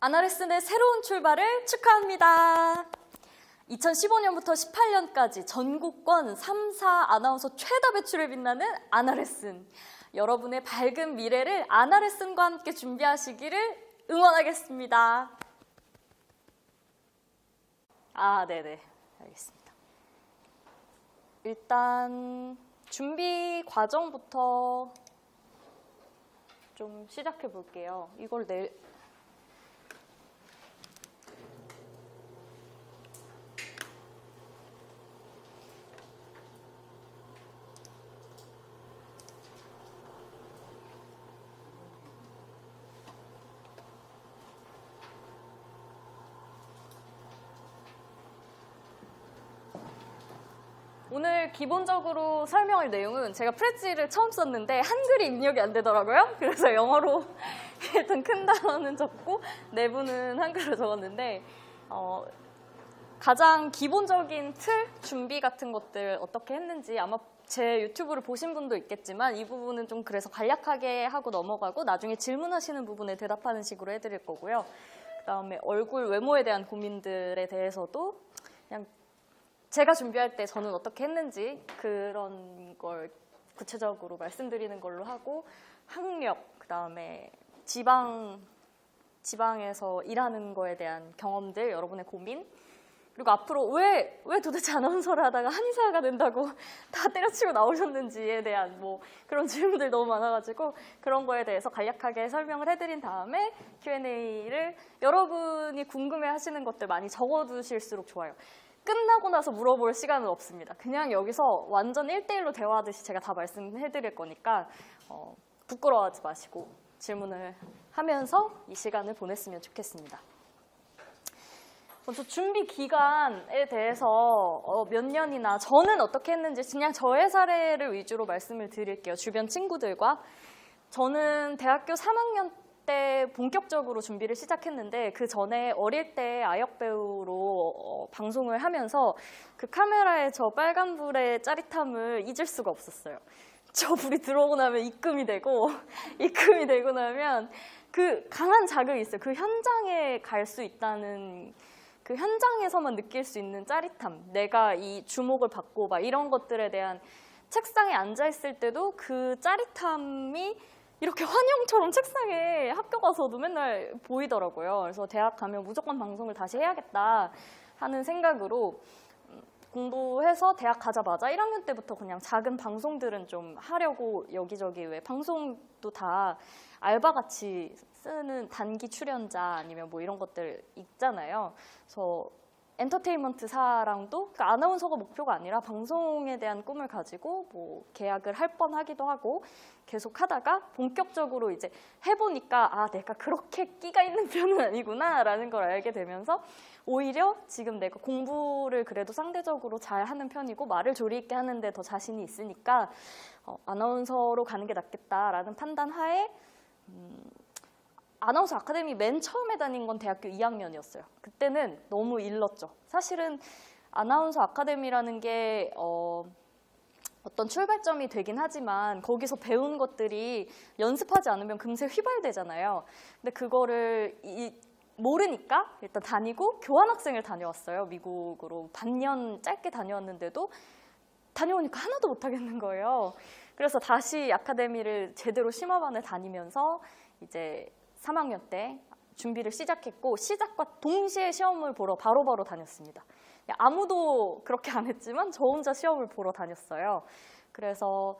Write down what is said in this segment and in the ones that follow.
아나레슨의 새로운 출발을 축하합니다. 2015년부터 18년까지 전국권 3사 아나운서 최다 배출에 빛나는 아나레슨. 여러분의 밝은 미래를 아나레슨과 함께 준비하시기를 응원하겠습니다. 네네. 알겠습니다. 일단 준비 과정부터 좀 시작해 볼게요. 이걸 오늘 기본적으로 설명할 내용은 제가 프레지를 처음 썼는데 한글이 입력이 안 되더라고요. 그래서 영어로 일단 큰 단어는 적고 내부는 한글로 적었는데 가장 기본적인 틀, 준비 같은 것들 어떻게 했는지 아마 제 유튜브를 보신 분도 있겠지만 이 부분은 좀 그래서 간략하게 하고 넘어가고 나중에 질문하시는 부분에 대답하는 식으로 해드릴 거고요. 그다음에 얼굴 외모에 대한 고민들에 대해서도 그냥 제가 준비할 때 저는 어떻게 했는지 그런 걸 구체적으로 말씀드리는 걸로 하고 학력, 그다음에 지방에서 일하는 거에 대한 경험들, 여러분의 고민, 그리고 앞으로 왜 도대체 아나운서를 하다가 한의사가 된다고 다 때려치고 나오셨는지에 대한 그런 질문들 너무 많아가지고 그런 거에 대해서 간략하게 설명을 해드린 다음에 Q&A를 여러분이 궁금해하시는 것들 많이 적어두실수록 좋아요. 끝나고 나서 물어볼 시간은 없습니다. 그냥 여기서 완전 1대1로 대화하듯이 제가 다 말씀해드릴 거니까 부끄러워하지 마시고 질문을 하면서 이 시간을 보냈으면 좋겠습니다. 먼저 준비 기간에 대해서 몇 년이나 저는 어떻게 했는지 그냥 저의 사례를 위주로 말씀을 드릴게요. 주변 친구들과. 저는 대학교 3학년 때 본격적으로 준비를 시작했는데 그 전에 어릴 때 아역배우로 방송을 하면서 그 카메라에 저 빨간불의 짜릿함을 잊을 수가 없었어요. 저 불이 들어오고 나면 입금이 되고 입금이 되고 나면 그 강한 자극이 있어요. 그 현장에 갈 수 있다는 그 현장에서만 느낄 수 있는 짜릿함, 내가 이 주목을 받고 막 이런 것들에 대한 책상에 앉아있을 때도 그 짜릿함이 이렇게 환영처럼 책상에 학교 가서도 맨날 보이더라고요. 그래서 대학 가면 무조건 방송을 다시 해야겠다 하는 생각으로 공부해서 대학 가자마자 1학년 때부터 그냥 작은 방송들은 좀 하려고 여기저기 왜 방송도 다 알바같이 쓰는 단기 출연자 아니면 이런 것들 있잖아요. 그래서 엔터테인먼트사랑도 그러니까 아나운서가 목표가 아니라 방송에 대한 꿈을 가지고 계약을 할 뻔하기도 하고 계속 하다가 본격적으로 이제 해보니까 내가 그렇게 끼가 있는 편은 아니구나 라는 걸 알게 되면서 오히려 지금 내가 공부를 그래도 상대적으로 잘 하는 편이고 말을 조리 있게 하는데 더 자신이 있으니까 아나운서로 가는 게 낫겠다라는 판단 하에 아나운서 아카데미 맨 처음에 다닌 건 대학교 2학년이었어요. 그때는 너무 일렀죠. 사실은 아나운서 아카데미라는 게 어떤 출발점이 되긴 하지만 거기서 배운 것들이 연습하지 않으면 금세 휘발되잖아요. 근데 그거를 모르니까 일단 다니고 교환학생을 다녀왔어요. 미국으로 반년 짧게 다녀왔는데도 다녀오니까 하나도 못하겠는 거예요. 그래서 다시 아카데미를 제대로 심화반을 다니면서 이제 3학년 때 준비를 시작했고 시작과 동시에 시험을 보러 바로바로 다녔습니다. 아무도 그렇게 안 했지만 저 혼자 시험을 보러 다녔어요. 그래서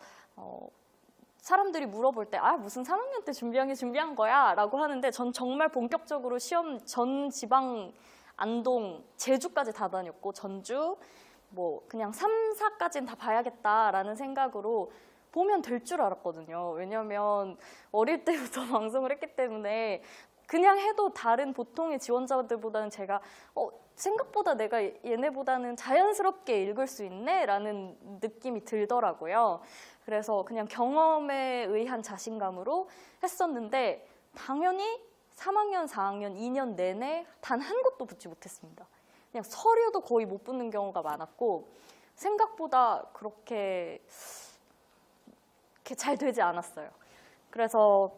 사람들이 물어볼 때 무슨 3학년 때 준비한 거야? 라고 하는데 전 정말 본격적으로 시험 전 지방 안동, 제주까지 다 다녔고 전주, 그냥 3, 4까지는 다 봐야겠다라는 생각으로 보면 될 줄 알았거든요. 왜냐면 어릴 때부터 방송을 했기 때문에 그냥 해도 다른 보통의 지원자들보다는 제가 생각보다 내가 얘네보다는 자연스럽게 읽을 수 있네 라는 느낌이 들더라고요. 그래서 그냥 경험에 의한 자신감으로 했었는데 당연히 3학년, 4학년, 2년 내내 단 한 곳도 붙지 못했습니다. 그냥 서류도 거의 못 붙는 경우가 많았고 생각보다 그렇게 잘 되지 않았어요. 그래서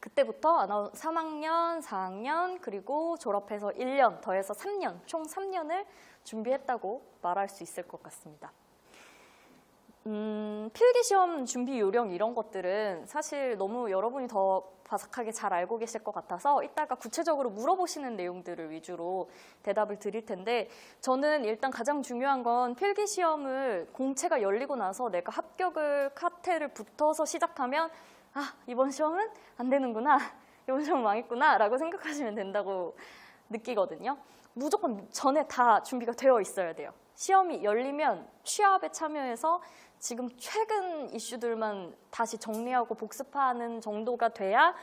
그때부터 3학년, 4학년, 그리고 졸업해서 1년, 더해서 3년, 총 3년을 준비했다고 말할 수 있을 것 같습니다. 필기시험 준비 요령 이런 것들은 사실 너무 여러분이 더 바삭하게 잘 알고 계실 것 같아서 이따가 구체적으로 물어보시는 내용들을 위주로 대답을 드릴 텐데, 저는 일단 가장 중요한 건 필기시험을 공채가 열리고 나서 내가 합격을 카테를 붙어서 시작하면 이번 시험은 안 되는구나, 이번 시험은 망했구나 라고 생각하시면 된다고 느끼거든요. 무조건 전에 다 준비가 되어 있어야 돼요. 시험이 열리면 취합에 참여해서 지금 최근 이슈들만 다시 정리하고 복습하는 정도가 돼야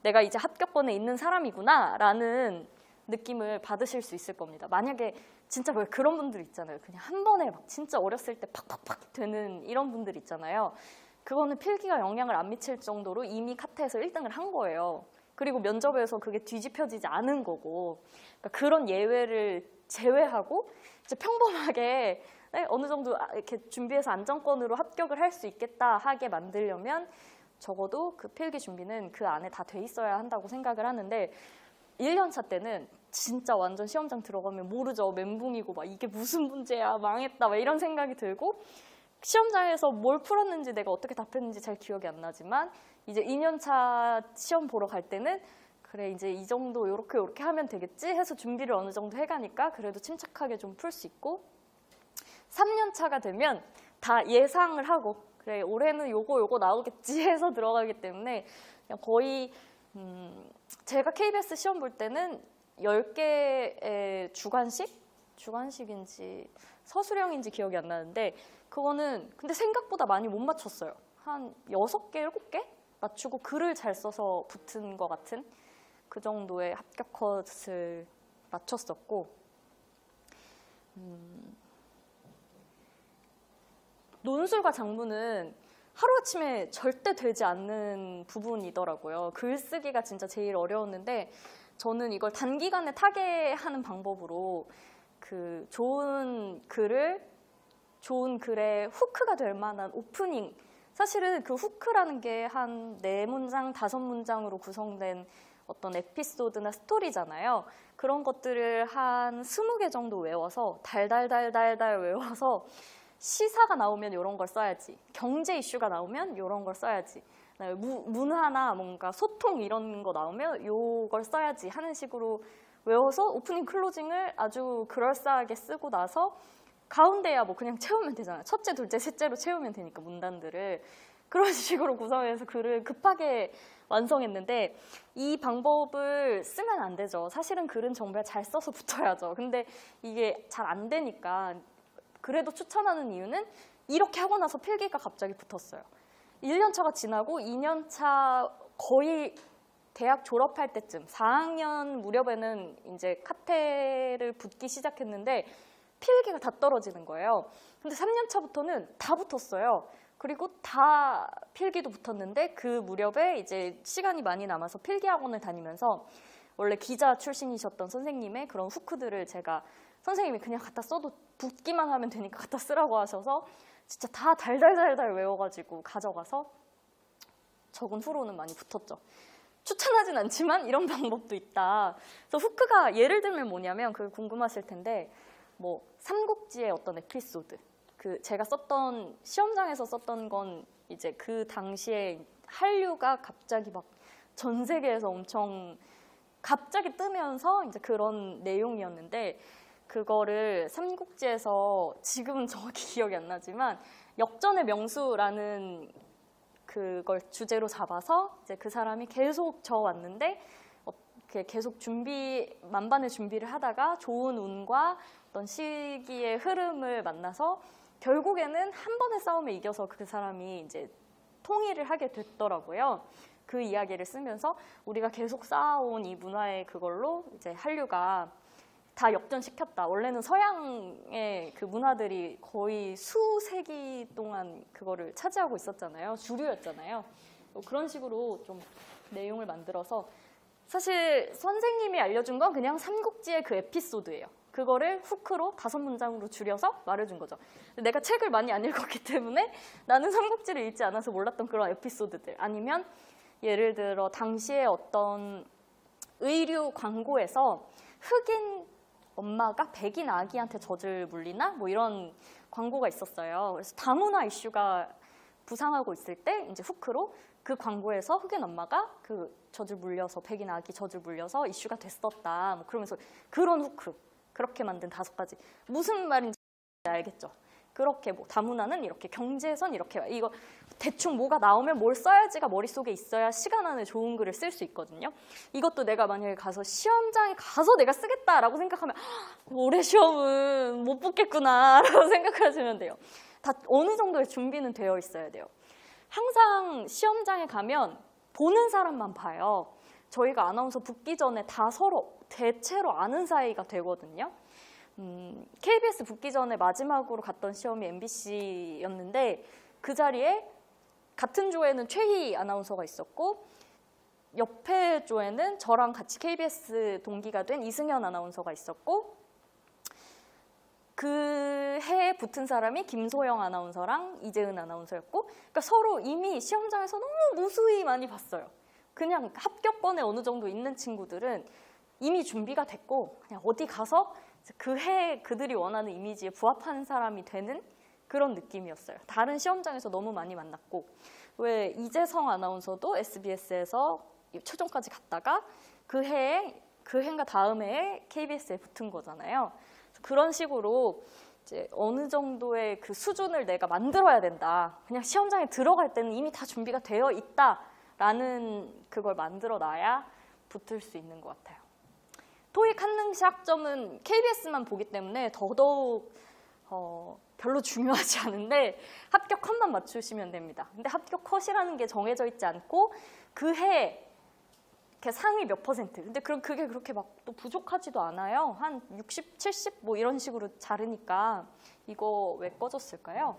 내가 이제 합격권에 있는 사람이구나 라는 느낌을 받으실 수 있을 겁니다. 만약에 진짜 왜 그런 분들 있잖아요. 그냥 한 번에 막 진짜 어렸을 때 팍팍팍 되는 이런 분들 있잖아요. 그거는 필기가 영향을 안 미칠 정도로 이미 카테에서 1등을 한 거예요. 그리고 면접에서 그게 뒤집혀지지 않은 거고, 그러니까 그런 예외를 제외하고 이제 평범하게 어느 정도 이렇게 준비해서 안정권으로 합격을 할 수 있겠다 하게 만들려면 적어도 그 필기 준비는 그 안에 다 돼 있어야 한다고 생각을 하는데, 1년차 때는 진짜 완전 시험장 들어가면 모르죠. 멘붕이고 막 이게 무슨 문제야, 망했다 막 이런 생각이 들고, 시험장에서 뭘 풀었는지 내가 어떻게 답했는지 잘 기억이 안 나지만 이제 2년차 시험 보러 갈 때는 그래 이제 이 정도 요렇게 하면 되겠지 해서 준비를 어느 정도 해가니까 그래도 침착하게 좀 풀 수 있고, 3년차가 되면 다 예상을 하고 그래 올해는 요거 나오겠지 해서 들어가기 때문에 그냥 거의 제가 KBS 시험 볼 때는 10개의 주관식인지 서술형인지 기억이 안 나는데, 그거는 근데 생각보다 많이 못 맞췄어요. 한 6개, 7개 맞추고 글을 잘 써서 붙은 것 같은 그 정도의 합격 컷을 맞췄었고, 논술과 작문은 하루아침에 절대 되지 않는 부분이더라고요. 글쓰기가 진짜 제일 어려웠는데 저는 이걸 단기간에 타게 하는 방법으로 그 좋은 글의 후크가 될 만한 오프닝, 사실은 그 후크라는 게 한 4문장, 5문장으로 구성된 어떤 에피소드나 스토리잖아요. 그런 것들을 한 20개 정도 외워서 달달달달달 외워서 시사가 나오면 이런 걸 써야지, 경제 이슈가 나오면 이런 걸 써야지, 문화나 뭔가 소통 이런 거 나오면 이걸 써야지 하는 식으로 외워서 오프닝 클로징을 아주 그럴싸하게 쓰고 나서 가운데야 뭐 그냥 채우면 되잖아요. 첫째, 둘째, 셋째로 채우면 되니까 문단들을. 그런 식으로 구성해서 글을 급하게 완성했는데 이 방법을 쓰면 안 되죠. 사실은 글은 정말 잘 써서 붙어야죠. 근데 이게 잘 안 되니까 그래도 추천하는 이유는 이렇게 하고 나서 필기가 갑자기 붙었어요. 1년차가 지나고 2년차 거의 대학 졸업할 때쯤 4학년 무렵에는 이제 카테를 붙기 시작했는데 필기가 다 떨어지는 거예요. 근데 3년차부터는 다 붙었어요. 그리고 다 필기도 붙었는데 그 무렵에 이제 시간이 많이 남아서 필기학원을 다니면서 원래 기자 출신이셨던 선생님의 그런 후크들을 제가 선생님이 그냥 갖다 써도 붙기만 하면 되니까 갖다 쓰라고 하셔서 진짜 다 달달달달 외워가지고 가져가서 적은 후로는 많이 붙었죠. 추천하진 않지만 이런 방법도 있다. 그래서 후크가 예를 들면 뭐냐면 그게 궁금하실 텐데 뭐 삼국지의 어떤 에피소드, 그 제가 썼던 시험장에서 썼던 건 이제 그 당시에 한류가 갑자기 막 전 세계에서 엄청 갑자기 뜨면서 이제 그런 내용이었는데 그거를 삼국지에서 지금은 정확히 기억이 안 나지만 역전의 명수라는 그걸 주제로 잡아서 이제 그 사람이 계속 져왔는데 계속 만반의 준비를 하다가 좋은 운과 어떤 시기의 흐름을 만나서 결국에는 한 번의 싸움에 이겨서 그 사람이 이제 통일을 하게 됐더라고요. 그 이야기를 쓰면서 우리가 계속 쌓아온 이 문화의 그걸로 이제 한류가 다 역전시켰다. 원래는 서양의 그 문화들이 거의 수세기 동안 그거를 차지하고 있었잖아요. 주류였잖아요. 그런 식으로 좀 내용을 만들어서 사실 선생님이 알려준 건 그냥 삼국지의 그 에피소드예요. 그거를 후크로 5문장으로 줄여서 말해준 거죠. 내가 책을 많이 안 읽었기 때문에 나는 삼국지를 읽지 않아서 몰랐던 그런 에피소드들, 아니면 예를 들어 당시에 어떤 의류 광고에서 흑인 엄마가 백인 아기한테 젖을 물리나 뭐 이런 광고가 있었어요. 그래서 다문화 이슈가 부상하고 있을 때 이제 후크로 그 광고에서 흑인 엄마가 그 젖을 물려서 백인 아기 젖을 물려서 이슈가 됐었다. 뭐 그러면서 그런 후크 그렇게 만든 5가지 무슨 말인지 알겠죠? 그렇게 뭐 다문화는 이렇게 경제선 이렇게 이거 대충 뭐가 나오면 뭘 써야지가 머릿속에 있어야 시간 안에 좋은 글을 쓸 수 있거든요. 이것도 내가 만약에 가서 시험장에 가서 내가 쓰겠다라고 생각하면 올해 시험은 못 붙겠구나라고 생각하시면 돼요. 다 어느 정도의 준비는 되어 있어야 돼요. 항상 시험장에 가면 보는 사람만 봐요. 저희가 아나운서 붙기 전에 다 서로 대체로 아는 사이가 되거든요. KBS 붙기 전에 마지막으로 갔던 시험이 MBC였는데 그 자리에 같은 조에는 최희 아나운서가 있었고 옆에 조에는 저랑 같이 KBS 동기가 된 이승현 아나운서가 있었고 그 해에 붙은 사람이 김소영 아나운서랑 이재은 아나운서였고 그러니까 서로 이미 시험장에서 너무 무수히 많이 봤어요. 그냥 합격권에 어느 정도 있는 친구들은 이미 준비가 됐고 그냥 어디 가서 그 해 그들이 원하는 이미지에 부합하는 사람이 되는 그런 느낌이었어요. 다른 시험장에서 너무 많이 만났고 왜 이재성 아나운서도 SBS에서 최종까지 갔다가 그 해인가 다음 해에 KBS에 붙은 거잖아요. 그런 식으로 이제 어느 정도의 그 수준을 내가 만들어야 된다. 그냥 시험장에 들어갈 때는 이미 다 준비가 되어 있다라는 그걸 만들어 놔야 붙을 수 있는 것 같아요. 토익 한능시 학점은 KBS만 보기 때문에 더더욱 별로 중요하지 않은데 합격 컷만 맞추시면 됩니다. 근데 합격 컷이라는 게 정해져 있지 않고 그 해 상위 몇 %. 근데 그게 그렇게 막 또 부족하지도 않아요. 한 60, 70 뭐 이런 식으로 자르니까 이거 왜 꺼졌을까요?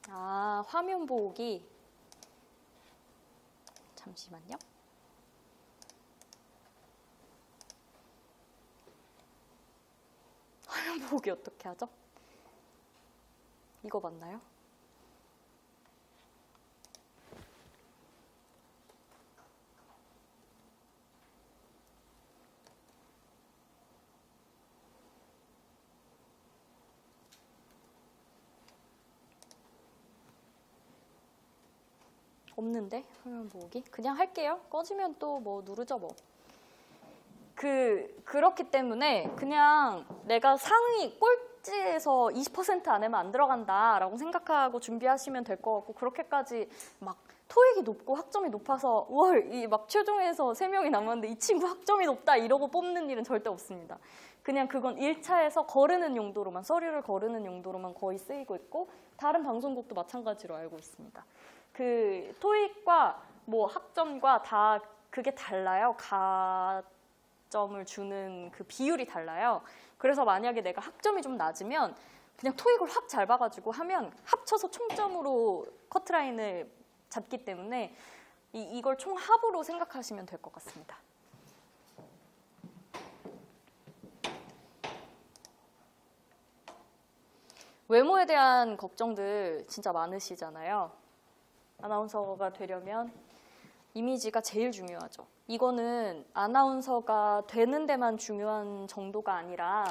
아, 화면 보기. 잠시만요. 화면 보기 어떻게 하죠? 이거 맞나요? 없는데 화면 보기 그냥 할게요. 꺼지면 또 뭐 누르죠 뭐. 그렇기 때문에 그냥 내가 상위 꼴찌에서 20% 안에만 안 들어간다라고 생각하고 준비하시면 될 것 같고 그렇게까지 막 토익이 높고 학점이 높아서 이 막 최종에서 3명이 남았는데 이 친구 학점이 높다 이러고 뽑는 일은 절대 없습니다. 그냥 그건 1차에서 거르는 용도로만 서류를 거르는 용도로만 거의 쓰이고 있고 다른 방송국도 마찬가지로 알고 있습니다. 그 토익과 뭐 학점과 다 그게 달라요. 가점을 주는 그 비율이 달라요. 그래서 만약에 내가 학점이 좀 낮으면 그냥 토익을 확 잘 봐가지고 하면 합쳐서 총점으로 커트라인을 잡기 때문에 이걸 총합으로 생각하시면 될 것 같습니다. 외모에 대한 걱정들 진짜 많으시잖아요. 아나운서가 되려면 이미지가 제일 중요하죠. 이거는 아나운서가 되는 데만 중요한 정도가 아니라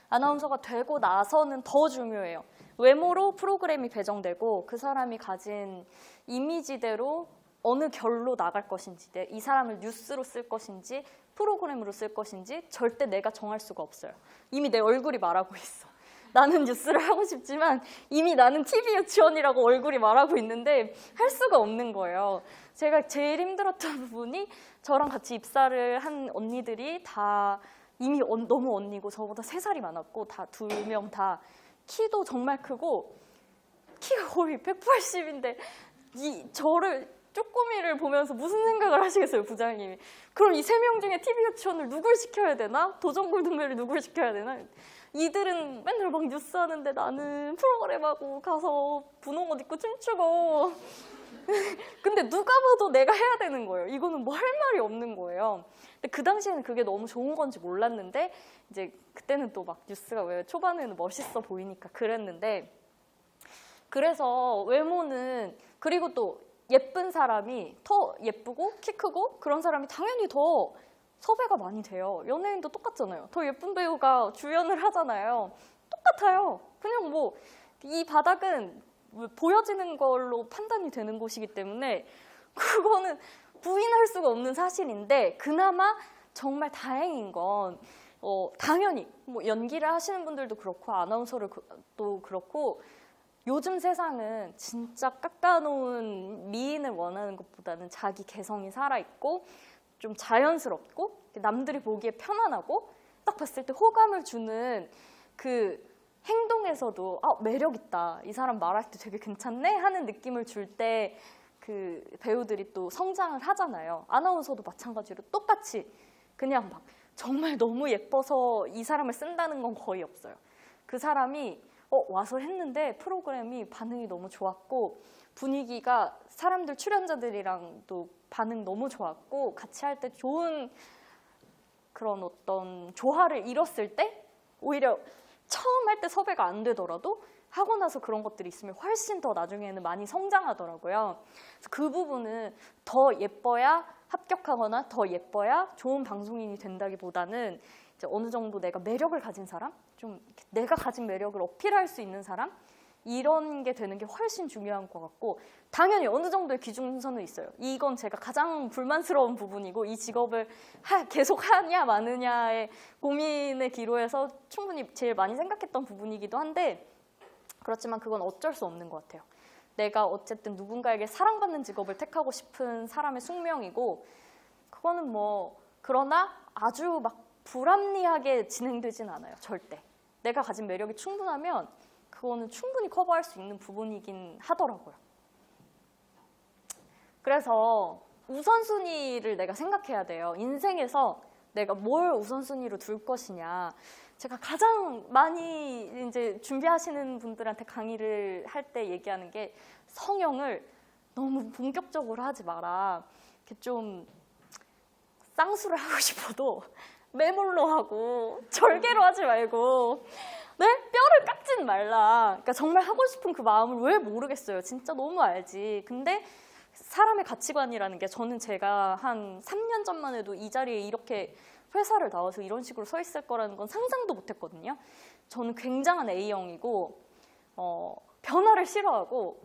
아나운서가 되고 나서는 더 중요해요. 외모로 프로그램이 배정되고 그 사람이 가진 이미지대로 어느 결로 나갈 것인지, 이 사람을 뉴스로 쓸 것인지 프로그램으로 쓸 것인지 절대 내가 정할 수가 없어요. 이미 내 얼굴이 말하고 있어. 나는 뉴스를 하고 싶지만 이미 나는 TV 유치원이라고 얼굴이 말하고 있는데 할 수가 없는 거예요. 제가 제일 힘들었던 부분이 저랑 같이 입사를 한 언니들이 다 이미 너무 언니고 저보다 3살이 많았고 다 2명 다 키도 정말 크고 키가 거의 180인데 저를 쪼꼬미를 보면서 무슨 생각을 하시겠어요, 부장님이. 그럼 이 3명 중에 TV 유치원을 누굴 시켜야 되나? 도전골든벨을 누굴 시켜야 되나? 이들은 맨날 막 뉴스 하는데 나는 프로그램하고 가서 분홍 옷 입고 춤추고 근데 누가 봐도 내가 해야 되는 거예요. 이거는 뭐 할 말이 없는 거예요. 근데 그 당시에는 그게 너무 좋은 건지 몰랐는데 이제 그때는 또 막 뉴스가 왜 초반에는 멋있어 보이니까 그랬는데 그래서 외모는, 그리고 또 예쁜 사람이 더 예쁘고 키 크고 그런 사람이 당연히 더 섭외가 많이 돼요. 연예인도 똑같잖아요. 더 예쁜 배우가 주연을 하잖아요. 똑같아요. 그냥 뭐 이 바닥은 보여지는 걸로 판단이 되는 곳이기 때문에 그거는 부인할 수가 없는 사실인데, 그나마 정말 다행인 건 당연히 뭐 연기를 하시는 분들도 그렇고 아나운서를 또 그렇고, 요즘 세상은 진짜 깎아놓은 미인을 원하는 것보다는 자기 개성이 살아있고 좀 자연스럽고 남들이 보기에 편안하고 딱 봤을 때 호감을 주는 그 행동에서도 매력 있다, 이 사람 말할 때 되게 괜찮네 하는 느낌을 줄 때 그 배우들이 또 성장을 하잖아요. 아나운서도 마찬가지로 똑같이 그냥 막 정말 너무 예뻐서 이 사람을 쓴다는 건 거의 없어요. 그 사람이 와서 했는데 프로그램이 반응이 너무 좋았고 분위기가 사람들 출연자들이랑 또 반응 너무 좋았고 같이 할 때 좋은 그런 어떤 조화를 이뤘을 때 오히려 처음 할 때 섭외가 안 되더라도 하고 나서 그런 것들이 있으면 훨씬 더 나중에는 많이 성장하더라고요. 그래서 그 부분은 더 예뻐야 합격하거나 더 예뻐야 좋은 방송인이 된다기보다는 이제 어느 정도 내가 매력을 가진 사람, 좀 내가 가진 매력을 어필할 수 있는 사람, 이런 게 되는 게 훨씬 중요한 것 같고, 당연히 어느 정도의 기준선은 있어요. 이건 제가 가장 불만스러운 부분이고 이 직업을 계속 하냐 마느냐의 고민의 기로에서 충분히 제일 많이 생각했던 부분이기도 한데, 그렇지만 그건 어쩔 수 없는 것 같아요. 내가 어쨌든 누군가에게 사랑받는 직업을 택하고 싶은 사람의 숙명이고, 그거는 뭐 그러나 아주 막 불합리하게 진행되진 않아요. 절대. 내가 가진 매력이 충분하면 그거는 충분히 커버할 수 있는 부분이긴 하더라고요. 그래서 우선순위를 내가 생각해야 돼요. 인생에서 내가 뭘 우선순위로 둘 것이냐. 제가 가장 많이 이제 준비하시는 분들한테 강의를 할 때 얘기하는 게, 성형을 너무 본격적으로 하지 마라. 이렇게 좀 쌍수를 하고 싶어도 매몰로 하고 절개로 하지 말고, 네? 뼈를 깎진 말라. 그러니까 정말 하고 싶은 그 마음을 왜 모르겠어요. 진짜 너무 알지. 근데 사람의 가치관이라는 게, 저는 제가 한 3년 전만 해도 이 자리에 이렇게 회사를 나와서 이런 식으로 서 있을 거라는 건 상상도 못 했거든요. 저는 굉장한 A형이고 변화를 싫어하고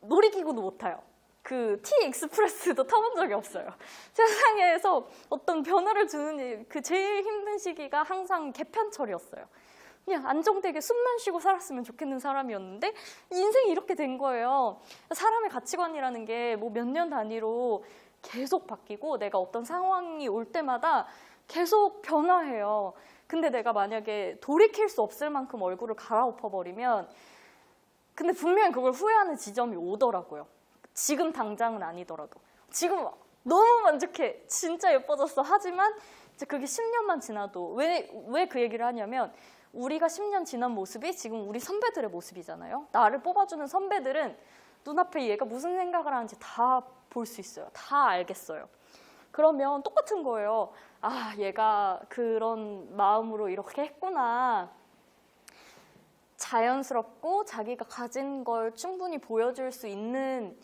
놀이기구도 못 타요. 그 T-익스프레스도 타본 적이 없어요. 세상에서 어떤 변화를 주는 그 제일 힘든 시기가 항상 개편철이었어요. 그냥 안정되게 숨만 쉬고 살았으면 좋겠는 사람이었는데 인생이 이렇게 된 거예요. 사람의 가치관이라는 게 뭐 몇 년 단위로 계속 바뀌고 내가 어떤 상황이 올 때마다 계속 변화해요. 근데 내가 만약에 돌이킬 수 없을 만큼 얼굴을 갈아엎어버리면, 근데 분명히 그걸 후회하는 지점이 오더라고요. 지금 당장은 아니더라도. 지금 너무 만족해. 진짜 예뻐졌어. 하지만 이제 그게 10년만 지나도, 왜 그 얘기를 하냐면, 우리가 10년 지난 모습이 지금 우리 선배들의 모습이잖아요. 나를 뽑아주는 선배들은 눈앞에 얘가 무슨 생각을 하는지 다 볼 수 있어요. 다 알겠어요. 그러면 똑같은 거예요. 얘가 그런 마음으로 이렇게 했구나. 자연스럽고 자기가 가진 걸 충분히 보여줄 수 있는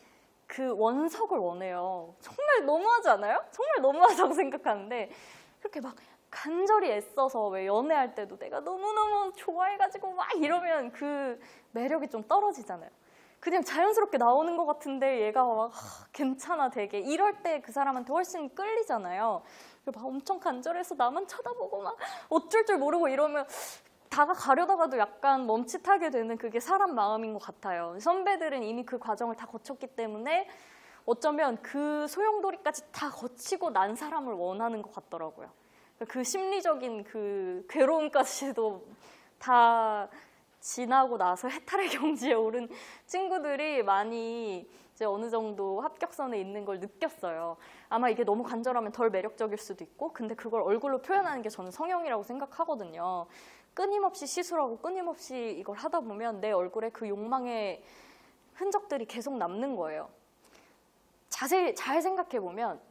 그 원석을 원해요. 정말 너무하지 않아요? 정말 너무하다고 생각하는데, 그렇게 막 간절히 애써서, 왜 연애할 때도 내가 너무너무 좋아해가지고 막 이러면 그 매력이 좀 떨어지잖아요. 그냥 자연스럽게 나오는 것 같은데 얘가 막 괜찮아 되게, 이럴 때 그 사람한테 훨씬 끌리잖아요. 막 엄청 간절해서 나만 쳐다보고 막 어쩔 줄 모르고 이러면 다가가려다가도 약간 멈칫하게 되는, 그게 사람 마음인 것 같아요. 선배들은 이미 그 과정을 다 거쳤기 때문에 어쩌면 그 소용돌이까지 다 거치고 난 사람을 원하는 것 같더라고요. 그 심리적인 그 괴로움까지도 다 지나고 나서 해탈의 경지에 오른 친구들이 많이 이제 어느 정도 합격선에 있는 걸 느꼈어요. 아마 이게 너무 간절하면 덜 매력적일 수도 있고, 근데 그걸 얼굴로 표현하는 게 저는 성형이라고 생각하거든요. 끊임없이 시술하고 끊임없이 이걸 하다 보면 내 얼굴에 그 욕망의 흔적들이 계속 남는 거예요. 자세히 잘 생각해 보면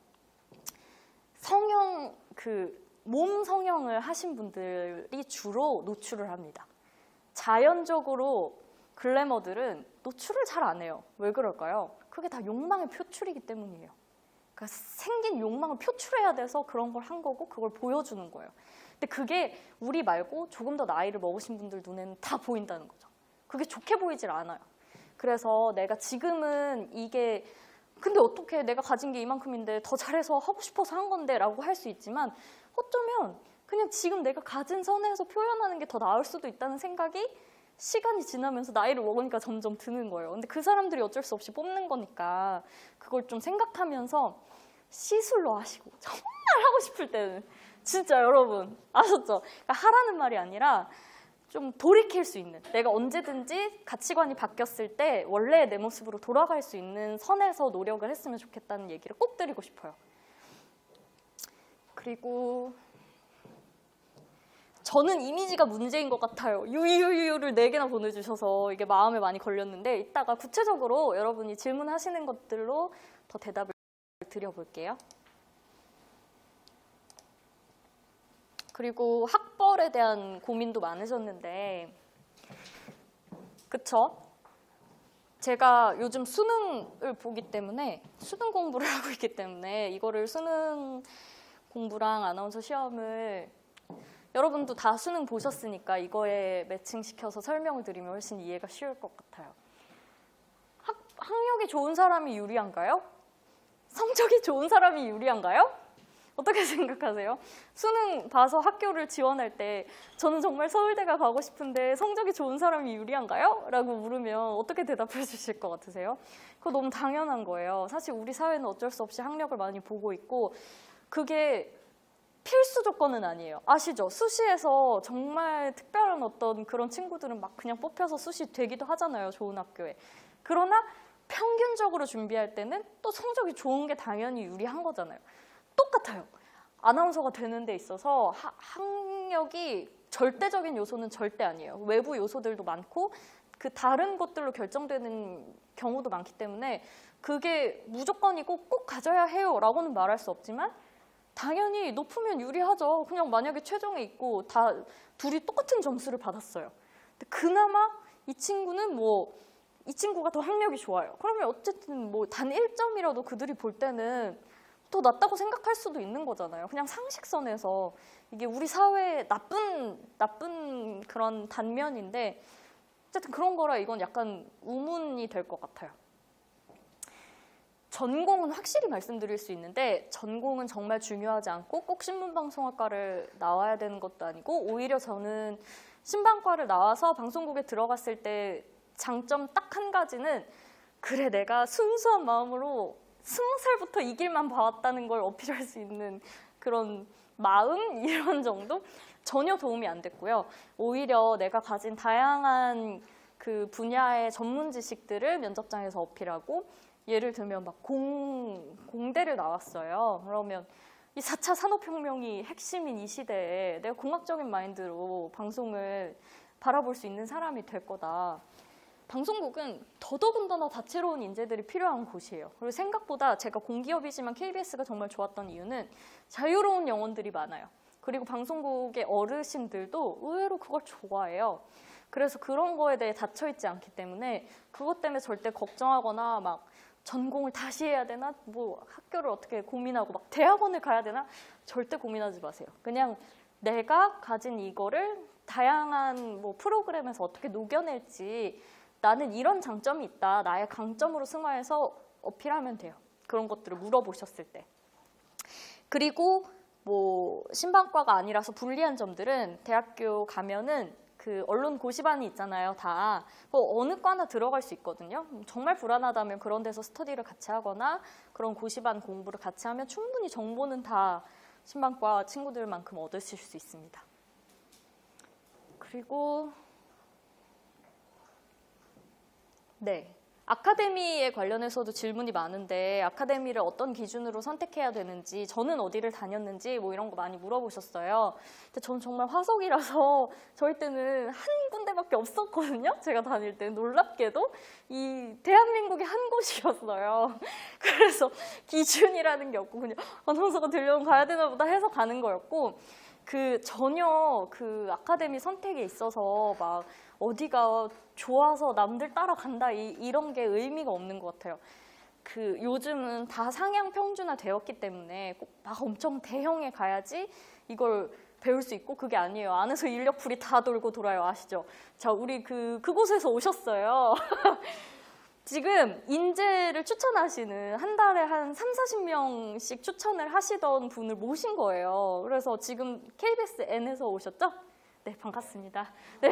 성형, 몸 성형을 하신 분들이 주로 노출을 합니다. 자연적으로 글래머들은 노출을 잘 안 해요. 왜 그럴까요? 그게 다 욕망의 표출이기 때문이에요. 그러니까 생긴 욕망을 표출해야 돼서 그런 걸 한 거고 그걸 보여주는 거예요. 근데 그게 우리 말고 조금 더 나이를 먹으신 분들 눈에는 다 보인다는 거죠. 그게 좋게 보이질 않아요. 그래서 내가 지금은 이게 근데 어떻게 내가 가진 게 이만큼인데 더 잘해서 하고 싶어서 한 건데 라고 할 수 있지만 어쩌면 그냥 지금 내가 가진 선에서 표현하는 게 더 나을 수도 있다는 생각이 시간이 지나면서 나이를 먹으니까 점점 드는 거예요. 근데 그 사람들이 어쩔 수 없이 뽑는 거니까 그걸 좀 생각하면서 시술로 하시고 정말 하고 싶을 때는 진짜 여러분 아셨죠? 그러니까 하라는 말이 아니라 좀 돌이킬 수 있는 내가 언제든지 가치관이 바뀌었을 때 원래의 내 모습으로 돌아갈 수 있는 선에서 노력을 했으면 좋겠다는 얘기를 꼭 드리고 싶어요. 그리고 저는 이미지가 문제인 것 같아요. 유유유유를 4개나 보내주셔서 이게 마음에 많이 걸렸는데 이따가 구체적으로 여러분이 질문하시는 것들로 더 대답을 드려볼게요. 그리고 학벌에 대한 고민도 많으셨는데 그쵸? 제가 요즘 수능을 보기 때문에 수능 공부를 하고 있기 때문에 이거를 수능 공부랑 아나운서 시험을 여러분도 다 수능 보셨으니까 이거에 매칭시켜서 설명을 드리면 훨씬 이해가 쉬울 것 같아요. 학력이 좋은 사람이 유리한가요? 성적이 좋은 사람이 유리한가요? 어떻게 생각하세요? 수능 봐서 학교를 지원할 때 저는 정말 서울대가 가고 싶은데 성적이 좋은 사람이 유리한가요? 라고 물으면 어떻게 대답해 주실 것 같으세요? 그거 너무 당연한 거예요. 사실 우리 사회는 어쩔 수 없이 학력을 많이 보고 있고 그게 필수 조건은 아니에요. 아시죠? 수시에서 정말 특별한 어떤 그런 친구들은 막 그냥 뽑혀서 수시 되기도 하잖아요. 좋은 학교에. 그러나 평균적으로 준비할 때는 또 성적이 좋은 게 당연히 유리한 거잖아요. 똑같아요. 아나운서가 되는 데 있어서 학력이 절대적인 요소는 절대 아니에요. 외부 요소들도 많고 그 다른 것들로 결정되는 경우도 많기 때문에 그게 무조건이고 꼭 가져야 해요 라고는 말할 수 없지만 당연히 높으면 유리하죠. 그냥 만약에 최종에 있고 다 둘이 똑같은 점수를 받았어요. 근데 그나마 이 친구는 이 친구가 더 학력이 좋아요. 그러면 어쨌든 단 1점이라도 그들이 볼 때는 더 낫다고 생각할 수도 있는 거잖아요. 그냥 상식선에서 이게 우리 사회의 나쁜 그런 단면인데 어쨌든 그런 거라 이건 약간 우문이 될 것 같아요. 전공은 확실히 말씀드릴 수 있는데 전공은 정말 중요하지 않고 꼭 신문방송학과를 나와야 되는 것도 아니고 오히려 저는 신방과를 나와서 방송국에 들어갔을 때 장점 딱 한 가지는 그래 내가 순수한 마음으로 20살부터 이 길만 봐왔다는 걸 어필할 수 있는 그런 마음? 이런 정도? 전혀 도움이 안 됐고요. 오히려 내가 가진 다양한 그 분야의 전문 지식들을 면접장에서 어필하고 예를 들면 막 공대를 나왔어요. 그러면 이 4차 산업혁명이 핵심인 이 시대에 내가 공학적인 마인드로 방송을 바라볼 수 있는 사람이 될 거다. 방송국은 더더군다나 다채로운 인재들이 필요한 곳이에요. 그리고 생각보다 제가 공기업이지만 KBS가 정말 좋았던 이유는 자유로운 영혼들이 많아요. 그리고 방송국의 어르신들도 의외로 그걸 좋아해요. 그래서 그런 거에 대해 닫혀있지 않기 때문에 그것 때문에 절대 걱정하거나 막 전공을 다시 해야 되나? 학교를 어떻게 고민하고 막 대학원을 가야 되나? 절대 고민하지 마세요. 그냥 내가 가진 이거를 다양한 프로그램에서 어떻게 녹여낼지 나는 이런 장점이 있다. 나의 강점으로 승화해서 어필하면 돼요. 그런 것들을 물어보셨을 때. 그리고 신방과가 아니라서 불리한 점들은 대학교 가면은 그 언론 고시반이 있잖아요. 다 어느 과나 들어갈 수 있거든요. 정말 불안하다면 그런 데서 스터디를 같이 하거나 그런 고시반 공부를 같이 하면 충분히 정보는 다 신방과 친구들만큼 얻으실 수 있습니다. 그리고 네, 아카데미에 관련해서도 질문이 많은데 아카데미를 어떤 기준으로 선택해야 되는지 저는 어디를 다녔는지 이런 거 많이 물어보셨어요. 근데 저는 정말 화석이라서 저희 때는 한 군데밖에 없었거든요. 제가 다닐 때는 놀랍게도 이 대한민국의 한 곳이었어요. 그래서 기준이라는 게 없고 그냥 아나운서가 되려면 가야 되나 보다 해서 가는 거였고 전혀 그 아카데미 선택에 있어서 막 어디가 좋아서 남들 따라간다 이런 게 의미가 없는 것 같아요. 그 요즘은 다 상향 평준화 되었기 때문에 꼭 막 엄청 대형에 가야지 이걸 배울 수 있고 그게 아니에요. 안에서 인력풀이 다 돌고 돌아요. 아시죠? 자, 우리 그곳에서 오셨어요. 지금 인재를 추천하시는 한 달에 한 30-40명씩 추천을 하시던 분을 모신 거예요. 그래서 지금 KBS N에서 오셨죠? 네, 반갑습니다. 네,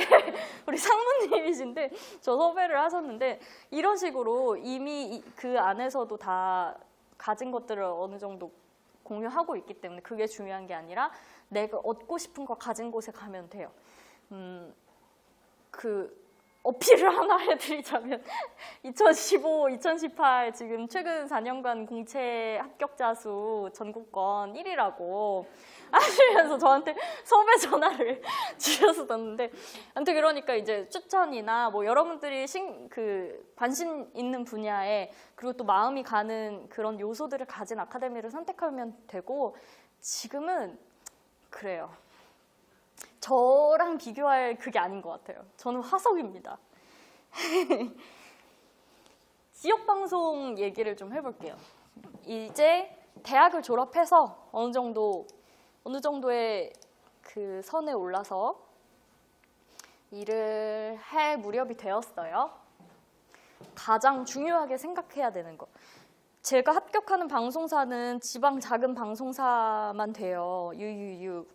우리 상무님이신데 저 섭외를 하셨는데 이런 식으로 이미 그 안에서도 다 가진 것들을 어느 정도 공유하고 있기 때문에 그게 중요한 게 아니라 내가 얻고 싶은 거 가진 곳에 가면 돼요. 그 어필을 하나 해드리자면 2015, 2018 지금 최근 4년간 공채 합격자 수 전국권 1위라고 하시면서 저한테 섭외 전화를 주셨었는데 아무튼 그러니까 이제 추천이나 뭐 여러분들이 관심 있는 분야에 그리고 또 마음이 가는 그런 요소들을 가진 아카데미를 선택하면 되고 지금은 그래요. 저랑 비교할 그게 아닌 것 같아요. 저는 화석입니다. 지역방송 얘기를 좀 해볼게요. 이제 대학을 졸업해서 어느 정도의 그 선에 올라서 일을 할 무렵이 되었어요. 가장 중요하게 생각해야 되는 거. 제가 합격하는 방송사는 지방 작은 방송사만 돼요. 유유유.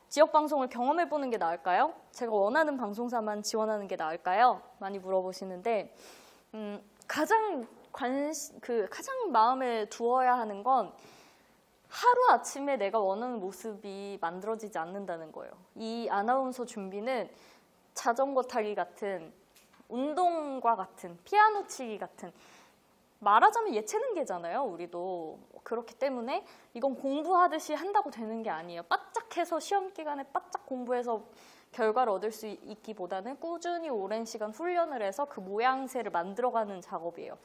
지역 방송을 경험해보는 게 나을까요? 제가 원하는 방송사만 지원하는 게 나을까요? 많이 물어보시는데 가장 마음에 두어야 하는 건 하루 아침에 내가 원하는 모습이 만들어지지 않는다는 거예요. 이 아나운서 준비는 자전거 타기 같은 운동과 같은 피아노 치기 같은 말하자면 예체능계잖아요. 우리도. 그렇기 때문에 이건 공부하듯이 한다고 되는 게 아니에요. 바짝해서 시험 기간에 바짝 공부해서 결과를 얻을 수 있기보다는 꾸준히 오랜 시간 훈련을 해서 그 모양새를 만들어가는 작업이에요.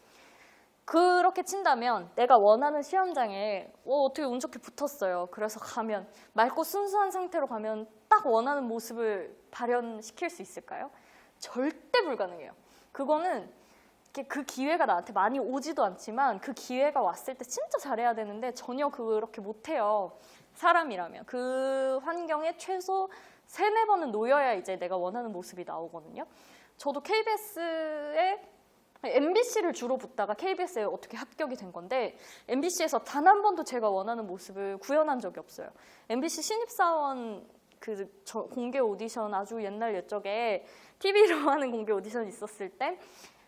그렇게 친다면 내가 원하는 시험장에 어떻게 운 좋게 붙었어요. 그래서 가면 맑고 순수한 상태로 가면 딱 원하는 모습을 발현시킬 수 있을까요? 절대 불가능해요. 그거는 그 기회가 나한테 많이 오지도 않지만 그 기회가 왔을 때 진짜 잘해야 되는데 전혀 그렇게 못해요. 사람이라면. 그 환경에 최소 3-4번은 놓여야 이제 내가 원하는 모습이 나오거든요. 저도 KBS에 MBC를 주로 붙다가 KBS에 어떻게 합격이 된 건데 MBC에서 단 한 번도 제가 원하는 모습을 구현한 적이 없어요. MBC 신입사원 공개 오디션 아주 옛날 옛적에 TV로 하는 공개 오디션 있었을 때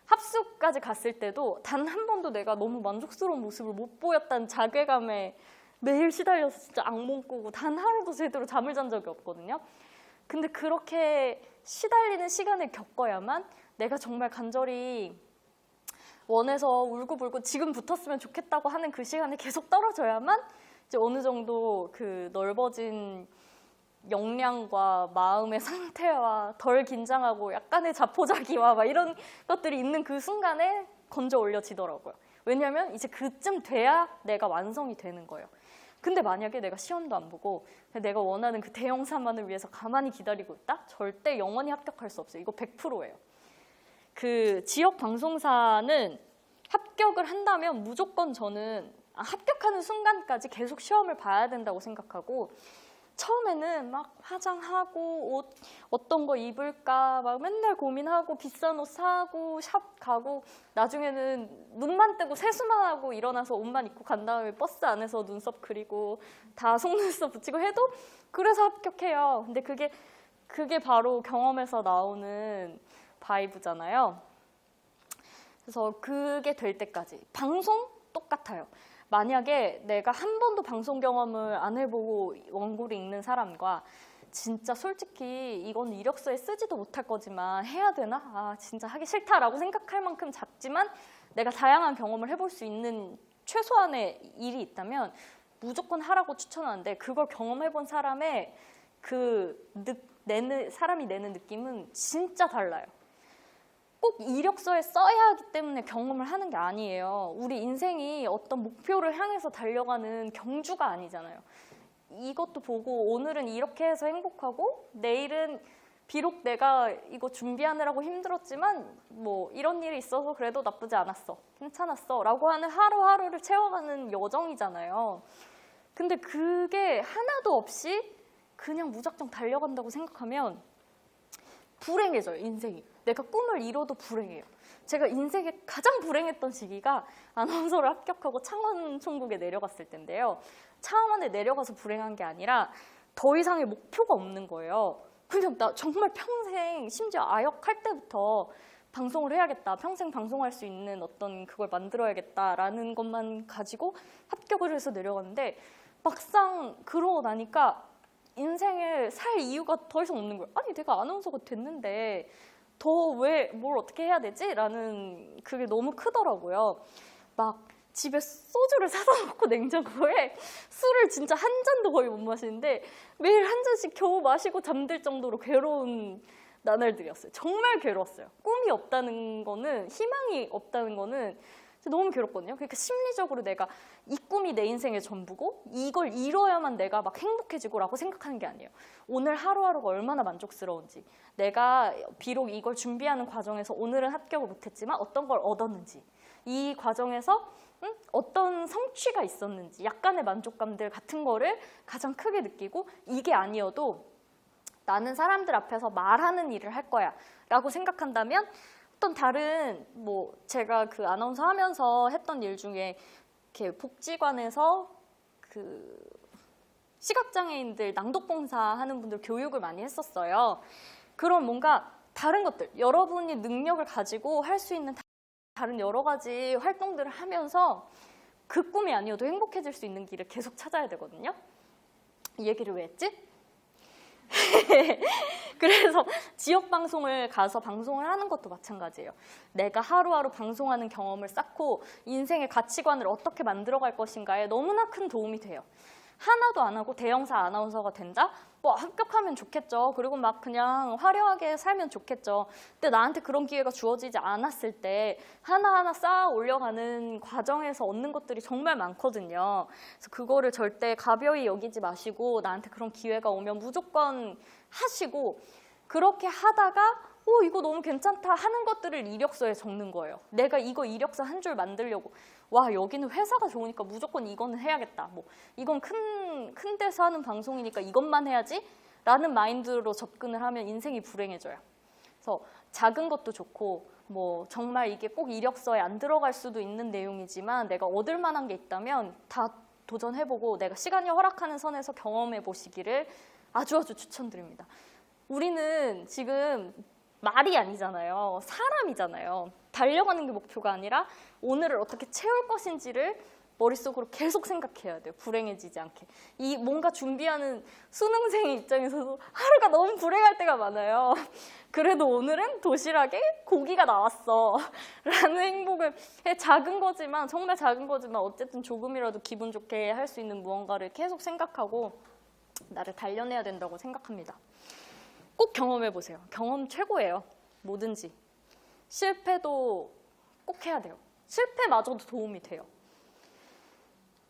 합숙까지 갔을 때도 단 한 번도 내가 너무 만족스러운 모습을 못 보였다는 자괴감에 매일 시달려서 진짜 악몽 꾸고 단 하루도 제대로 잠을 잔 적이 없거든요. 근데 그렇게 시달리는 시간을 겪어야만 내가 정말 간절히 원해서 울고불고 지금 붙었으면 좋겠다고 하는 그 시간에 계속 떨어져야만 이제 어느 정도 그 넓어진 역량과 마음의 상태와 덜 긴장하고 약간의 자포자기와 막 이런 것들이 있는 그 순간에 건져 올려지더라고요. 왜냐하면 이제 그쯤 돼야 내가 완성이 되는 거예요. 근데 만약에 내가 시험도 안 보고 내가 원하는 그 대형사만을 위해서 가만히 기다리고 있다? 절대 영원히 합격할 수 없어요. 이거 100%예요. 그 지역 방송사는 합격을 한다면 무조건 저는 합격하는 순간까지 계속 시험을 봐야 된다고 생각하고 처음에는 막 화장하고 옷 어떤 거 입을까 막 맨날 고민하고 비싼 옷 사고 샵 가고 나중에는 눈만 뜨고 세수만 하고 일어나서 옷만 입고 간 다음에 버스 안에서 눈썹 그리고 다 속눈썹 붙이고 해도 그래서 합격해요. 근데 그게 바로 경험에서 나오는 바이브잖아요. 그래서 그게 될 때까지 방송 똑같아요. 만약에 내가 한 번도 방송 경험을 안 해보고 원고를 읽는 사람과 진짜 솔직히 이건 이력서에 쓰지도 못할 거지만 해야 되나? 아 진짜 하기 싫다라고 생각할 만큼 작지만 내가 다양한 경험을 해볼 수 있는 최소한의 일이 있다면 무조건 하라고 추천하는데 그걸 경험해본 사람의 사람이 내는 느낌은 진짜 달라요. 꼭 이력서에 써야 하기 때문에 경험을 하는 게 아니에요. 우리 인생이 어떤 목표를 향해서 달려가는 경주가 아니잖아요. 이것도 보고 오늘은 이렇게 해서 행복하고 내일은 비록 내가 이거 준비하느라고 힘들었지만 뭐 이런 일이 있어서 그래도 나쁘지 않았어, 괜찮았어 라고 하는 하루하루를 채워가는 여정이잖아요. 근데 그게 하나도 없이 그냥 무작정 달려간다고 생각하면 불행해져요, 인생이. 내가 꿈을 이뤄도 불행해요. 제가 인생에 가장 불행했던 시기가 아나운서를 합격하고 창원 총국에 내려갔을 때인데요. 창원에 내려가서 불행한 게 아니라 더 이상의 목표가 없는 거예요. 그냥 나 정말 평생, 심지어 아역할 때부터 방송을 해야겠다, 평생 방송할 수 있는 어떤 그걸 만들어야겠다라는 것만 가지고 합격을 해서 내려갔는데 막상 그러고 나니까 인생을 살 이유가 더 이상 없는 거예요. 아니 내가 아나운서가 됐는데 더 왜 뭘 어떻게 해야 되지? 라는 그게 너무 크더라고요. 막 집에 소주를 사다 놓고 냉장고에 술을 진짜 한 잔도 거의 못 마시는데 매일 한 잔씩 겨우 마시고 잠들 정도로 괴로운 나날들이었어요. 정말 괴로웠어요. 꿈이 없다는 거는, 희망이 없다는 거는 너무 괴롭거든요. 그러니까 심리적으로 내가 이 꿈이 내 인생의 전부고 이걸 이뤄야만 내가 막 행복해지고 라고 생각하는 게 아니에요. 오늘 하루하루가 얼마나 만족스러운지, 내가 비록 이걸 준비하는 과정에서 오늘은 합격을 못했지만 어떤 걸 얻었는지, 이 과정에서 어떤 성취가 있었는지, 약간의 만족감들 같은 거를 가장 크게 느끼고, 이게 아니어도 나는 사람들 앞에서 말하는 일을 할 거야 라고 생각한다면 어떤 다른, 뭐 제가 그 아나운서 하면서 했던 일 중에 이렇게 복지관에서 그 시각장애인들 낭독봉사 하는 분들 교육을 많이 했었어요. 그런 뭔가 다른 것들, 여러분이 능력을 가지고 할 수 있는 다른 여러 가지 활동들을 하면서 그 꿈이 아니어도 행복해질 수 있는 길을 계속 찾아야 되거든요. 이 얘기를 왜 했지? 그래서 지역 방송을 가서 방송을 하는 것도 마찬가지예요. 내가 하루하루 방송하는 경험을 쌓고 인생의 가치관을 어떻게 만들어갈 것인가에 너무나 큰 도움이 돼요. 하나도 안 하고 대형사 아나운서가 된다? 뭐 합격하면 좋겠죠. 그리고 막 그냥 화려하게 살면 좋겠죠. 근데 나한테 그런 기회가 주어지지 않았을 때 하나하나 쌓아 올려가는 과정에서 얻는 것들이 정말 많거든요. 그래서 그거를 절대 가벼이 여기지 마시고 나한테 그런 기회가 오면 무조건 하시고, 그렇게 하다가 이거 너무 괜찮다 하는 것들을 이력서에 적는 거예요. 내가 이거 이력서 한 줄 만들려고, 와 여기는 회사가 좋으니까 무조건 이거는 해야겠다, 뭐 이건 큰 데서 하는 방송이니까 이것만 해야지 라는 마인드로 접근을 하면 인생이 불행해져요. 그래서 작은 것도 좋고, 뭐 정말 이게 꼭 이력서에 안 들어갈 수도 있는 내용이지만 내가 얻을 만한 게 있다면 다 도전해보고 내가 시간이 허락하는 선에서 경험해 보시기를 아주 추천드립니다. 우리는 지금 말이 아니잖아요. 사람이잖아요. 달려가는 게 목표가 아니라 오늘을 어떻게 채울 것인지를 머릿속으로 계속 생각해야 돼요. 불행해지지 않게. 이 뭔가 준비하는 수능생의 입장에서도 하루가 너무 불행할 때가 많아요. 그래도 오늘은 도시락에 고기가 나왔어 라는 행복을, 작은 거지만, 정말 작은 거지만 어쨌든 조금이라도 기분 좋게 할 수 있는 무언가를 계속 생각하고 나를 단련해야 된다고 생각합니다. 꼭 경험해보세요. 경험 최고예요. 뭐든지. 실패도 꼭 해야 돼요. 실패마저도 도움이 돼요.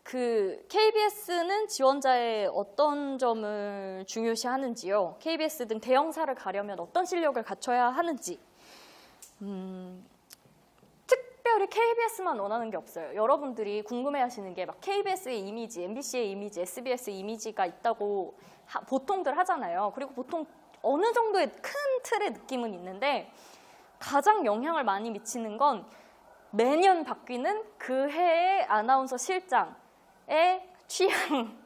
그 KBS는 지원자의 어떤 점을 중요시하는지요? KBS 등 대형사를 가려면 어떤 실력을 갖춰야 하는지. 특별히 KBS만 원하는 게 없어요. 여러분들이 궁금해하시는 게 막 KBS의 이미지, MBC의 이미지, SBS의 이미지가 있다고 보통들 하잖아요. 그리고 보통 어느 정도의 큰 틀의 느낌은 있는데 가장 영향을 많이 미치는 건 매년 바뀌는 그 해의 아나운서 실장의 취향,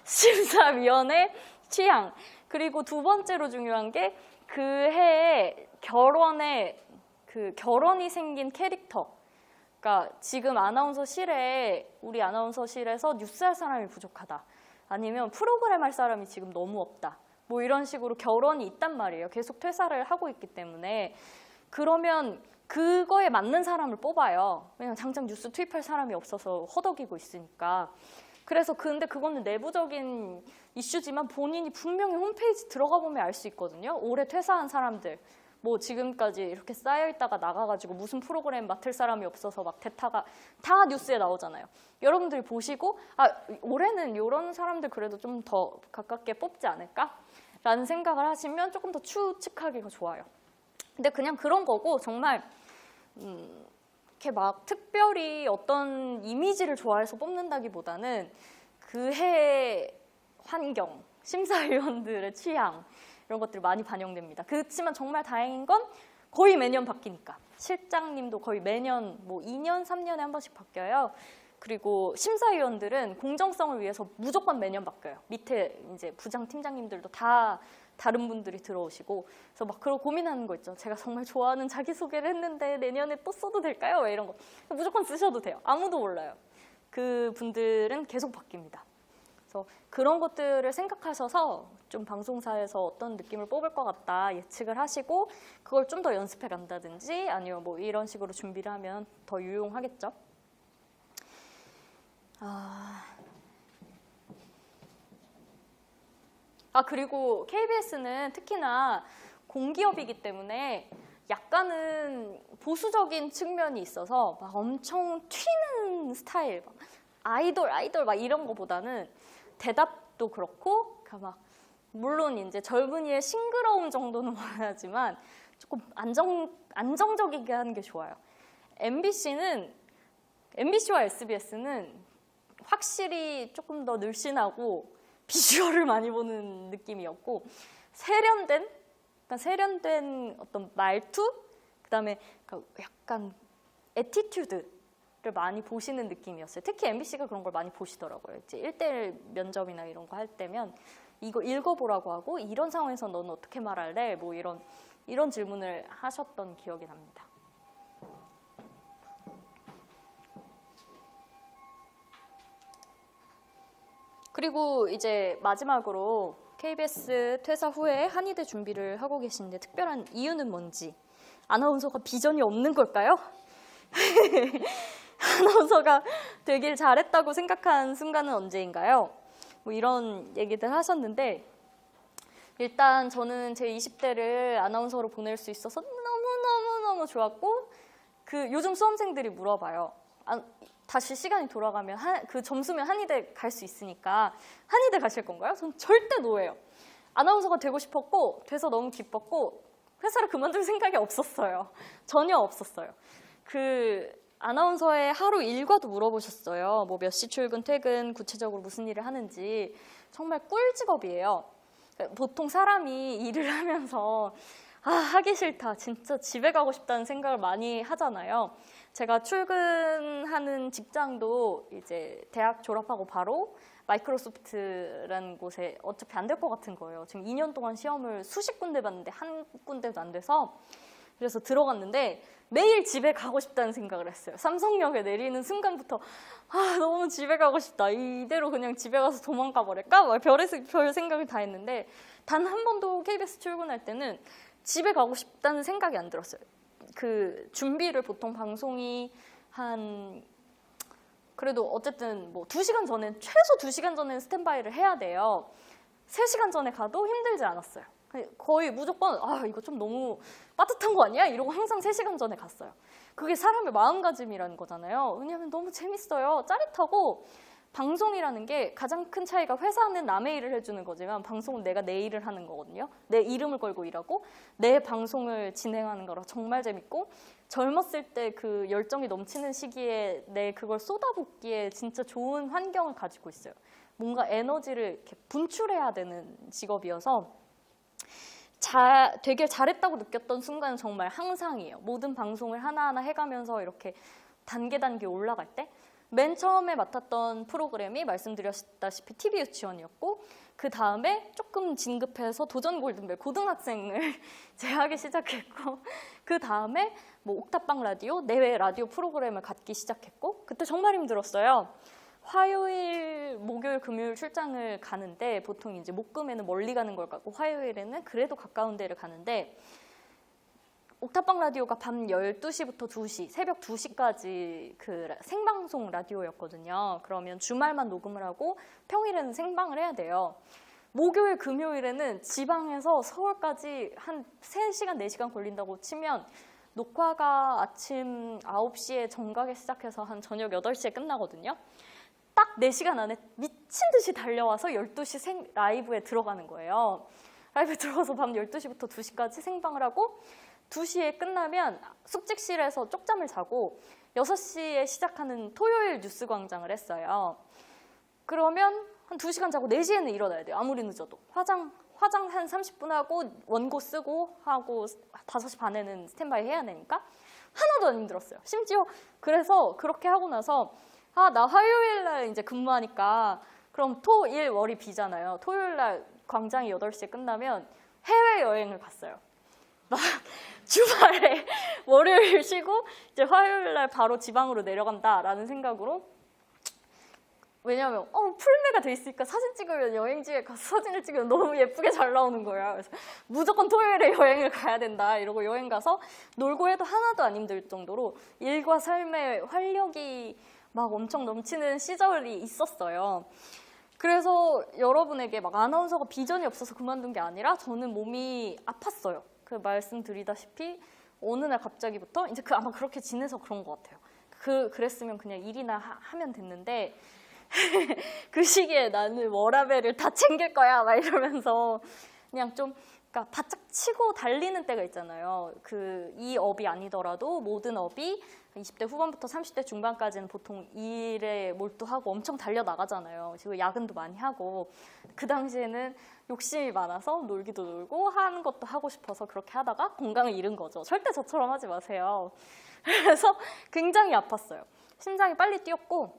심사위원의 취향, 그리고 두 번째로 중요한 게 그 해의 결혼이 생긴 캐릭터. 그러니까 지금 아나운서실에, 우리 아나운서실에서 뉴스할 사람이 부족하다, 아니면 프로그램 할 사람이 지금 너무 없다, 뭐 이런 식으로 결혼이 있단 말이에요. 계속 퇴사를 하고 있기 때문에. 그러면 그거에 맞는 사람을 뽑아요. 왜냐면 당장 뉴스 투입할 사람이 없어서 허덕이고 있으니까. 그래서 근데 그거는 내부적인 이슈지만 본인이 분명히 홈페이지 들어가 보면 알 수 있거든요. 올해 퇴사한 사람들, 뭐 지금까지 이렇게 쌓여있다가 나가가지고 무슨 프로그램 맡을 사람이 없어서 막 대타가 다 뉴스에 나오잖아요. 여러분들이 보시고 올해는 이런 사람들 그래도 좀 더 가깝게 뽑지 않을까? 라는 생각을 하시면 조금 더 추측하기가 좋아요. 근데 그냥 그런 거고 정말 이렇게 막 특별히 어떤 이미지를 좋아해서 뽑는다기보다는 그 해 환경, 심사위원들의 취향 이런 것들이 많이 반영됩니다. 그렇지만 정말 다행인 건 거의 매년 바뀌니까. 실장님도 거의 매년 뭐 2년, 3년에 한 번씩 바뀌어요. 그리고 심사위원들은 공정성을 위해서 무조건 매년 바뀌어요. 밑에 이제 부장 팀장님들도 다 다른 분들이 들어오시고, 그래서 막 그런 고민하는 거 있죠. 제가 정말 좋아하는 자기소개를 했는데 내년에 또 써도 될까요? 왜 이런 거. 무조건 쓰셔도 돼요. 아무도 몰라요. 그 분들은 계속 바뀝니다. 그래서 그런 것들을 생각하셔서 좀 방송사에서 어떤 느낌을 뽑을 것 같다 예측을 하시고 그걸 좀 더 연습해 간다든지 아니면 뭐 이런 식으로 준비를 하면 더 유용하겠죠. 그리고 KBS는 특히나 공기업이기 때문에 약간은 보수적인 측면이 있어서 막 엄청 튀는 스타일, 막 아이돌 막 이런 거보다는 대답도 그렇고, 그러니까 막 물론 이제 젊은이의 싱그러움 정도는 원하지만 조금 안정적이게 하는 게 좋아요. MBC와 SBS는 확실히 조금 더 늘씬하고 비주얼을 많이 보는 느낌이었고, 세련된 어떤 말투, 그다음에 약간 애티튜드를 많이 보시는 느낌이었어요. 특히 MBC가 그런 걸 많이 보시더라고요. 이제 1대1 면접이나 이런 거 할 때면 이거 읽어보라고 하고 이런 상황에서 너는 어떻게 말할래? 뭐 이런 질문을 하셨던 기억이 납니다. 그리고 이제 마지막으로 KBS 퇴사 후에 한의대 준비를 하고 계신데 특별한 이유는 뭔지, 아나운서가 비전이 없는 걸까요? 아나운서가 되길 잘했다고 생각한 순간은 언제인가요? 뭐 이런 얘기들 하셨는데, 일단 저는 제 20대를 아나운서로 보낼 수 있어서 너무 좋았고, 요즘 수험생들이 물어봐요. 다시 시간이 돌아가면 그 점수면 한의대 갈 수 있으니까 한의대 가실 건가요? 전 절대 노예요. 아나운서가 되고 싶었고 돼서 너무 기뻤고 회사를 그만둘 생각이 없었어요. 전혀 없었어요. 아나운서의 하루 일과도 물어보셨어요. 뭐 몇 시 출근, 퇴근, 구체적으로 무슨 일을 하는지. 정말 꿀 직업이에요. 보통 사람이 일을 하면서 하기 싫다, 진짜 집에 가고 싶다는 생각을 많이 하잖아요. 제가 출근하는 직장도 이제 대학 졸업하고 바로 마이크로소프트라는 곳에 어차피 안 될 것 같은 거예요. 지금 2년 동안 시험을 수십 군데 봤는데 한 군데도 안 돼서, 그래서 들어갔는데 매일 집에 가고 싶다는 생각을 했어요. 삼성역에 내리는 순간부터 너무 집에 가고 싶다. 이대로 그냥 집에 가서 도망가 버릴까? 막 별 생각을 다 했는데 단 한 번도 KBS 출근할 때는 집에 가고 싶다는 생각이 안 들었어요. 준비를 보통 방송이 그래도 어쨌든 뭐 2시간 전에, 최소 2시간 전에 스탠바이를 해야 돼요. 3시간 전에 가도 힘들지 않았어요. 거의 무조건 이거 좀 너무 빠듯한 거 아니야? 이러고 항상 3시간 전에 갔어요. 그게 사람의 마음가짐이라는 거잖아요. 왜냐하면 너무 재밌어요. 짜릿하고, 방송이라는 게 가장 큰 차이가, 회사는 남의 일을 해주는 거지만 방송은 내가 내 일을 하는 거거든요. 내 이름을 걸고 일하고 내 방송을 진행하는 거라 정말 재밌고, 젊었을 때 그 열정이 넘치는 시기에 그걸 쏟아붓기에 진짜 좋은 환경을 가지고 있어요. 뭔가 에너지를 이렇게 분출해야 되는 직업이어서 되게 잘했다고 느꼈던 순간은 정말 항상이에요. 모든 방송을 하나하나 해가면서 이렇게 단계 올라갈 때, 맨 처음에 맡았던 프로그램이 말씀드렸다시피 TV 유치원이었고, 그 다음에 조금 진급해서 도전 골든벨 고등학생을 하기 시작했고, 그 다음에 뭐 옥탑방 라디오, 내외 라디오 프로그램을 갖기 시작했고, 그때 정말 힘들었어요. 화요일, 목요일, 금요일 출장을 가는데 보통 이제 목금에는 멀리 가는 걸 갖고 화요일에는 그래도 가까운 데를 가는데, 옥탑방 라디오가 밤 12시부터 2시, 새벽 2시까지 생방송 라디오였거든요. 그러면 주말만 녹음을 하고 평일에는 생방을 해야 돼요. 목요일, 금요일에는 지방에서 서울까지 한 3시간, 4시간 걸린다고 치면 녹화가 아침 9시에 정각에 시작해서 한 저녁 8시에 끝나거든요. 딱 4시간 안에 미친 듯이 달려와서 12시 라이브에 들어가는 거예요. 라이브에 들어가서 밤 12시부터 2시까지 생방을 하고 2시에 끝나면 숙직실에서 쪽잠을 자고 6시에 시작하는 토요일 뉴스 광장을 했어요. 그러면 한 2시간 자고 4시에는 일어나야 돼요. 아무리 늦어도. 화장 한 30분 하고 원고 쓰고 하고 5시 반에는 스탠바이 해야 되니까 하나도 안 힘들었어요. 심지어 그래서 그렇게 하고 나서 나 화요일 날 이제 근무하니까 그럼 토, 일, 월이 비잖아요. 토요일 날 광장이 8시에 끝나면 해외여행을 갔어요. 막 주말에 월요일 쉬고 이제 화요일 날 바로 지방으로 내려간다라는 생각으로 왜냐면 풀메가 돼 있으니까 사진 찍으면 여행지에 가서 사진을 찍으면 너무 예쁘게 잘 나오는 거야. 그래서 무조건 토요일에 여행을 가야 된다 이러고 여행 가서 놀고 해도 하나도 안 힘들 정도로 일과 삶의 활력이 막 엄청 넘치는 시절이 있었어요. 그래서 여러분에게 막 아나운서가 비전이 없어서 그만둔 게 아니라 저는 몸이 아팠어요. 그 말씀드리다시피 어느 날 갑자기부터 이제 아마 그렇게 지내서 그런 것 같아요. 그랬으면 그냥 일이나 하면 됐는데 그 시기에 나는 워라밸을 다 챙길 거야 막 이러면서 그냥 좀 그러니까 바짝 치고 달리는 때가 있잖아요. 이 업이 아니더라도 모든 업이 20대 후반부터 30대 중반까지는 보통 일에 몰두하고 엄청 달려나가잖아요. 지금 야근도 많이 하고 그 당시에는 욕심이 많아서 놀기도 놀고 하는 것도 하고 싶어서 그렇게 하다가 건강을 잃은 거죠. 절대 저처럼 하지 마세요. 그래서 굉장히 아팠어요. 심장이 빨리 뛰었고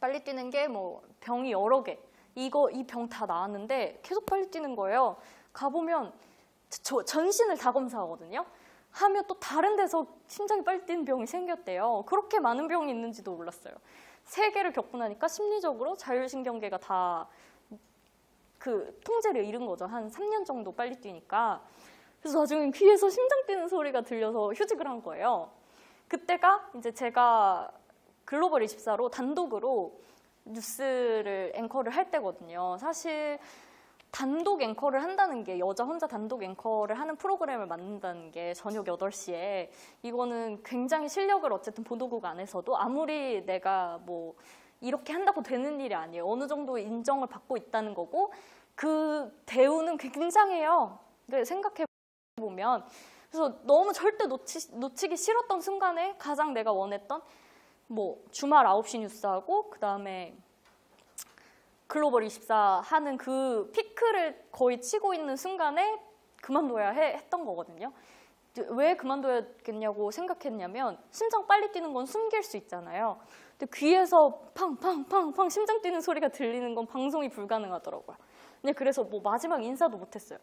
빨리 뛰는 게 뭐 병이 여러 개 이 병 다 나았는데 계속 빨리 뛰는 거예요. 가보면 전신을 다 검사하거든요. 하면 또 다른 데서 심장이 빨리 뛰는 병이 생겼대요. 그렇게 많은 병이 있는지도 몰랐어요. 3개를 겪고 나니까 심리적으로 자율신경계가 다 그 통제를 잃은 거죠. 한 3년 정도 빨리 뛰니까. 그래서 나중에 귀에서 심장 뛰는 소리가 들려서 휴직을 한 거예요. 그때가 이제 제가 글로벌 24로 단독으로 뉴스를 앵커를 할 때거든요. 사실 단독 앵커를 한다는 게 여자 혼자 단독 앵커를 하는 프로그램을 만든다는 게 저녁 8시에 이거는 굉장히 실력을 어쨌든 보도국 안에서도 아무리 내가 뭐 이렇게 한다고 되는 일이 아니에요. 어느 정도 인정을 받고 있다는 거고 그 대우는 굉장해요. 생각해보면 그래서 너무 절대 놓치기 싫었던 순간에 가장 내가 원했던 뭐 주말 9시 뉴스하고 그 다음에 글로벌 24 하는 그 피크를 거의 치고 있는 순간에 그만둬야 했던 거거든요. 왜 그만둬야겠냐고 생각했냐면 심장 빨리 뛰는 건 숨길 수 있잖아요. 근데 귀에서 팡팡팡팡 심장 뛰는 소리가 들리는 건 방송이 불가능하더라고요. 그래서 뭐 마지막 인사도 못했어요.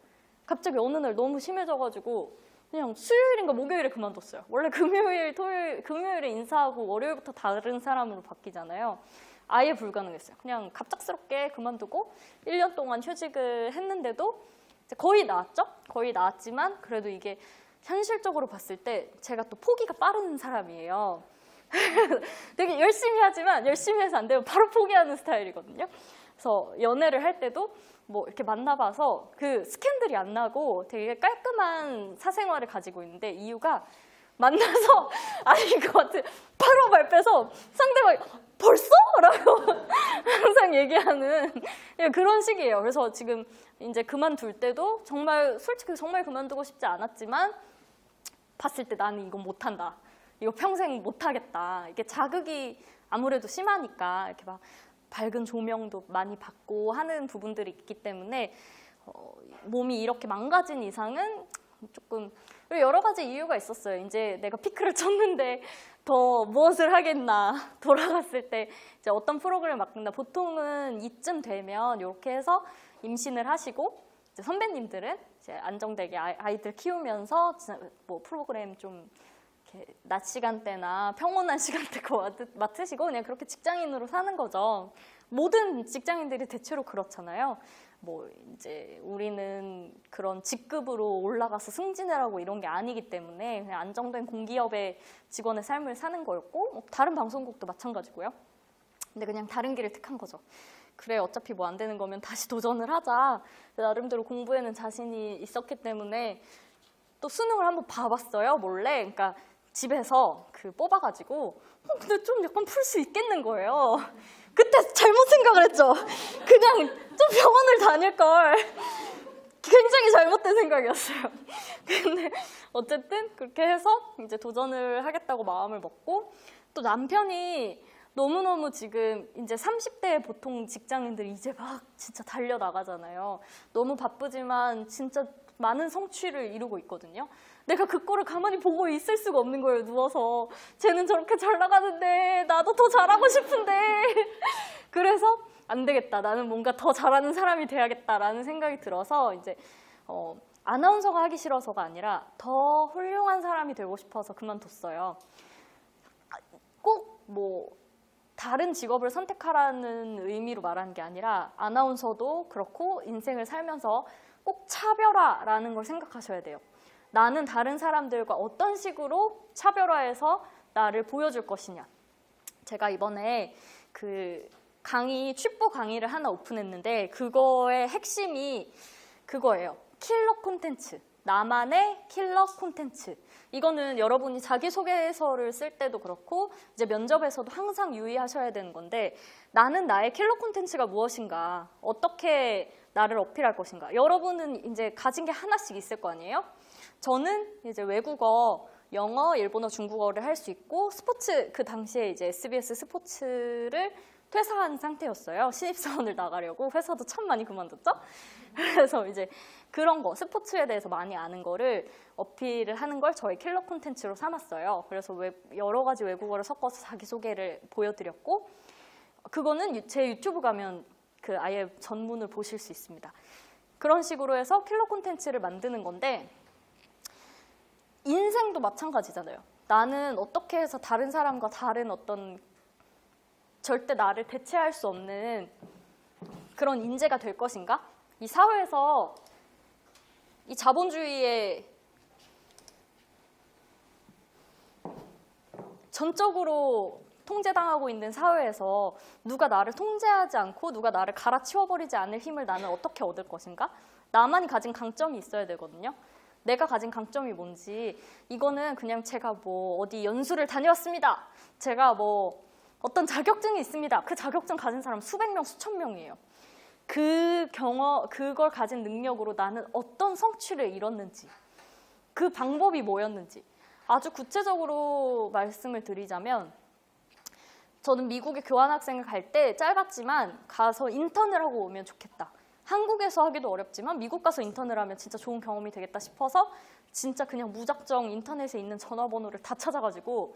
갑자기 어느 날 너무 심해져가지고 그냥 수요일인가 목요일에 그만뒀어요. 원래 금요일에 인사하고 월요일부터 다른 사람으로 바뀌잖아요. 아예 불가능했어요. 그냥 갑작스럽게 그만두고 1년 동안 휴직을 했는데도 거의 나았죠? 거의 나았지만 그래도 이게 현실적으로 봤을 때 제가 또 포기가 빠른 사람이에요. 되게 열심히 하지만 열심히 해서 안 되면 바로 포기하는 스타일이거든요. 그래서 연애를 할 때도 뭐 이렇게 만나봐서 그 스캔들이 안 나고 되게 깔끔한 사생활을 가지고 있는데 이유가 만나서 아닌 것 같은 바로 발 빼서 상대방이 벌써? 라고 항상 얘기하는 그런 식이에요. 그래서 지금 이제 그만둘 때도 솔직히 정말 그만두고 싶지 않았지만 봤을 때 나는 이거 못한다. 이거 평생 못하겠다. 이게 자극이 아무래도 심하니까 이렇게 막 밝은 조명도 많이 받고 하는 부분들이 있기 때문에 몸이 이렇게 망가진 이상은 조금 여러 가지 이유가 있었어요. 이제 내가 피크를 쳤는데 더 무엇을 하겠나 돌아갔을 때 이제 어떤 프로그램을 맡는다. 보통은 이쯤 되면 이렇게 해서 임신을 하시고 이제 선배님들은 이제 안정되게 아이들 키우면서 뭐 프로그램 좀 이렇게 낮 시간대나 평온한 시간대 거 맡으시고 그냥 그렇게 직장인으로 사는 거죠. 모든 직장인들이 대체로 그렇잖아요. 뭐 이제 우리는 그런 직급으로 올라가서 승진을 하고 이런 게 아니기 때문에 그냥 안정된 공기업의 직원의 삶을 사는 거였고 뭐 다른 방송국도 마찬가지고요. 근데 그냥 다른 길을 택한 거죠. 그래 어차피 뭐 안 되는 거면 다시 도전을 하자. 나름대로 공부에는 자신이 있었기 때문에 또 수능을 한번 봐봤어요. 몰래. 그러니까 집에서 뽑아가지고 근데 좀 약간 풀 수 있겠는 거예요. 그때 잘못 생각을 했죠. 그냥 좀 병원을 다닐걸. 굉장히 잘못된 생각이었어요. 근데 어쨌든 그렇게 해서 이제 도전을 하겠다고 마음을 먹고, 또 남편이 너무너무 지금 이제 30대 보통 직장인들이 이제 막 진짜 달려나가잖아요. 너무 바쁘지만 진짜 많은 성취를 이루고 있거든요. 내가 그 꼴을 가만히 보고 있을 수가 없는 거예요, 누워서. 쟤는 저렇게 잘 나가는데 나도 더 잘하고 싶은데. 그래서 안 되겠다. 나는 뭔가 더 잘하는 사람이 돼야겠다라는 생각이 들어서 이제 아나운서가 하기 싫어서가 아니라 더 훌륭한 사람이 되고 싶어서 그만뒀어요. 꼭 뭐 다른 직업을 선택하라는 의미로 말하는 게 아니라 아나운서도 그렇고 인생을 살면서 꼭 차별화라는 걸 생각하셔야 돼요. 나는 다른 사람들과 어떤 식으로 차별화해서 나를 보여줄 것이냐. 제가 이번에 그 취뽀 강의를 하나 오픈했는데 그거의 핵심이 그거예요. 킬러 콘텐츠. 나만의 킬러 콘텐츠. 이거는 여러분이 자기소개서를 쓸 때도 그렇고 이제 면접에서도 항상 유의하셔야 되는 건데, 나는 나의 킬러 콘텐츠가 무엇인가, 어떻게 나를 어필할 것인가. 여러분은 이제 가진 게 하나씩 있을 거 아니에요? 저는 이제 외국어, 영어, 일본어, 중국어를 할 수 있고 스포츠, 그 당시에 이제 SBS 스포츠를 퇴사한 상태였어요. 신입사원을 나가려고. 회사도 참 많이 그만뒀죠? 그래서 이제 그런 거, 스포츠에 대해서 많이 아는 거를 어필을 하는 걸 저의 킬러 콘텐츠로 삼았어요. 그래서 여러 가지 외국어를 섞어서 자기소개를 보여드렸고, 그거는 제 유튜브 가면 그 아예 전문을 보실 수 있습니다. 그런 식으로 해서 킬러 콘텐츠를 만드는 건데, 인생도 마찬가지잖아요. 나는 어떻게 해서 다른 사람과 다른 어떤 절대 나를 대체할 수 없는 그런 인재가 될 것인가? 이 사회에서 이 자본주의에 전적으로 통제당하고 있는 사회에서 누가 나를 통제하지 않고 누가 나를 갈아치워버리지 않을 힘을 나는 어떻게 얻을 것인가? 나만이 가진 강점이 있어야 되거든요. 내가 가진 강점이 뭔지, 이거는 그냥 제가 뭐 어디 연수를 다녀왔습니다. 제가 뭐 어떤 자격증이 있습니다. 그 자격증 가진 사람 수백 명, 수천 명이에요. 그걸 가진 능력으로 나는 어떤 성취를 이뤘는지, 그 방법이 뭐였는지 아주 구체적으로 말씀을 드리자면, 저는 미국에 교환학생을 갈 때 짧았지만 가서 인턴을 하고 오면 좋겠다. 한국에서 하기도 어렵지만 미국 가서 인턴을 하면 진짜 좋은 경험이 되겠다 싶어서 진짜 그냥 무작정 인터넷에 있는 전화번호를 다 찾아가지고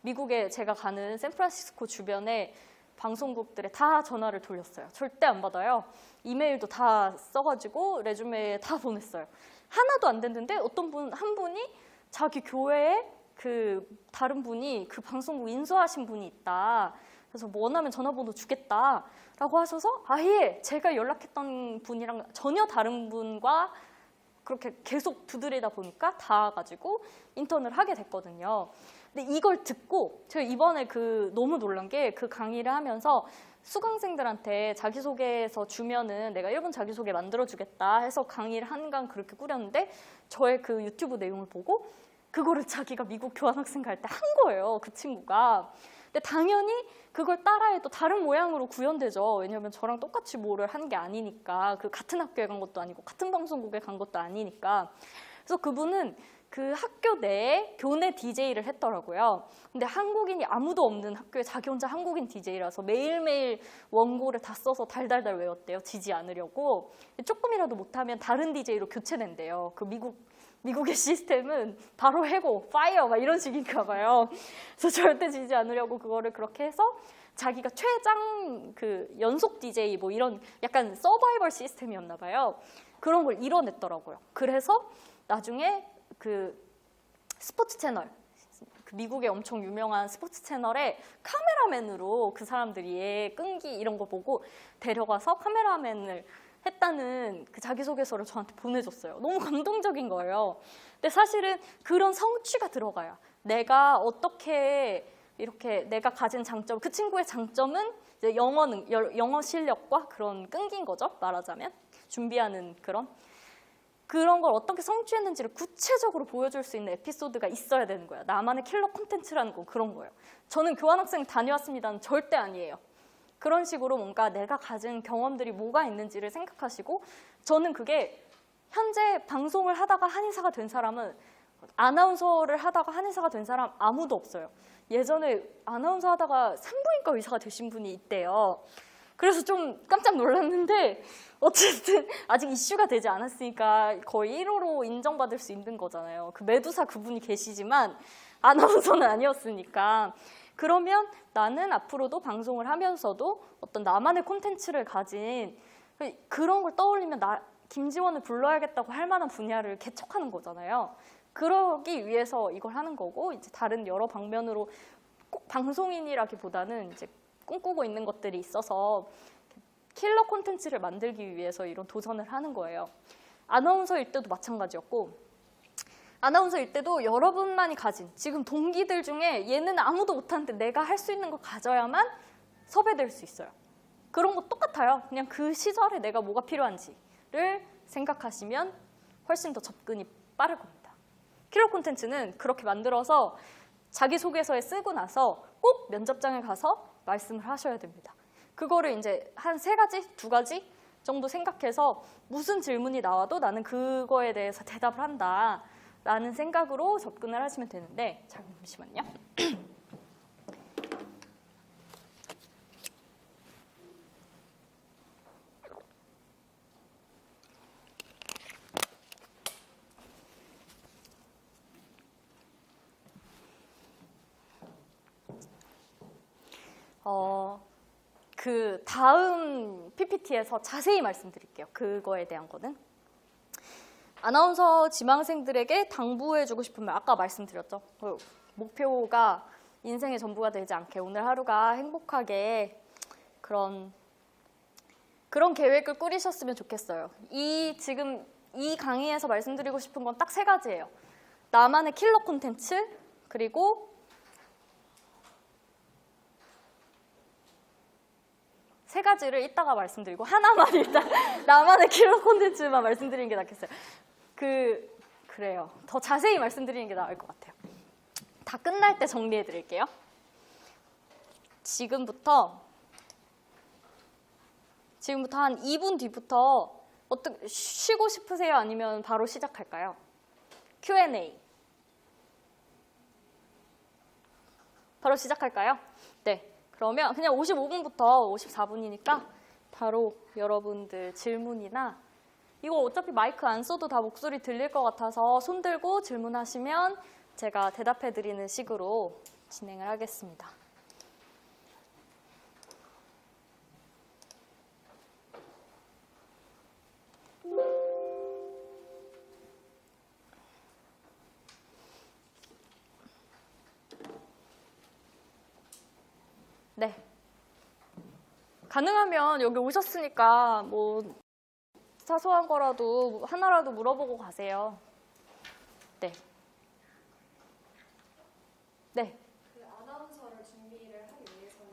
미국에 제가 가는 샌프란시스코 주변에 방송국들에 다 전화를 돌렸어요. 절대 안 받아요. 이메일도 다 써가지고 레주메에 다 보냈어요. 하나도 안 됐는데 한 분이 자기 교회에 그 다른 분이 그 방송국 인수하신 분이 있다. 그래서 뭐 원하면 전화번호 주겠다라고 하셔서 아예 제가 연락했던 분이랑 전혀 다른 분과 그렇게 계속 두드리다 보니까 닿아가지고 인턴을 하게 됐거든요. 근데 이걸 듣고 제가 이번에 너무 놀란 게, 그 강의를 하면서 수강생들한테 자기소개서 주면은 내가 1분 자기소개 만들어주겠다 해서 강의를 한 강 그렇게 꾸렸는데, 저의 그 유튜브 내용을 보고 그거를 자기가 미국 교환학생 갈 때 한 거예요, 그 친구가. 근데 당연히 그걸 따라해도 다른 모양으로 구현되죠. 왜냐하면 저랑 똑같이 뭐를 한 게 아니니까, 그 같은 학교에 간 것도 아니고 같은 방송국에 간 것도 아니니까. 그래서 그분은 그 학교 내에 교내 DJ를 했더라고요. 근데 한국인이 아무도 없는 학교에 자기 혼자 한국인 DJ라서 매일매일 원고를 다 써서 달달달 외웠대요. 지지 않으려고. 조금이라도 못하면 다른 DJ로 교체된대요. 그 미국의 시스템은 바로 해고, 파이어 막 이런 식인가 봐요. 그래서 절대 지지 않으려고 그거를 그렇게 해서 자기가 최장 그 연속 DJ 뭐 이런 약간 서바이벌 시스템이었나 봐요. 그런 걸 이뤄냈더라고요. 그래서 나중에 그 스포츠 채널, 그 미국의 엄청 유명한 스포츠 채널에 카메라맨으로 그 사람들이 얘 끈기 이런 거 보고 데려가서 카메라맨을 했다는 그 자기소개서를 저한테 보내줬어요. 너무 감동적인 거예요. 근데 사실은 그런 성취가 들어가요. 내가 어떻게 이렇게 내가 가진 장점, 그 친구의 장점은 이제 영어 실력과 그런 끈기인 거죠. 말하자면 준비하는 그런 걸 어떻게 성취했는지를 구체적으로 보여줄 수 있는 에피소드가 있어야 되는 거예요. 나만의 킬러 콘텐츠라는 건 그런 거예요. 저는 교환학생 다녀왔습니다는 절대 아니에요. 그런 식으로 뭔가 내가 가진 경험들이 뭐가 있는지를 생각하시고, 저는 그게 현재 방송을 하다가 한의사가 된 사람은 아나운서를 하다가 한의사가 된 사람 아무도 없어요. 예전에 아나운서 하다가 산부인과 의사가 되신 분이 있대요. 그래서 좀 깜짝 놀랐는데 어쨌든 아직 이슈가 되지 않았으니까 거의 1호로 인정받을 수 있는 거잖아요. 그 매두사 그분이 계시지만 아나운서는 아니었으니까. 그러면 나는 앞으로도 방송을 하면서도 어떤 나만의 콘텐츠를 가진 그런 걸 떠올리면 김지원을 불러야겠다고 할 만한 분야를 개척하는 거잖아요. 그러기 위해서 이걸 하는 거고 이제 다른 여러 방면으로 꼭 방송인이라기보다는 이제 꿈꾸고 있는 것들이 있어서 킬러 콘텐츠를 만들기 위해서 이런 도전을 하는 거예요. 아나운서일 때도 마찬가지였고 아나운서일 때도 여러분만이 가진 지금 동기들 중에 얘는 아무도 못하는데 내가 할 수 있는 걸 가져야만 섭외될 수 있어요. 그런 거 똑같아요. 그냥 그 시절에 내가 뭐가 필요한지를 생각하시면 훨씬 더 접근이 빠를 겁니다. 킬러 콘텐츠는 그렇게 만들어서 자기소개서에 쓰고 나서 꼭 면접장에 가서 말씀을 하셔야 됩니다. 그거를 이제 한 3가지, 2가지 정도 생각해서 무슨 질문이 나와도 나는 그거에 대해서 대답을 한다라는 생각으로 접근을 하시면 되는데 잠시만요. 그 다음 PPT에서 자세히 말씀드릴게요. 그거에 대한 거는. 아나운서 지망생들에게 당부해주고 싶은 말, 아까 말씀드렸죠. 그 목표가 인생의 전부가 되지 않게 오늘 하루가 행복하게 그런 계획을 꾸리셨으면 좋겠어요. 지금 이 강의에서 말씀드리고 싶은 건 딱 3가지예요. 나만의 킬러 콘텐츠, 그리고 3가지를 이따가 말씀드리고 하나만 일단 나만의 킬러 콘텐츠만 말씀드리는 게 낫겠어요. 그래요. 더 자세히 말씀드리는 게 나을 것 같아요. 다 끝날 때 정리해 드릴게요. 지금부터 한 2분 뒤부터 쉬고 싶으세요? 아니면 바로 시작할까요? Q&A. 바로 시작할까요? 네. 그러면 그냥 55분부터 54분이니까 바로 여러분들 질문이나 이거 어차피 마이크 안 써도 다 목소리 들릴 것 같아서 손 들고 질문하시면 제가 대답해 드리는 식으로 진행을 하겠습니다. 네. 가능하면 여기 오셨으니까 뭐 사소한 거라도 하나라도 물어보고 가세요. 네. 네. 그 아나운서를 준비를 하기 위해서는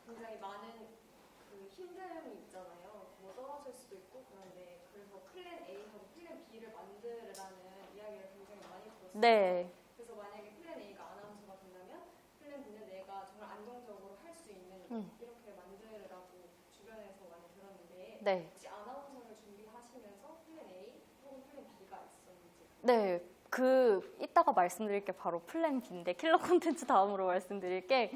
굉장히 많은 그 힘듦이 있잖아요. 뭐 떨어질 수도 있고 그런데 그래서 플랜 A하고 플랜 B를 만들라는 이야기를 굉장히 많이 들었어요. 네. 그래서 만약에 플랜 A가 아나운서가 된다면 플랜 B는 내가 정말 안정적으로 할 수 있는 이렇게 만들라고 주변에서 많이 들었는데 네. 혹시 아나운서를 준비하시면서 플랜 A 혹은 플랜 B가 있었는지? 네. 이따가 말씀드릴 게 바로 플랜 B인데 킬러 콘텐츠 다음으로 말씀드릴 게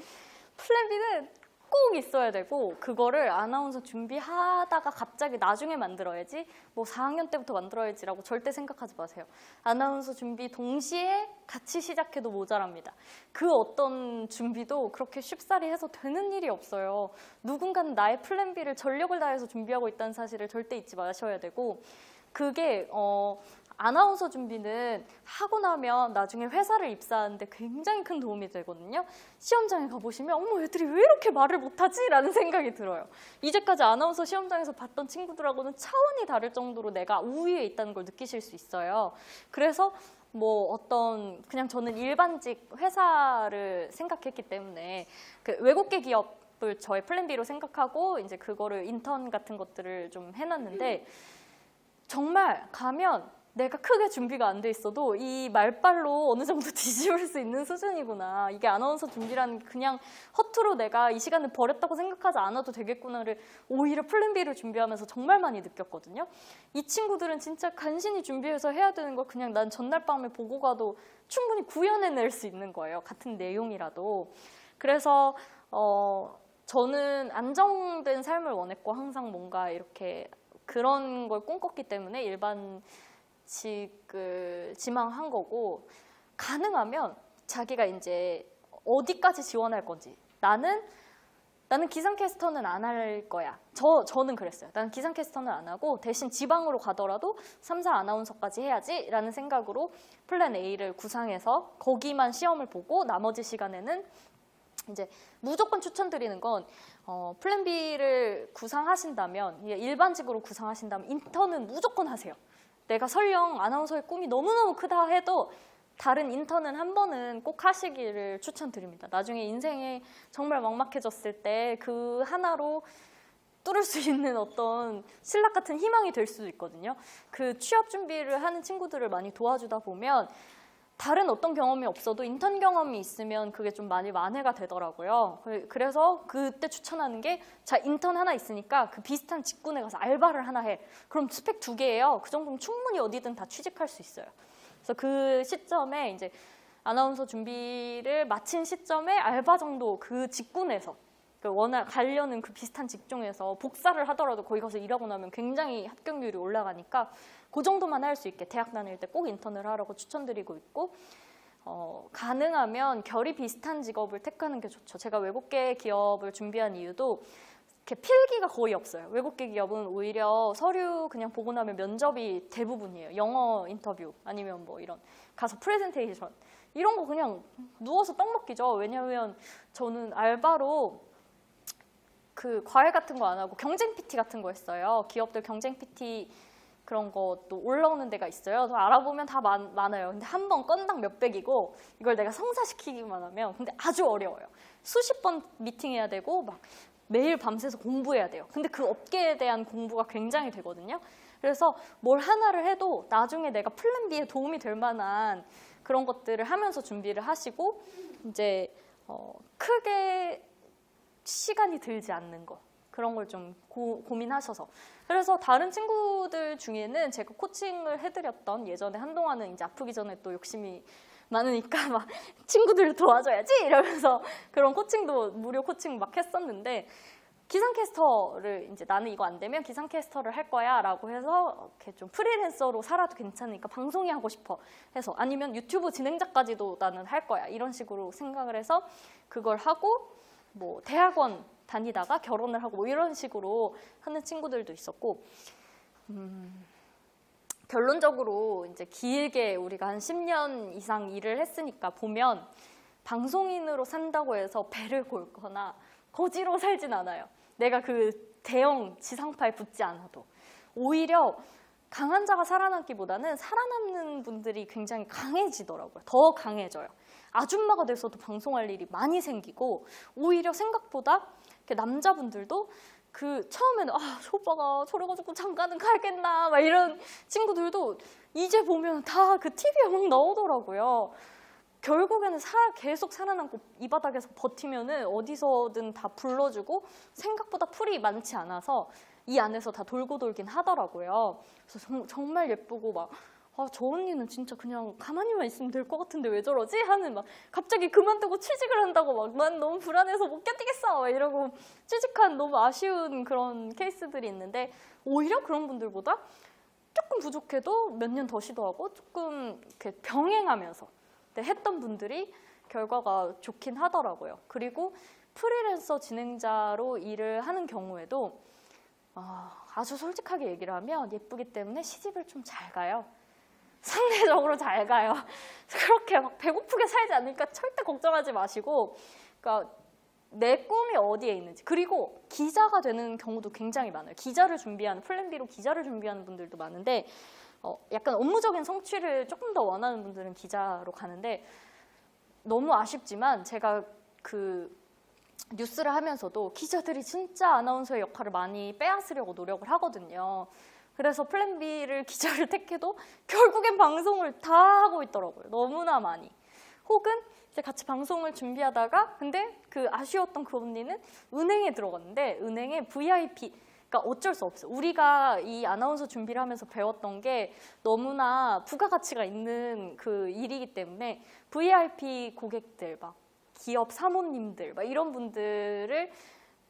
플랜 B는 꼭 있어야 되고 그거를 아나운서 준비하다가 갑자기 나중에 만들어야지 뭐 4학년 때부터 만들어야지라고 절대 생각하지 마세요. 아나운서 준비 동시에 같이 시작해도 모자랍니다. 그 어떤 준비도 그렇게 쉽사리 해서 되는 일이 없어요. 누군가는 나의 플랜 B를 전력을 다해서 준비하고 있다는 사실을 절대 잊지 마셔야 되고 그게 아나운서 준비는 하고 나면 나중에 회사를 입사하는데 굉장히 큰 도움이 되거든요. 시험장에 가보시면 어머 애들이 왜 이렇게 말을 못하지? 라는 생각이 들어요. 이제까지 아나운서 시험장에서 봤던 친구들하고는 차원이 다를 정도로 내가 우위에 있다는 걸 느끼실 수 있어요. 그래서 뭐 그냥 저는 일반직 회사를 생각했기 때문에 그 외국계 기업을 저의 플랜 B로 생각하고 이제 그거를 인턴 같은 것들을 좀 해놨는데 정말 가면 내가 크게 준비가 안 돼 있어도 이 말빨로 어느 정도 뒤집을 수 있는 수준이구나. 이게 아나운서 준비라는 게 그냥 허투루 내가 이 시간을 버렸다고 생각하지 않아도 되겠구나를 오히려 플랜 B를 준비하면서 정말 많이 느꼈거든요. 이 친구들은 진짜 간신히 준비해서 해야 되는 걸 그냥 난 전날 밤에 보고 가도 충분히 구현해낼 수 있는 거예요. 같은 내용이라도. 그래서 저는 안정된 삶을 원했고 항상 뭔가 이렇게 그런 걸 꿈꿨기 때문에 일반직을 지망한 거고, 가능하면 자기가 이제 어디까지 지원할 건지, 나는 기상캐스터는 안 할 거야. 저는 그랬어요. 나는 기상캐스터는 안 하고 대신 지방으로 가더라도 3사 아나운서까지 해야지 라는 생각으로 플랜 A를 구상해서 거기만 시험을 보고 나머지 시간에는 이제 무조건 추천드리는 건 플랜 B를 구상하신다면, 일반직으로 구상하신다면 인턴은 무조건 하세요. 내가 설령 아나운서의 꿈이 너무너무 크다 해도 다른 인턴은 한 번은 꼭 하시기를 추천드립니다. 나중에 인생에 정말 막막해졌을 때 그 하나로 뚫을 수 있는 어떤 신락 같은 희망이 될 수도 있거든요. 그 취업 준비를 하는 친구들을 많이 도와주다 보면 다른 어떤 경험이 없어도 인턴 경험이 있으면 그게 좀 많이 만회가 되더라고요. 그래서 그때 추천하는 게, 자, 인턴 하나 있으니까 그 비슷한 직군에 가서 알바를 하나 해. 그럼 스펙 2개예요. 그 정도면 충분히 어디든 다 취직할 수 있어요. 그래서 그 시점에 이제 아나운서 준비를 마친 시점에 알바 정도 그 직군에서 워낙 가려는 그 비슷한 직종에서 복사를 하더라도 거기 가서 일하고 나면 굉장히 합격률이 올라가니까 그 정도만 할 수 있게 대학 다닐 때 꼭 인턴을 하라고 추천드리고 있고, 가능하면 결이 비슷한 직업을 택하는 게 좋죠. 제가 외국계 기업을 준비한 이유도 이렇게 필기가 거의 없어요. 외국계 기업은 오히려 서류 그냥 보고 나면 면접이 대부분이에요. 영어 인터뷰 아니면 뭐 이런 가서 프레젠테이션 이런 거 그냥 누워서 떡 먹기죠. 왜냐하면 저는 알바로 그 과외 같은 거 안 하고 경쟁 PT 같은 거 했어요. 기업들 경쟁 PT 그런 것도 올라오는 데가 있어요. 알아보면 다 많아요. 근데 한 번 건당 몇백이고 이걸 내가 성사시키기만 하면 근데 아주 어려워요. 수십 번 미팅해야 되고 막 매일 밤새서 공부해야 돼요. 근데 그 업계에 대한 공부가 굉장히 되거든요. 그래서 뭘 하나를 해도 나중에 내가 플랜 B에 도움이 될 만한 그런 것들을 하면서 준비를 하시고 이제 크게 시간이 들지 않는 거, 그런 걸 좀 고민하셔서. 그래서 다른 친구들 중에는 제가 코칭을 해드렸던, 예전에 한동안은 이제 아프기 전에 또 욕심이 많으니까 막 친구들을 도와줘야지 이러면서 그런 코칭도 무료 코칭 막 했었는데, 기상캐스터를 이제 나는 이거 안 되면 기상캐스터를 할 거야 라고 해서 이렇게 좀 프리랜서로 살아도 괜찮으니까 방송이 하고 싶어 해서, 아니면 유튜브 진행자까지도 나는 할 거야 이런 식으로 생각을 해서 그걸 하고 뭐 대학원 다니다가 결혼을 하고 뭐 이런 식으로 하는 친구들도 있었고, 결론적으로 이제 길게 우리가 한 10년 이상 일을 했으니까 보면 방송인으로 산다고 해서 배를 골거나 거지로 살진 않아요. 내가 그 대형 지상파에 붙지 않아도. 오히려 강한 자가 살아남기보다는 살아남는 분들이 굉장히 강해지더라고요. 더 강해져요. 아줌마가 돼서도 방송할 일이 많이 생기고, 오히려 생각보다 남자분들도 그 처음에는 저 오빠가 저래가지고 장가는 가겠나 막 이런 친구들도 이제 보면 다 그 TV에 막 나오더라고요. 결국에는 계속 살아남고 이 바닥에서 버티면은 어디서든 다 불러주고, 생각보다 풀이 많지 않아서 이 안에서 다 돌고 돌긴 하더라고요. 그래서 정말 예쁘고 막 저 언니는 진짜 그냥 가만히만 있으면 될 것 같은데 왜 저러지? 하는 막 갑자기 그만두고 취직을 한다고 막 난 너무 불안해서 못 견디겠어 막 이러고 취직한 너무 아쉬운 그런 케이스들이 있는데, 오히려 그런 분들보다 조금 부족해도 몇 년 더 시도하고 조금 이렇게 병행하면서 했던 분들이 결과가 좋긴 하더라고요. 그리고 프리랜서 진행자로 일을 하는 경우에도 아주 솔직하게 얘기를 하면 예쁘기 때문에 시집을 좀 잘 가요. 상대적으로 잘 가요. 그렇게 막 배고프게 살지 않으니까 절대 걱정하지 마시고, 그러니까 내 꿈이 어디에 있는지. 그리고 기자가 되는 경우도 굉장히 많아요. 기자를 준비하는, 플랜 B로 기자를 준비하는 분들도 많은데, 약간 업무적인 성취를 조금 더 원하는 분들은 기자로 가는데, 너무 아쉽지만 제가 그 뉴스를 하면서도 기자들이 진짜 아나운서의 역할을 많이 빼앗으려고 노력을 하거든요. 그래서 플랜 B를 기자를 택해도 결국엔 방송을 다 하고 있더라고요. 너무나 많이. 혹은 이제 같이 방송을 준비하다가 근데 그 아쉬웠던 그 언니는 은행에 들어갔는데 은행에 VIP 그러니까 어쩔 수 없어. 우리가 이 아나운서 준비를 하면서 배웠던 게 너무나 부가가치가 있는 그 일이기 때문에 VIP 고객들 막 기업 사모님들 막 이런 분들을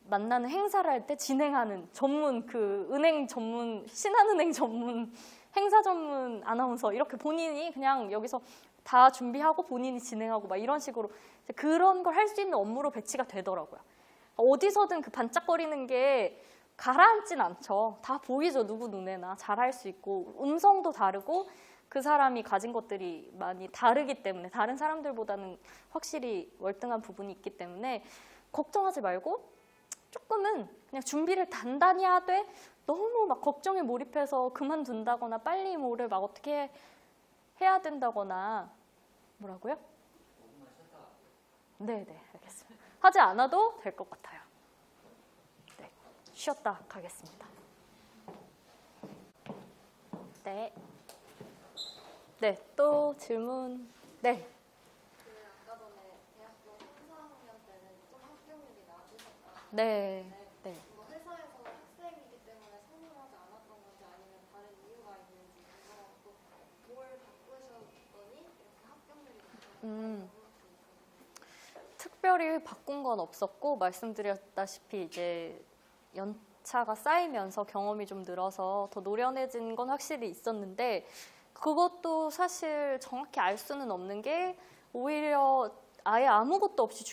만나는 행사를 할 때 진행하는 전문 그 은행 전문 신한은행 전문 행사 전문 아나운서 이렇게 본인이 그냥 여기서 다 준비하고 본인이 진행하고 막 이런 식으로 그런 걸 할 수 있는 업무로 배치가 되더라고요. 어디서든 그 반짝거리는 게 가라앉진 않죠. 다 보이죠. 누구 눈에나 잘할 수 있고 음성도 다르고 그 사람이 가진 것들이 많이 다르기 때문에 다른 사람들보다는 확실히 월등한 부분이 있기 때문에 걱정하지 말고 조금은 그냥 준비를 단단히 하되 너무 막 걱정에 몰입해서 그만둔다거나 빨리 뭐를 막 어떻게 해야 된다거나 뭐라고요? 네네 알겠습니다. 하지 않아도 될 것 같아요. 네, 쉬었다 가겠습니다. 네. 네, 또 질문. 네. 아까 전에 대학교 3, 4학년 때는 좀 합격률이 낮으셨다. 네. 네. 뭐 회사에서 학생이기 때문에 선호하지 않았던 건지 아니면 다른 이유가 있는지 궁금하고 뭘 바꾸셨더니 이렇게 합격률이 낮아졌는지 특별히 바꾼 건 없었고 말씀드렸다시피 이제 연차가 쌓이면서 경험이 좀 늘어서 더 노련해진 건 확실히 있었는데 그것도 사실 정확히 알 수는 없는 게 오히려 아예 아무것도 없이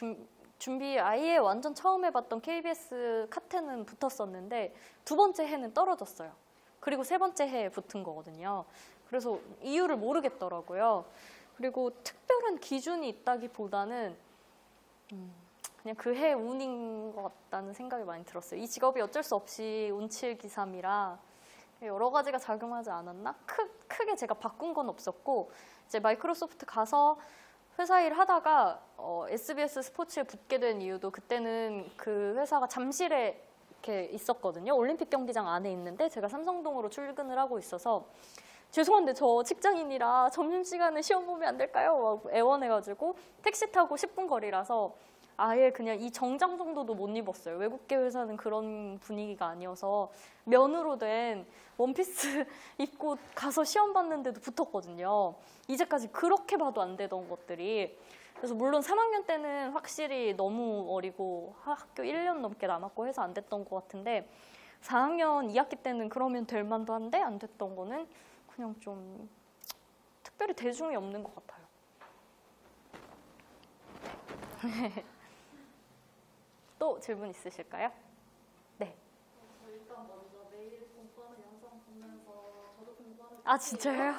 준비 아예 완전 처음 해봤던 KBS 카테는 붙었었는데 두 번째 해는 떨어졌어요. 그리고 세 번째 해에 붙은 거거든요. 그래서 이유를 모르겠더라고요. 그리고 특별한 기준이 있다기보다는 그냥 그 해 운인 것 같다는 생각이 많이 들었어요. 이 직업이 어쩔 수 없이 운칠기삼이라 여러 가지가 작용하지 않았나? 크게 제가 바꾼 건 없었고 이제 마이크로소프트 가서 회사 일 하다가 SBS 스포츠에 붙게 된 이유도 그때는 그 회사가 잠실에 이렇게 있었거든요. 올림픽 경기장 안에 있는데 제가 삼성동으로 출근을 하고 있어서 죄송한데 저 직장인이라 점심시간에 시험 보면 안 될까요? 막 애원해가지고 택시 타고 10분 거리라서 아예 그냥 이 정장 정도도 못 입었어요. 외국계 회사는 그런 분위기가 아니어서 면으로 된 원피스 입고 가서 시험 봤는데도 붙었거든요. 이제까지 그렇게 봐도 안 되던 것들이. 그래서 물론 3학년 때는 확실히 너무 어리고 학교 1년 넘게 남았고 해서 안 됐던 것 같은데 4학년 2학기 때는 그러면 될 만도 한데 안 됐던 거는 그냥 좀 특별히 대중이 없는 것 같아요. 또 질문 있으실까요? 네. 일단 먼저 매일 공부하는 영상 보면서 저도 공부하는 아 진짜요?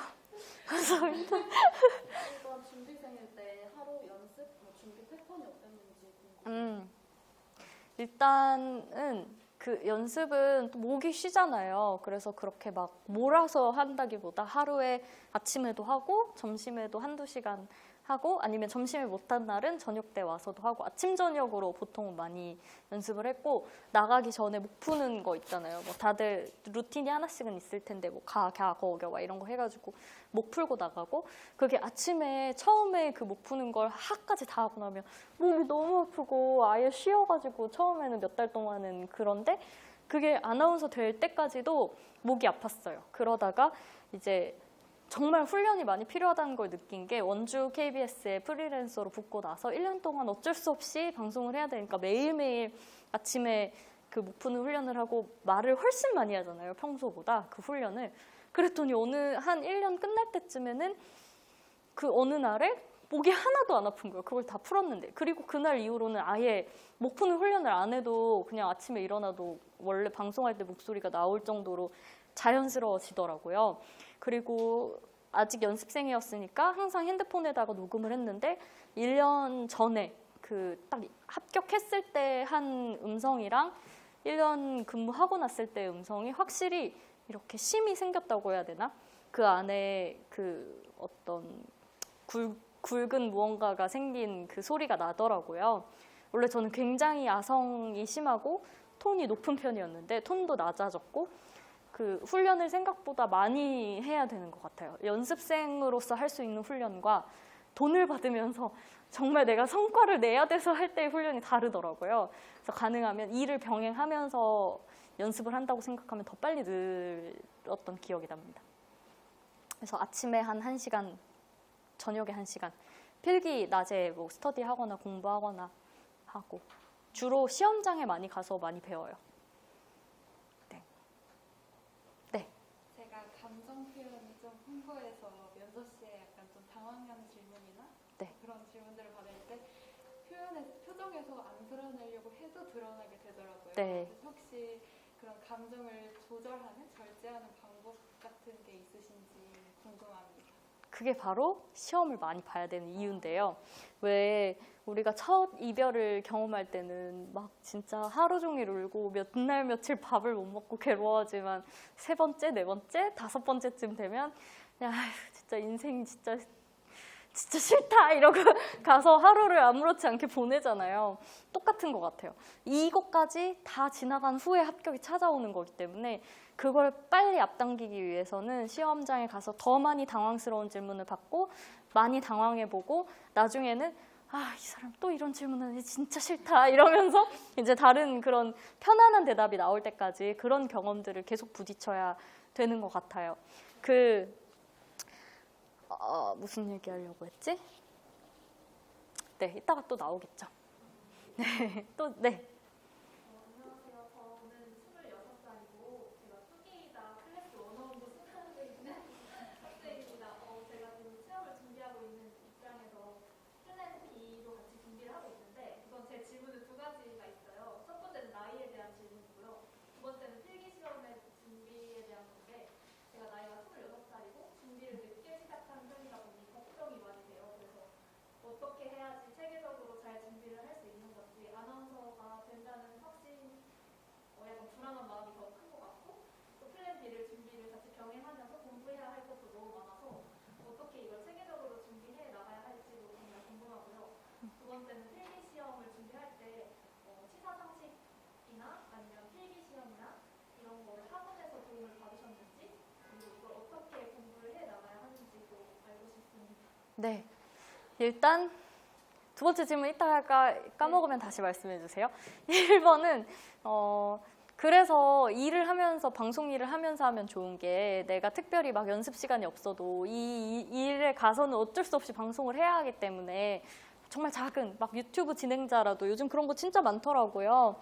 감사합니다. 이번 준비생일 때 하루 연습, 준비 패턴이 어땠는지 궁금해요. 일단은 그 연습은 또 목이 쉬잖아요. 그래서 그렇게 막 몰아서 한다기보다 하루에 아침에도 하고 점심에도 한두 시간 하고 아니면 점심에 못한 날은 저녁 때 와서도 하고 아침 저녁으로 보통 많이 연습을 했고 나가기 전에 목 푸는 거 있잖아요. 뭐 다들 루틴이 하나씩은 있을 텐데 뭐 가, 거겨 막 이런 거 해가지고 목 풀고 나가고 그게 아침에 처음에 그 목 푸는 걸 하까지 다 하고 나면 목이 너무 아프고 아예 쉬어가지고 처음에는 몇 달 동안은 그런데 그게 아나운서 될 때까지도 목이 아팠어요. 그러다가 이제 정말 훈련이 많이 필요하다는 걸 느낀 게 원주 KBS에 프리랜서로 붙고 나서 1년 동안 어쩔 수 없이 방송을 해야 되니까 매일매일 아침에 그 목 푸는 훈련을 하고 말을 훨씬 많이 하잖아요. 평소보다 그 훈련을. 그랬더니 어느 한 1년 끝날 때쯤에는 그 어느 날에 목이 하나도 안 아픈 거예요. 그걸 다 풀었는데. 그리고 그날 이후로는 아예 목 푸는 훈련을 안 해도 그냥 아침에 일어나도 원래 방송할 때 목소리가 나올 정도로 자연스러워지더라고요. 그리고 아직 연습생이었으니까 항상 핸드폰에다가 녹음을 했는데 1년 전에 그 딱 합격했을 때 한 음성이랑 1년 근무하고 났을 때 음성이 확실히 이렇게 심이 생겼다고 해야 되나? 그 안에 그 어떤 굵은 무언가가 생긴 그 소리가 나더라고요. 원래 저는 굉장히 아성이 심하고 톤이 높은 편이었는데 톤도 낮아졌고 그 훈련을 생각보다 많이 해야 되는 것 같아요. 연습생으로서 할 수 있는 훈련과 돈을 받으면서 정말 내가 성과를 내야 돼서 할 때의 훈련이 다르더라고요. 그래서 가능하면 일을 병행하면서 연습을 한다고 생각하면 더 빨리 늘었던 기억이 납니다. 그래서 아침에 한 1시간, 저녁에 1시간, 필기 낮에 뭐 스터디하거나 공부하거나 하고 주로 시험장에 많이 가서 많이 배워요. 네. 제가 감정 표현이 좀 풍부해서 면접 시에 약간 좀 당황하는 질문이나 네. 그런 질문들을 받을 때 표정에서 안 드러내려고 해도 드러나게 되더라고요. 네. 그래서 혹시 그런 감정을 조절하는, 절제하는 방법 같은 게 있으신지 궁금합니다. 그게 바로 시험을 많이 봐야 되는 이유인데요. 왜 우리가 첫 이별을 경험할 때는 막 진짜 하루 종일 울고 몇 날 며칠 밥을 못 먹고 괴로워하지만 3번째, 4번째, 5번째쯤 되면 야 진짜 인생이 진짜 싫다 이러고 가서 하루를 아무렇지 않게 보내잖아요. 똑같은 것 같아요. 이것까지 다 지나간 후에 합격이 찾아오는 거기 때문에 그걸 빨리 앞당기기 위해서는 시험장에 가서 더 많이 당황스러운 질문을 받고 많이 당황해보고 나중에는 아, 이 사람 또 이런 질문하니 진짜 싫다 이러면서 이제 다른 그런 편안한 대답이 나올 때까지 그런 경험들을 계속 부딪혀야 되는 것 같아요. 무슨 얘기 하려고 했지? 네, 이따가 또 나오겠죠. 네, 또, 네. 안녕하세요. 저는 26살이고 제가 투기이자 클래스 원어원도 수강하고 있는 학생입니다. 제가 지금 시험을 준비하고 있는 입장에서 플랜 B도 같이 준비를 하고 있는데 우선 제 질문은 2가지가 있어요. 첫 번째는 나이에 대한 질문이고요. 두 번째는 필기 시험의 준비에 대한 건데 제가 나이가 26살이고 준비를 늦게 시작한 편이다 보니 걱정이 많이 돼요. 그래서 어떻게 해야지 체계적으로 잘 준비를 할 수 있는 건지 아나운서가 된다는 확신 약간 불안한 마음이 더 큰 것 같고 또 플랜 B를 준비를 같이 병행하면서 공부해야 할 것도 너무 많아서 어떻게 이걸 체계적으로 준비해 나가야 할지도 정말 궁금하고요. 두 번째는 필기 시험을 준비할 때 시사 상식이나 아니면 필기 시험이나 이런 거를 학원에서 도움을 받으셨는지 그리고 이걸 어떻게 공부를 해 나가야 하는지도 알고 싶습니다. 네. 일단 두 번째 질문 이따 까먹으면 다시 말씀해 주세요. 1번은 그래서 일을 하면서 방송 일을 하면서 하면 좋은 게 내가 특별히 막 연습 시간이 없어도 이 일에 가서는 어쩔 수 없이 방송을 해야 하기 때문에 정말 작은 막 유튜브 진행자라도 요즘 그런 거 진짜 많더라고요.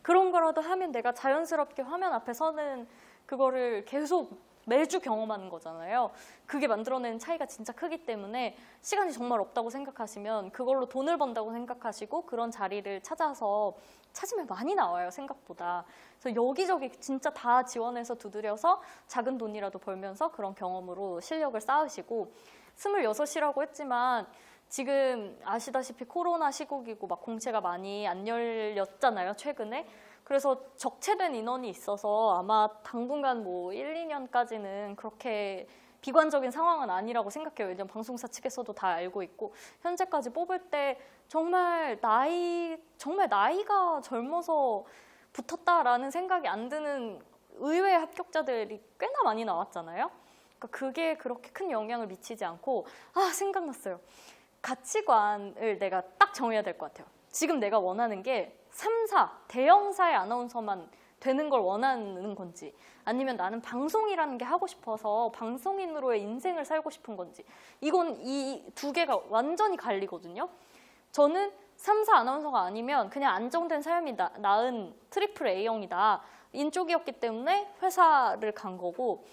그런 거라도 하면 내가 자연스럽게 화면 앞에 서는 그거를 계속 매주 경험하는 거잖아요. 그게 만들어내는 차이가 진짜 크기 때문에 시간이 정말 없다고 생각하시면 그걸로 돈을 번다고 생각하시고 그런 자리를 찾으면 많이 나와요, 생각보다. 그래서 여기저기 진짜 다 지원해서 두드려서 작은 돈이라도 벌면서 그런 경험으로 실력을 쌓으시고 26이라고 했지만 지금 아시다시피 코로나 시국이고 막 공채가 많이 안 열렸잖아요, 최근에. 그래서 적체된 인원이 있어서 아마 당분간 뭐 1, 2년까지는 그렇게 비관적인 상황은 아니라고 생각해요. 왜냐면 방송사 측에서도 다 알고 있고 현재까지 뽑을 때 정말 나이가 젊어서 붙었다라는 생각이 안 드는 의외의 합격자들이 꽤나 많이 나왔잖아요. 그러니까 그게 그렇게 큰 영향을 미치지 않고 생각났어요. 가치관을 내가 딱 정해야 될 것 같아요. 지금 내가 원하는 게 3사, 대형사의 아나운서만 되는 걸 원하는 건지 아니면 나는 방송이라는 게 하고 싶어서 방송인으로의 인생을 살고 싶은 건지 이건 이 두 개가 완전히 갈리거든요. 저는 3사 아나운서가 아니면 그냥 안정된 삶이 나은 트리플 A형이다. 인쪽이었기 때문에 회사를 간 거고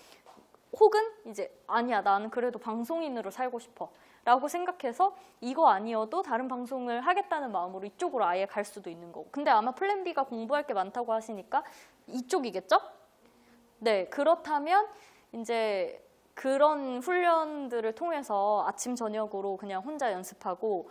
혹은 이제 아니야 나는 그래도 방송인으로 살고 싶어 라고 생각해서 이거 아니어도 다른 방송을 하겠다는 마음으로 이쪽으로 아예 갈 수도 있는 거고 근데 아마 플랜 B가 공부할 게 많다고 하시니까 이쪽이겠죠? 네, 그렇다면 이제 그런 훈련들을 통해서 아침 저녁으로 그냥 혼자 연습하고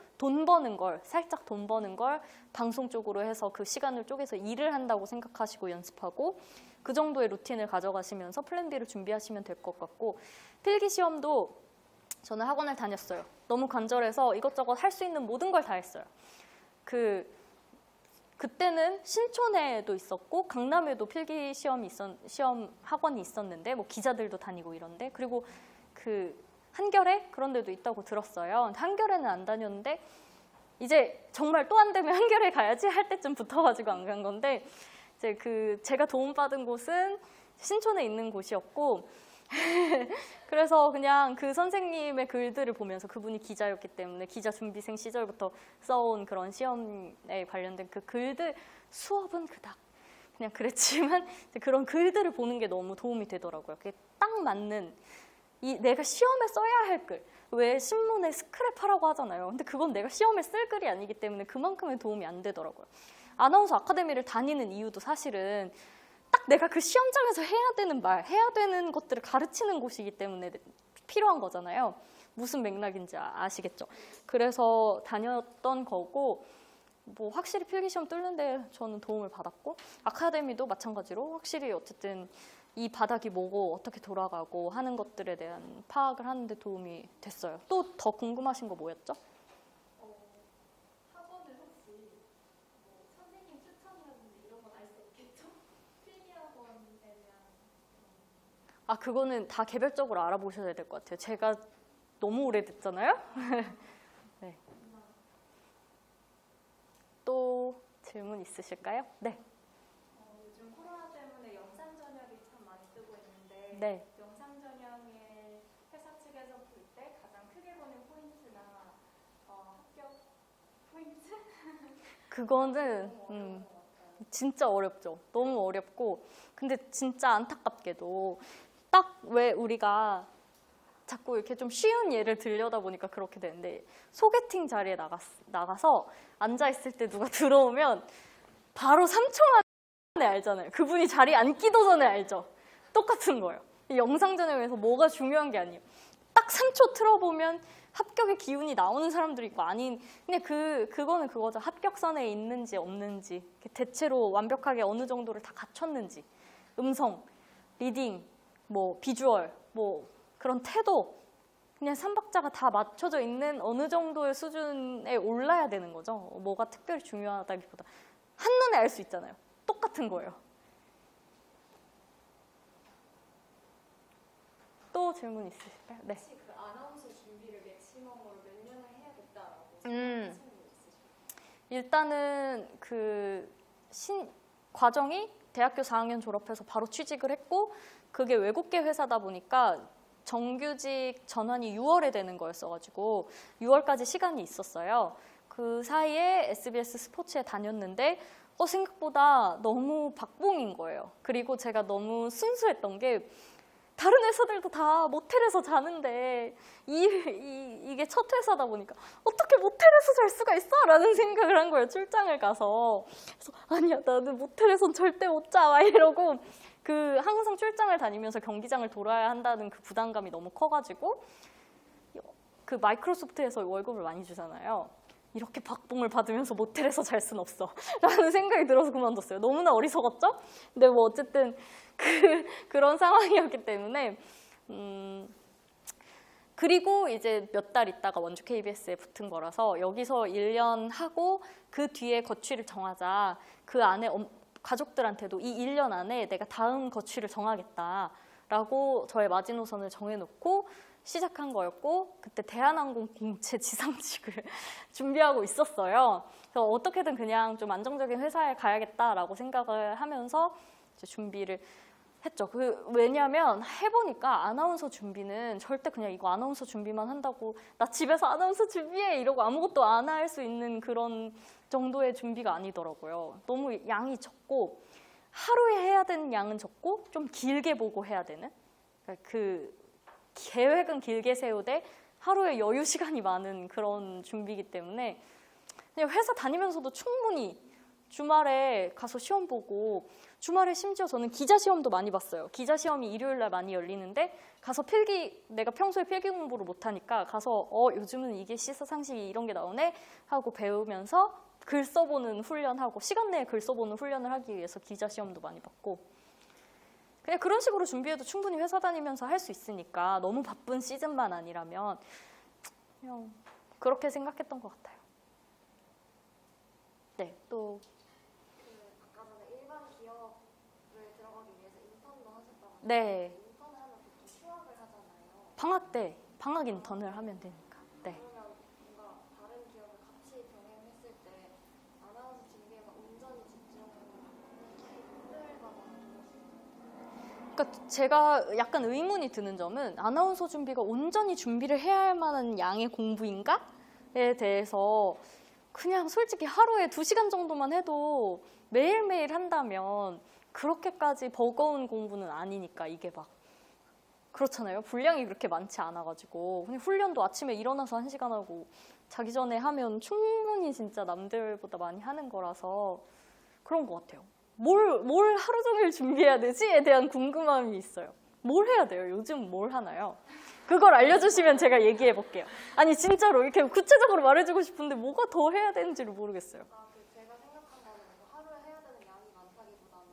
살짝 돈 버는 걸 방송 쪽으로 해서 그 시간을 쪼개서 일을 한다고 생각하시고 연습하고 그 정도의 루틴을 가져가시면서 플랜 B를 준비하시면 될 것 같고 필기 시험도 저는 학원을 다녔어요. 너무 간절해서 이것저것 할 수 있는 모든 걸 다 했어요. 그 그때는 신촌에도 있었고 강남에도 필기 시험 학원이 있었는데 뭐 기자들도 다니고 이런데 그리고 그 한겨레 그런 데도 있다고 들었어요. 한겨레는 안 다녔는데 이제 정말 또 안 되면 한겨레 가야지 할 때쯤 붙어가지고 안 간 건데 이제 제가 도움받은 곳은 신촌에 있는 곳이었고 그래서 그냥 그 선생님의 글들을 보면서 그분이 기자였기 때문에 기자 준비생 시절부터 써온 그런 시험에 관련된 그 글들 수업은 그닥 그냥 그랬지만 그런 글들을 보는 게 너무 도움이 되더라고요. 그게 딱 맞는 내가 시험에 써야 할 글. 왜 신문에 스크랩하라고 하잖아요. 근데 그건 내가 시험에 쓸 글이 아니기 때문에 그만큼의 도움이 안 되더라고요. 아나운서 아카데미를 다니는 이유도 사실은 딱 내가 그 시험장에서 해야 되는 말, 해야 되는 것들을 가르치는 곳이기 때문에 필요한 거잖아요. 무슨 맥락인지 아시겠죠? 그래서 다녔던 거고 뭐 확실히 필기시험 뚫는데 저는 도움을 받았고 아카데미도 마찬가지로 확실히 어쨌든 이 바닥이 뭐고 어떻게 돌아가고 하는 것들에 대한 파악을 하는 데 도움이 됐어요. 또 더 궁금하신 거 뭐였죠? 학원을 혹시 뭐 선생님 추천이라든지 이런 건 알 수 없겠죠? 필기학원에 대한 아, 그거는 다 개별적으로 알아보셔야 될 것 같아요. 제가 너무 오래됐잖아요. 네. 또 질문 있으실까요? 네. 요즘 코로나 때문에 영상 전형이 참 많이 뜨고 있는데 네. 영상 전형을 회사 측에서 볼 때 가장 크게 보는 포인트나 합격 포인트? 그거는 진짜 어렵죠. 너무 어렵고 근데 진짜 안타깝게도 딱 왜 우리가 자꾸 이렇게 좀 쉬운 예를 들려다 보니까 그렇게 되는데 소개팅 자리에 나가서 앉아있을 때 누가 들어오면 바로 3초 만에 알잖아요. 그분이 자리에 앉기도 전에 알죠. 똑같은 거예요. 이 영상 전형에서 뭐가 중요한 게 아니에요. 딱 3초 틀어보면 합격의 기운이 나오는 사람들이 있고 아닌 그냥 그거는 그거죠. 합격선에 있는지 없는지 대체로 완벽하게 어느 정도를 다 갖췄는지 음성, 리딩, 뭐 비주얼, 뭐 그런 태도 그냥 삼박자가 다 맞춰져 있는 어느 정도의 수준에 올라야 되는 거죠. 뭐가 특별히 중요하다기보다 한눈에 알 수 있잖아요. 똑같은 거예요. 또 질문 있으실까요? 네. 혹시 그 아나운서 준비를 맥시멈으로 몇 년을 해야겠다라고 생각하시는 분 있으실까요? 일단은 과정이 대학교 4학년 졸업해서 바로 취직을 했고 그게 외국계 회사다 보니까 정규직 전환이 6월에 되는 거였어가지고 6월까지 시간이 있었어요. 그 사이에 SBS 스포츠에 다녔는데 생각보다 너무 박봉인 거예요. 그리고 제가 너무 순수했던 게 다른 회사들도 다 모텔에서 자는데 이게 첫 회사다 보니까 어떻게 모텔에서 잘 수가 있어? 라는 생각을 한 거예요. 출장을 가서. 그래서 아니야 나는 모텔에선 절대 못 자. 막 이러고 항상 출장을 다니면서 경기장을 돌아야 한다는 그 부담감이 너무 커가지고 그 마이크로소프트에서 월급을 많이 주잖아요. 이렇게 박봉을 받으면서 모텔에서 잘 순 없어 라는 생각이 들어서 그만뒀어요. 너무나 어리석었죠? 근데 뭐 어쨌든 그런 상황이었기 때문에 그리고 이제 몇 달 있다가 원주 KBS에 붙은 거라서 여기서 1년 하고 그 뒤에 거취를 정하자. 그 안에 가족들한테도 이 1년 안에 내가 다음 거취를 정하겠다라고 저의 마지노선을 정해놓고 시작한 거였고 그때 대한항공 공채 지상직을 준비하고 있었어요. 그래서 어떻게든 그냥 좀 안정적인 회사에 가야겠다라고 생각을 하면서 이제 준비를 했죠. 왜냐하면 해보니까 아나운서 준비는 절대 그냥 이거 아나운서 준비만 한다고 나 집에서 아나운서 준비해 이러고 아무것도 안 할 수 있는 그런 정도의 준비가 아니더라고요. 너무 양이 적고 하루에 해야 되는 양은 적고 좀 길게 보고 해야 되는 그러니까 계획은 길게 세우되 하루에 여유 시간이 많은 그런 준비이기 때문에 그냥 회사 다니면서도 충분히 주말에 가서 시험 보고 주말에 심지어 저는 기자 시험도 많이 봤어요. 기자 시험이 일요일 날 많이 열리는데 가서 내가 평소에 필기 공부를 못하니까 가서 요즘은 이게 시사상식이 이런 게 나오네 하고 배우면서 글 써보는 훈련하고 시간 내에 글 써보는 훈련을 하기 위해서 기자 시험도 많이 봤고 그냥 그런 식으로 준비해도 충분히 회사 다니면서 할 수 있으니까 너무 바쁜 시즌만 아니라면 그냥 그렇게 생각했던 것 같아요. 네, 또 들어가기 위해서 인턴도 하셨다고 네. 인턴을 하면 보통 휴학을 하잖아요. 방학 때 방학 인턴을 하면 되니까. 네. 그러면 뭔가 다른 기업을 같이 병행했을 때 아나운서 준비에만 온전히 집중하는 힘들다고 그러니까 제가 약간 의문이 드는 점은 아나운서 준비가 온전히 준비를 해야 할 만한 양의 공부인가에 대해서 그냥 솔직히 하루에 2시간 정도만 해도 매일매일 한다면 그렇게까지 버거운 공부는 아니니까 이게 막 그렇잖아요. 분량이 그렇게 많지 않아가지고 그냥 훈련도 아침에 일어나서 1시간 하고 자기 전에 하면 충분히 진짜 남들보다 많이 하는 거라서 그런 것 같아요. 뭘 하루 종일 준비해야 되지에 대한 궁금함이 있어요. 뭘 해야 돼요? 요즘 뭘 하나요? 그걸 알려주시면 제가 얘기해 볼게요. 아니 진짜로 이렇게 구체적으로 말해주고 싶은데 뭐가 더 해야 되는지를 모르겠어요. 제가 생각한 거는 하루에 해야 되는 양이 많다기보다는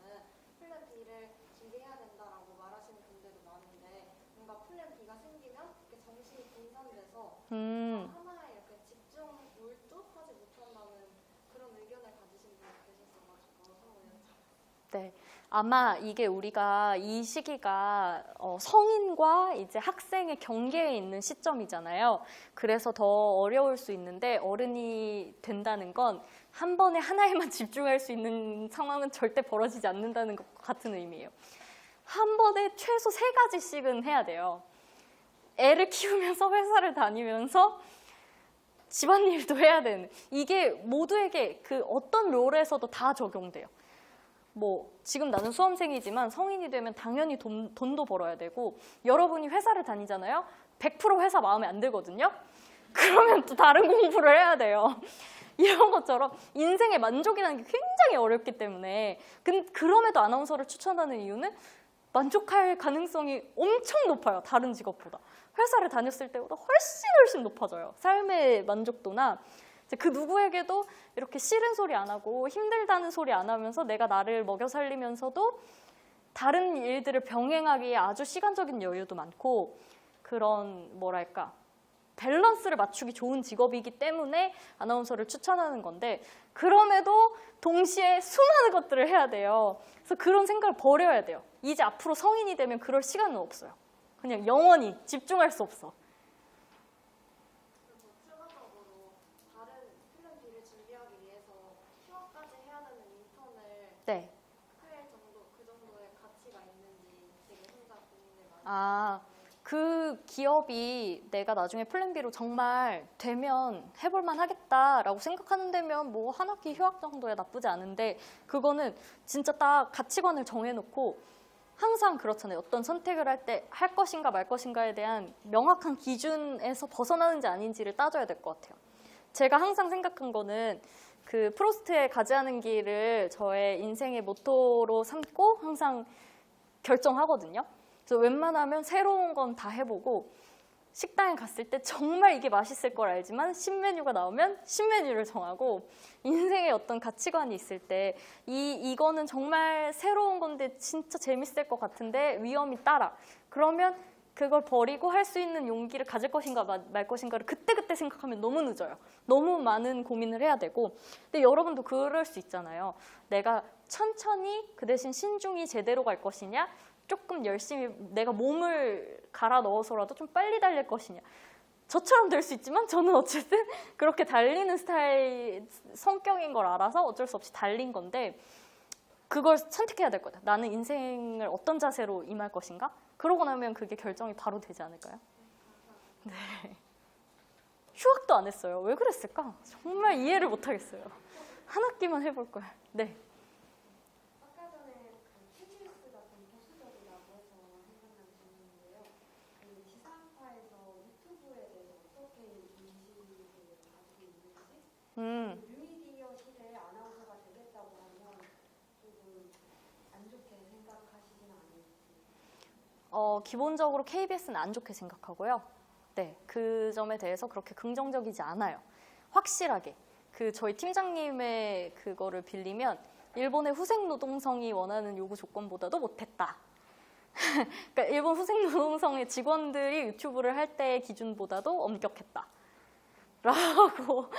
플랜 B를 준비해야 된다라고 말하시는 분들도 많은데 뭔가 플랜 B가 생기면 이렇게 정신이 분산돼서 하나에 이렇게 집중 몰두하지 못한다는 그런 의견을 가지신 분이 계셨어가지고 한번 여쭤봤어요. 네. 아마 이게 우리가 이 시기가 성인과 이제 학생의 경계에 있는 시점이잖아요. 그래서 더 어려울 수 있는데 어른이 된다는 건 한 번에 하나에만 집중할 수 있는 상황은 절대 벌어지지 않는다는 것 같은 의미예요. 한 번에 최소 3가지씩은 해야 돼요. 애를 키우면서 회사를 다니면서 집안일도 해야 되는. 이게 모두에게 그 어떤 롤에서도 다 적용돼요. 뭐 지금 나는 수험생이지만 성인이 되면 당연히 돈도 벌어야 되고 여러분이 회사를 다니잖아요. 100% 회사 마음에 안 들거든요. 그러면 또 다른 공부를 해야 돼요. 이런 것처럼 인생의 만족이라는 게 굉장히 어렵기 때문에 그럼에도 아나운서를 추천하는 이유는 만족할 가능성이 엄청 높아요. 다른 직업보다. 회사를 다녔을 때보다 훨씬 높아져요. 삶의 만족도나 그 누구에게도 이렇게 싫은 소리 안 하고 힘들다는 소리 안 하면서 내가 나를 먹여 살리면서도 다른 일들을 병행하기에 아주 시간적인 여유도 많고 그런 뭐랄까 밸런스를 맞추기 좋은 직업이기 때문에 아나운서를 추천하는 건데 그럼에도 동시에 수많은 것들을 해야 돼요. 그래서 그런 생각을 버려야 돼요. 이제 앞으로 성인이 되면 그럴 시간은 없어요. 그냥 영원히 집중할 수 없어. 그리고 추가적으로 다른 플랜 B를 준비하기 위해서 휴학까지 해야 되는 인턴을 네. 할 정도 그 정도의 가치가 있는지 지금 혼자 고민을 많이 그 기업이 내가 나중에 플랜 B로 정말 되면 해볼만 하겠다라고 생각하는 데면 뭐 한 학기 휴학 정도야 나쁘지 않은데 그거는 진짜 딱 가치관을 정해놓고 항상 그렇잖아요. 어떤 선택을 할 때 할 것인가 말 것인가에 대한 명확한 기준에서 벗어나는지 아닌지를 따져야 될 것 같아요. 제가 항상 생각한 거는 그 프로스트의 가지 않은 길을 저의 인생의 모토로 삼고 항상 결정하거든요. 그래서 웬만하면 새로운 건 다 해보고 식당에 갔을 때 정말 이게 맛있을 걸 알지만 신메뉴가 나오면 신메뉴를 정하고 인생의 어떤 가치관이 있을 때 이거는 정말 새로운 건데 진짜 재밌을 것 같은데 위험이 따라. 그러면 그걸 버리고 할 수 있는 용기를 가질 것인가 말 것인가를 그때그때 생각하면 너무 늦어요. 너무 많은 고민을 해야 되고. 근데 여러분도 그럴 수 있잖아요. 내가 천천히 그 대신 신중히 제대로 갈 것이냐 조금 열심히 내가 몸을 갈아 넣어서라도 좀 빨리 달릴 것이냐. 저처럼 될 수 있지만 저는 어쨌든 그렇게 달리는 스타일 성격인 걸 알아서 어쩔 수 없이 달린 건데 그걸 선택해야 될 거다. 나는 인생을 어떤 자세로 임할 것인가? 그러고 나면 그게 결정이 바로 되지 않을까요? 네. 휴학도 안 했어요. 왜 그랬을까? 정말 이해를 못 하겠어요. 한 학기만 해볼 걸. 네. 아까 전에 TBS가 좀 보수적이라고 해서 생각난 질문인데요. 그 시사학과에서 유튜브에 대해서 어떻게 인식을 가지고 있는지 뉴미디어 시대에 아나운서가 되겠다고 하면 조금 안 좋게 생각하시진 않을지. 기본적으로 KBS는 안 좋게 생각하고요. 네, 그 점에 대해서 그렇게 긍정적이지 않아요. 확실하게. 저희 팀장님의 그거를 빌리면 일본의 후생노동성이 원하는 요구 조건보다도 못했다. 그러니까 일본 후생노동성의 직원들이 유튜브를 할 때의 기준보다도 엄격했다. 라고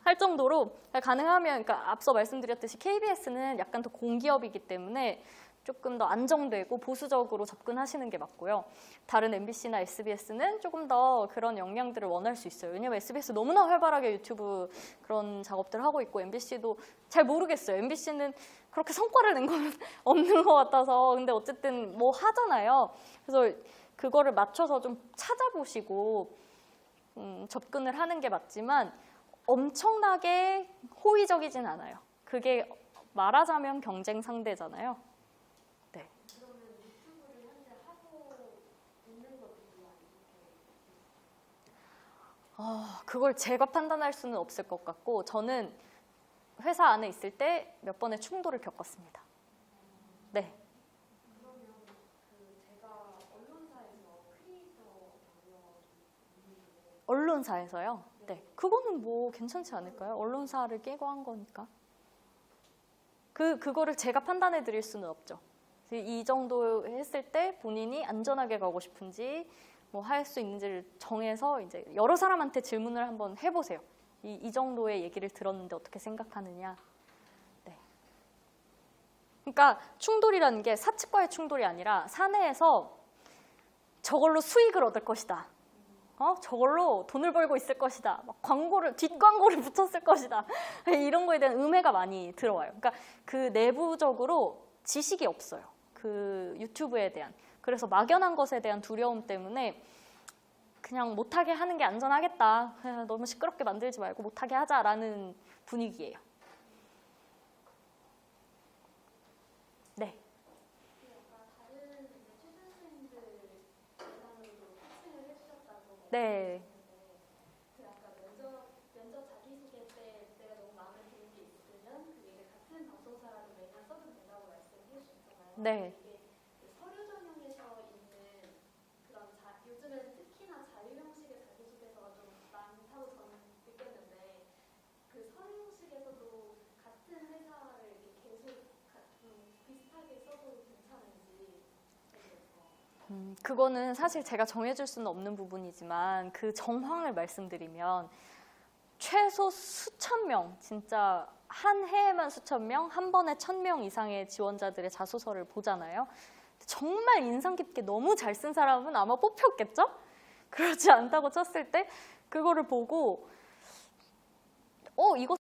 할 정도로 가능하면 그러니까 앞서 말씀드렸듯이 KBS는 약간 더 공기업이기 때문에 조금 더 안정되고 보수적으로 접근하시는 게 맞고요. 다른 MBC나 SBS는 조금 더 그런 역량들을 원할 수 있어요. 왜냐면 SBS 너무나 활발하게 유튜브 그런 작업들을 하고 있고 MBC도 잘 모르겠어요. MBC는 그렇게 성과를 낸 건 없는 것 같아서. 근데 어쨌든 뭐 하잖아요. 그래서 그거를 맞춰서 좀 찾아보시고 접근을 하는 게 맞지만 엄청나게 호의적이진 않아요. 그게 말하자면 경쟁 상대잖아요. 네. 그러면 유튜브를 현재 하고 있는 것들이 그걸 제가 판단할 수는 없을 것 같고 저는 회사 안에 있을 때 몇 번의 충돌을 겪었습니다. 네. 그러면 제가 언론사에서 크리에이터 언론사에서요? 네. 그거는 뭐 괜찮지 않을까요? 언론사를 끼고 한 거니까. 그거를 제가 판단해 드릴 수는 없죠. 이 정도 했을 때 본인이 안전하게 가고 싶은지 뭐 할 수 있는지를 정해서 이제 여러 사람한테 질문을 한번 해보세요. 이 정도의 얘기를 들었는데 어떻게 생각하느냐. 네. 그러니까 충돌이라는 게 사측과의 충돌이 아니라 사내에서 저걸로 수익을 얻을 것이다. 저걸로 돈을 벌고 있을 것이다. 막 뒷광고를 붙였을 것이다. 이런 거에 대한 음해가 많이 들어와요. 그러니까 그 내부적으로 지식이 없어요. 그 유튜브에 대한. 그래서 막연한 것에 대한 두려움 때문에 그냥 못하게 하는 게 안전하겠다. 그냥 너무 시끄럽게 만들지 말고 못하게 하자라는 분위기예요. 네. 네. 아까 면접 자기소개 때 내가 너무 마음에 드는 게 있으면 그게 같은 방송사라도 매년 써도 된다고 말씀해 주셨잖아요. 네. 이게 서류 전형에서 있는 그런 요즘은 특히나 자유 형식의 자기소개서가 좀 많다고 저는 느꼈는데 그 서류 형식에서도 같은 회사를 이렇게 계속 비슷하게 써도 괜찮은지. 그거는 사실 제가 정해줄 수는 없는 부분이지만 그 정황을 말씀드리면 최소 수천 명, 진짜 한 해에만 수천 명, 한 번에 1,000명 이상의 지원자들의 자소서를 보잖아요. 정말 인상 깊게 너무 잘 쓴 사람은 아마 뽑혔겠죠? 그렇지 않다고 쳤을 때 그거를 보고 이거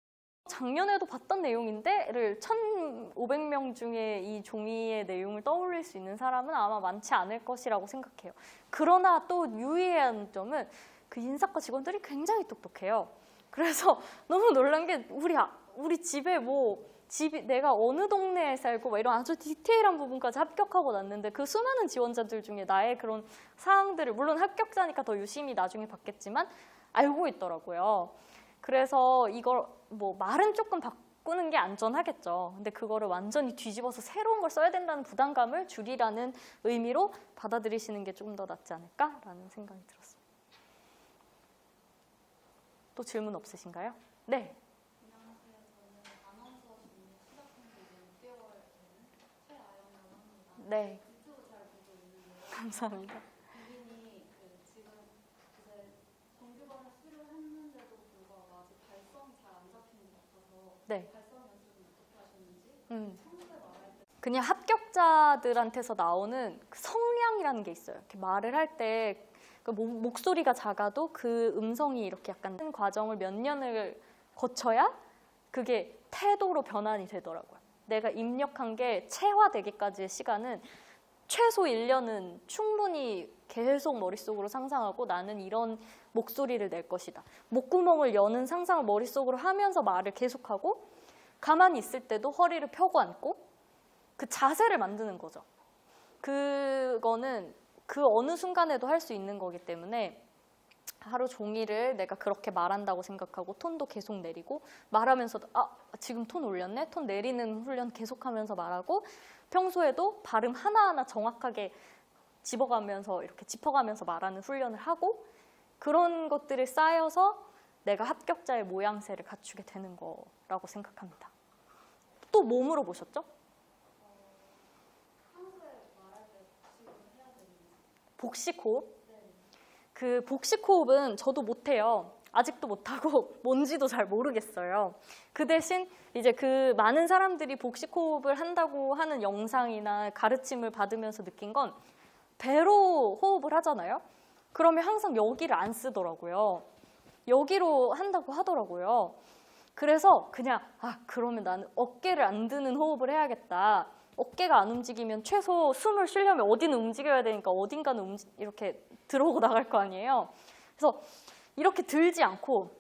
작년에도 봤던 내용인데?를 1,500명 중에 이 종이의 내용을 떠올릴 수 있는 사람은 아마 많지 않을 것이라고 생각해요. 그러나 또 유의해야 하는 점은 그 인사과 직원들이 굉장히 똑똑해요. 그래서 너무 놀란 게 우리 집에 내가 어느 동네에 살고 막 이런 아주 디테일한 부분까지 합격하고 났는데 그 수많은 지원자들 중에 나의 그런 사항들을 물론 합격자니까 더 유심히 나중에 봤겠지만 알고 있더라고요. 그래서 이걸 말은 조금 바꾸는 게 안전하겠죠. 근데 그거를 완전히 뒤집어서 새로운 걸 써야 된다는 부담감을 줄이라는 의미로 받아들이시는 게 조금 더 낫지 않을까라는 생각이 들었습니다. 또 질문 없으신가요? 네. 안녕하세요. 저는 아나운서 준비 시작한 지 6개월 되는 최아영이라고 합니다. 네. 유튜브 잘 보고 있는데요. 감사합니다. 고객님이 지금 이제 정규반을 수료했는데도 불구하고 아직 발성 잘 안 잡히는 것 같아서 네. 발성 연습은 어떻게 하셨는지 평소에 말할 때 그냥 합격자들한테서 나오는 그 성량이라는 게 있어요. 이렇게 말을 할 때 그 목소리가 작아도 그 음성이 이렇게 약간 큰 과정을 몇 년을 거쳐야 그게 태도로 변환이 되더라고요. 내가 입력한 게 체화되기까지의 시간은 최소 1년은 충분히 계속 머릿속으로 상상하고 나는 이런 목소리를 낼 것이다. 목구멍을 여는 상상을 머릿속으로 하면서 말을 계속하고 가만히 있을 때도 허리를 펴고 앉고 그 자세를 만드는 거죠. 그거는 그 어느 순간에도 할 수 있는 거기 때문에 하루 종일을 내가 그렇게 말한다고 생각하고 톤도 계속 내리고 말하면서도 지금 톤 올렸네? 톤 내리는 훈련 계속하면서 말하고 평소에도 발음 하나하나 정확하게 집어가면서 이렇게 짚어가면서 말하는 훈련을 하고 그런 것들이 쌓여서 내가 합격자의 모양새를 갖추게 되는 거라고 생각합니다. 또 뭐 물어보셨죠? 복식 호흡? 그 복식 호흡은 저도 못해요. 아직도 못하고 뭔지도 잘 모르겠어요. 그 대신 이제 그 많은 사람들이 복식 호흡을 한다고 하는 영상이나 가르침을 받으면서 느낀 건 배로 호흡을 하잖아요. 그러면 항상 여기를 안 쓰더라고요. 여기로 한다고 하더라고요. 그래서 그냥 그러면 나는 어깨를 안 드는 호흡을 해야겠다. 어깨가 안 움직이면 최소 숨을 쉬려면 어디는 움직여야 되니까 어딘가는 이렇게 들어오고 나갈 거 아니에요. 그래서 이렇게 들지 않고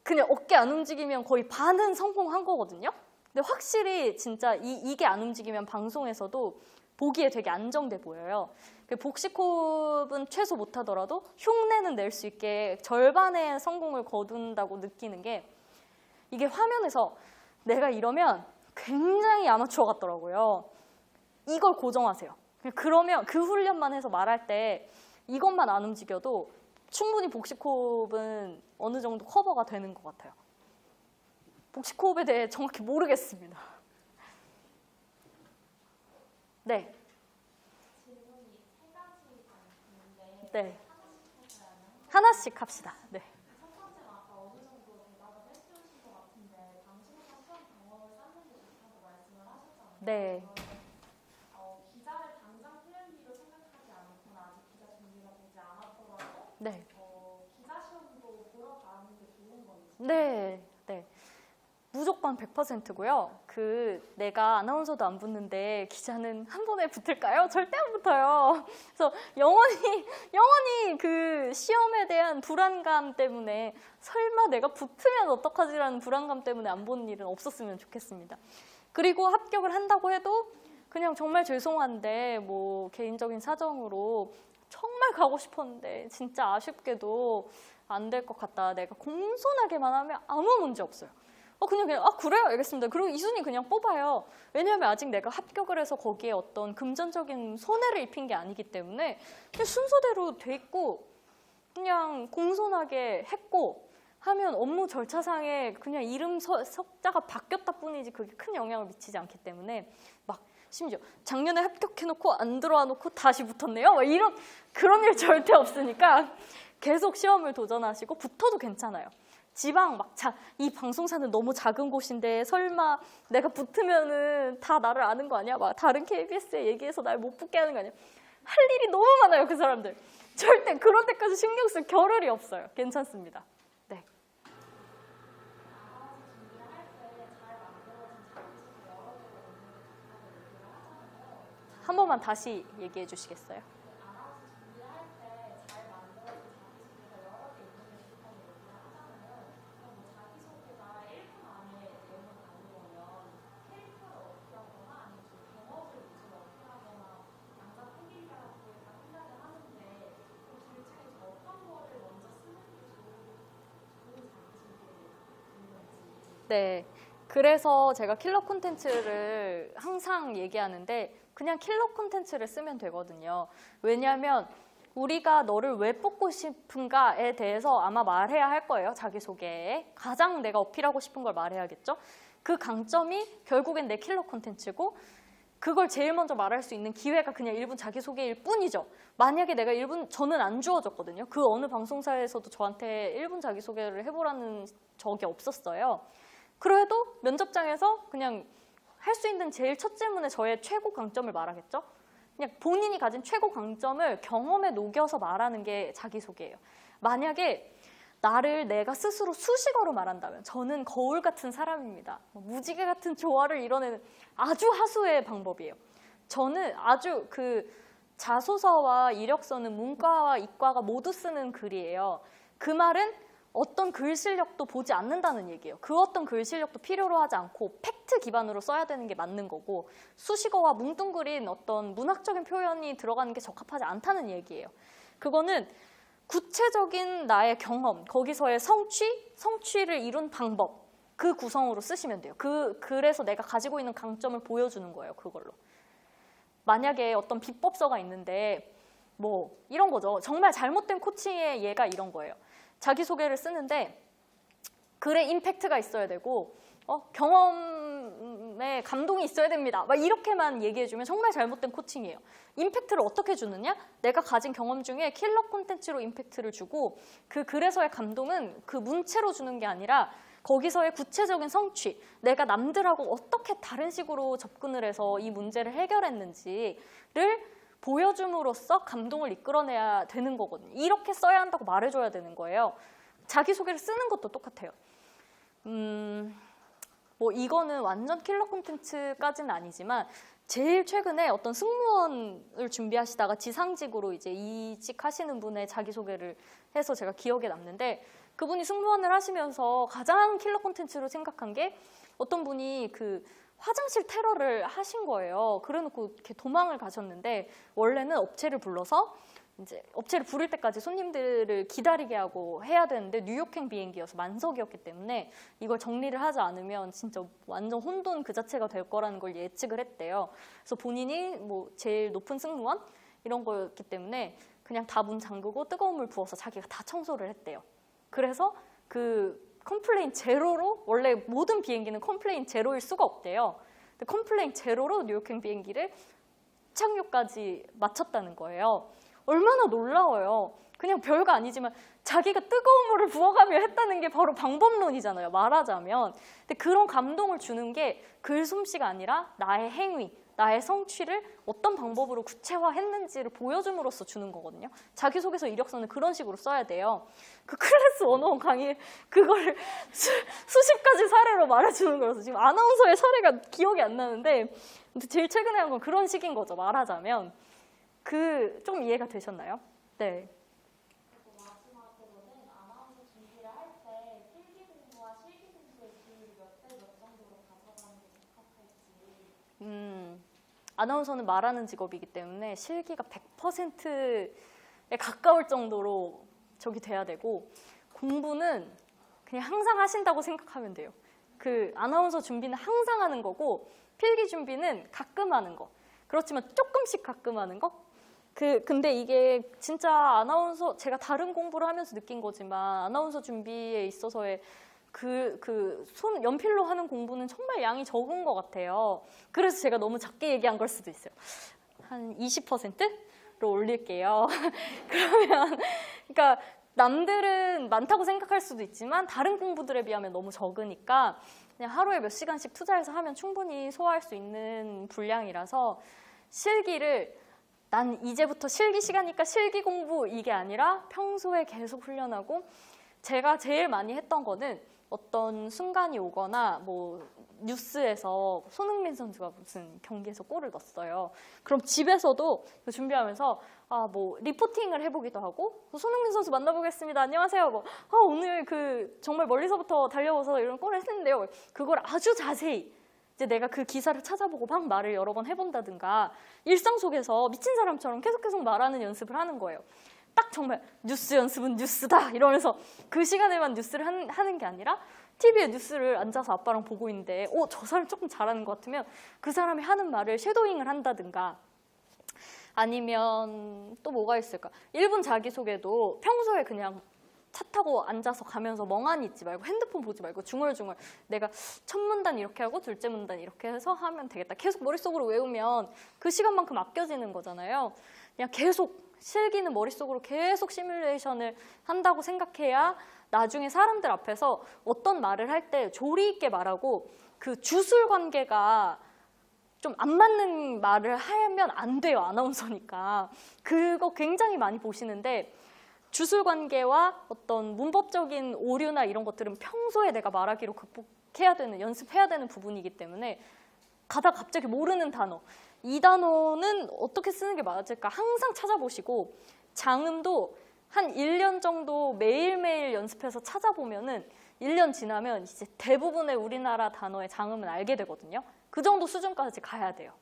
그냥 어깨 안 움직이면 거의 반은 성공한 거거든요. 근데 확실히 진짜 이게 안 움직이면 방송에서도 보기에 되게 안정돼 보여요. 복식 호흡은 최소 못하더라도 흉내는 낼 수 있게 절반의 성공을 거둔다고 느끼는 게 이게 화면에서 내가 이러면 굉장히 아마추어 같더라고요. 이걸 고정하세요. 그러면 그 훈련만 해서 말할 때 이것만 안 움직여도 충분히 복식 호흡은 어느 정도 커버가 되는 것 같아요. 복식 호흡에 대해 정확히 모르겠습니다. 네. 질문이 세 가지가 있는데 네. 하나씩 할까요? 하나씩 합시다. 네. 첫 번째는 아까 어느 정도 대답을 해주신 것 같은데 방송사 시험 경험을 쌓는 게 좋다고 말씀을 하셨잖아요. 네. 기자를 당장 플랜 B로 생각하지 않거나 아직 기자 준비가 되지 않았더라도 네. 기자 시험도 보러 가는 게 좋은 건지. 네. 네. 무조건 100%고요. 내가 아나운서도 안 붙는데 기자는 한 번에 붙을까요? 절대 안 붙어요. 그래서 영원히 그 시험에 대한 불안감 때문에 설마 내가 붙으면 어떡하지라는 불안감 때문에 안 보는 일은 없었으면 좋겠습니다. 그리고 합격을 한다고 해도 그냥 정말 죄송한데 뭐 개인적인 사정으로 정말 가고 싶었는데 진짜 아쉽게도 안 될 것 같다. 내가 공손하게만 하면 아무 문제 없어요. 그냥 그래요? 알겠습니다. 그리고 이 순위 그냥 뽑아요. 왜냐하면 아직 내가 합격을 해서 거기에 어떤 금전적인 손해를 입힌 게 아니기 때문에 그냥 순서대로 돼 있고 그냥 공손하게 했고 하면 업무 절차상에 그냥 이름 석자가 바뀌었다 뿐이지 그게 큰 영향을 미치지 않기 때문에 막 심지어 작년에 합격해놓고 안 들어와 놓고 다시 붙었네요. 그런 일 절대 없으니까 계속 시험을 도전하시고 붙어도 괜찮아요. 지방 이 방송사는 너무 작은 곳인데 설마 내가 붙으면은 다 나를 아는 거 아니야? 막 다른 KBS에 얘기해서 날 못 붙게 하는 거 아니야? 할 일이 너무 많아요, 그 사람들. 절대 그런 데까지 신경 쓸 겨를이 없어요. 괜찮습니다. 네. 한 번만 다시 얘기해 주시겠어요? 네. 그래서 제가 킬러 콘텐츠를 항상 얘기하는데 그냥 킬러 콘텐츠를 쓰면 되거든요. 왜냐하면 우리가 너를 왜 뽑고 싶은가에 대해서 아마 말해야 할 거예요. 자기소개에. 가장 내가 어필하고 싶은 걸 말해야겠죠. 그 강점이 결국엔 내 킬러 콘텐츠고 그걸 제일 먼저 말할 수 있는 기회가 그냥 1분 자기소개일 뿐이죠. 만약에 내가 1분, 저는 안 주어졌거든요. 그 어느 방송사에서도 저한테 1분 자기소개를 해보라는 적이 없었어요. 그래도 면접장에서 그냥 할 수 있는 제일 첫 질문에 저의 최고 강점을 말하겠죠? 그냥 본인이 가진 최고 강점을 경험에 녹여서 말하는 게 자기소개예요. 만약에 나를 내가 스스로 수식어로 말한다면 저는 거울 같은 사람입니다. 무지개 같은 조화를 이뤄내는 아주 하수의 방법이에요. 저는 아주 자소서와 이력서는 문과와 이과가 모두 쓰는 글이에요. 그 말은 어떤 글 실력도 보지 않는다는 얘기예요. 그 어떤 글 실력도 필요로 하지 않고 팩트 기반으로 써야 되는 게 맞는 거고 수식어와 뭉뚱그린 어떤 문학적인 표현이 들어가는 게 적합하지 않다는 얘기예요. 그거는 구체적인 나의 경험, 거기서의 성취를 이룬 방법, 그 구성으로 쓰시면 돼요. 그래서 내가 가지고 있는 강점을 보여주는 거예요, 그걸로. 만약에 어떤 비법서가 있는데 뭐 이런 거죠. 정말 잘못된 코칭의 예가 이런 거예요. 자기소개를 쓰는데 글에 임팩트가 있어야 되고 경험에 감동이 있어야 됩니다. 막 이렇게만 얘기해주면 정말 잘못된 코칭이에요. 임팩트를 어떻게 주느냐? 내가 가진 경험 중에 킬러 콘텐츠로 임팩트를 주고 그 글에서의 감동은 그 문체로 주는 게 아니라 거기서의 구체적인 성취, 내가 남들하고 어떻게 다른 식으로 접근을 해서 이 문제를 해결했는지를 보여줌으로써 감동을 이끌어내야 되는 거거든요. 이렇게 써야 한다고 말해줘야 되는 거예요. 자기소개를 쓰는 것도 똑같아요. 뭐 이거는 완전 킬러 콘텐츠까지는 아니지만 제일 최근에 어떤 승무원을 준비하시다가 지상직으로 이제 이직하시는 분의 자기소개를 해서 제가 기억에 남는데 그분이 승무원을 하시면서 가장 킬러 콘텐츠로 생각한 게 어떤 분이 그 화장실 테러를 하신 거예요. 그래놓고 이렇게 도망을 가셨는데 원래는 업체를 불러서 이제 업체를 부를 때까지 손님들을 기다리게 하고 해야 되는데 뉴욕행 비행기여서 만석이었기 때문에 이걸 정리를 하지 않으면 진짜 완전 혼돈 그 자체가 될 거라는 걸 예측을 했대요. 그래서 본인이 뭐 제일 높은 승무원 이런 거였기 때문에 그냥 다 문 잠그고 뜨거운 물 부어서 자기가 다 청소를 했대요. 그래서 그 컴플레인 제로로 원래 모든 비행기는 컴플레인 제로일 수가 없대요. 근데 컴플레인 제로로 뉴욕행 비행기를 착륙까지 마쳤다는 거예요. 얼마나 놀라워요. 그냥 별거 아니지만 자기가 뜨거운 물을 부어가며 했다는 게 바로 방법론이잖아요. 말하자면. 근데 그런 감동을 주는 게 글솜씨가 아니라 나의 행위, 나의 성취를 어떤 방법으로 구체화했는지를 보여줌으로써 주는 거거든요. 자기소개서 이력서는 그런 식으로 써야 돼요. 그 클래스 101 강의 그거를 수십 가지 사례로 말해주는 거라서 지금 아나운서의 사례가 기억이 안 나는데 근데 제일 최근에 한 건 그런 식인 거죠. 말하자면. 좀 이해가 되셨나요? 네. 그리고 마지막으로는 아나운서 준비를 할 때 필기 공부와 실기 공부의 비율이 몇 대 몇 정도로 가져가는 게 적합할지. 아나운서는 말하는 직업이기 때문에 실기가 100%에 가까울 정도로 저기 돼야 되고 공부는 그냥 항상 하신다고 생각하면 돼요. 그 아나운서 준비는 항상 하는 거고 필기 준비는 가끔 하는 거. 그렇지만 조금씩 가끔 하는 거. 근데 이게 진짜 아나운서 제가 다른 공부를 하면서 느낀 거지만 아나운서 준비에 있어서의 연필로 하는 공부는 정말 양이 적은 것 같아요. 그래서 제가 너무 작게 얘기한 걸 수도 있어요. 한 20%로 올릴게요. 그러면, 그러니까 남들은 많다고 생각할 수도 있지만 다른 공부들에 비하면 너무 적으니까 그냥 하루에 몇 시간씩 투자해서 하면 충분히 소화할 수 있는 분량이라서 실기를 난 이제부터 실기 시간이니까 실기 공부 이게 아니라 평소에 계속 훈련하고 제가 제일 많이 했던 거는 어떤 순간이 오거나 뭐 뉴스에서 손흥민 선수가 무슨 경기에서 골을 넣었어요. 그럼 집에서도 준비하면서 뭐 리포팅을 해보기도 하고 손흥민 선수 만나보겠습니다. 안녕하세요. 뭐 오늘 정말 멀리서부터 달려와서 이런 골을 했는데요. 그걸 아주 자세히 이제 내가 그 기사를 찾아보고 막 말을 여러 번 해본다든가 일상 속에서 미친 사람처럼 계속 말하는 연습을 하는 거예요. 딱 정말 뉴스 연습은 뉴스다 이러면서 그 시간에만 뉴스를 하는 게 아니라 TV에 뉴스를 앉아서 아빠랑 보고 있는데 저 사람 조금 잘하는 것 같으면 그 사람이 하는 말을 섀도잉을 한다든가 아니면 또 뭐가 있을까? 1분 자기소개도 평소에 그냥 차 타고 앉아서 가면서 멍하니 있지 말고 핸드폰 보지 말고 중얼중얼 내가 첫 문단 이렇게 하고 둘째 문단 이렇게 해서 하면 되겠다. 계속 머릿속으로 외우면 그 시간만큼 아껴지는 거잖아요. 그냥 계속 실기는 머릿속으로 계속 시뮬레이션을 한다고 생각해야 나중에 사람들 앞에서 어떤 말을 할 때 조리 있게 말하고 그 주술 관계가 좀 안 맞는 말을 하면 안 돼요. 아나운서니까. 그거 굉장히 많이 보시는데 주술 관계와 어떤 문법적인 오류나 이런 것들은 평소에 내가 말하기로 극복해야 되는, 연습해야 되는 부분이기 때문에 가다가 갑자기 모르는 단어, 이 단어는 어떻게 쓰는 게 맞을까 항상 찾아보시고 장음도 한 1년 정도 매일매일 연습해서 찾아보면은 1년 지나면 이제 대부분의 우리나라 단어의 장음은 알게 되거든요. 그 정도 수준까지 가야 돼요.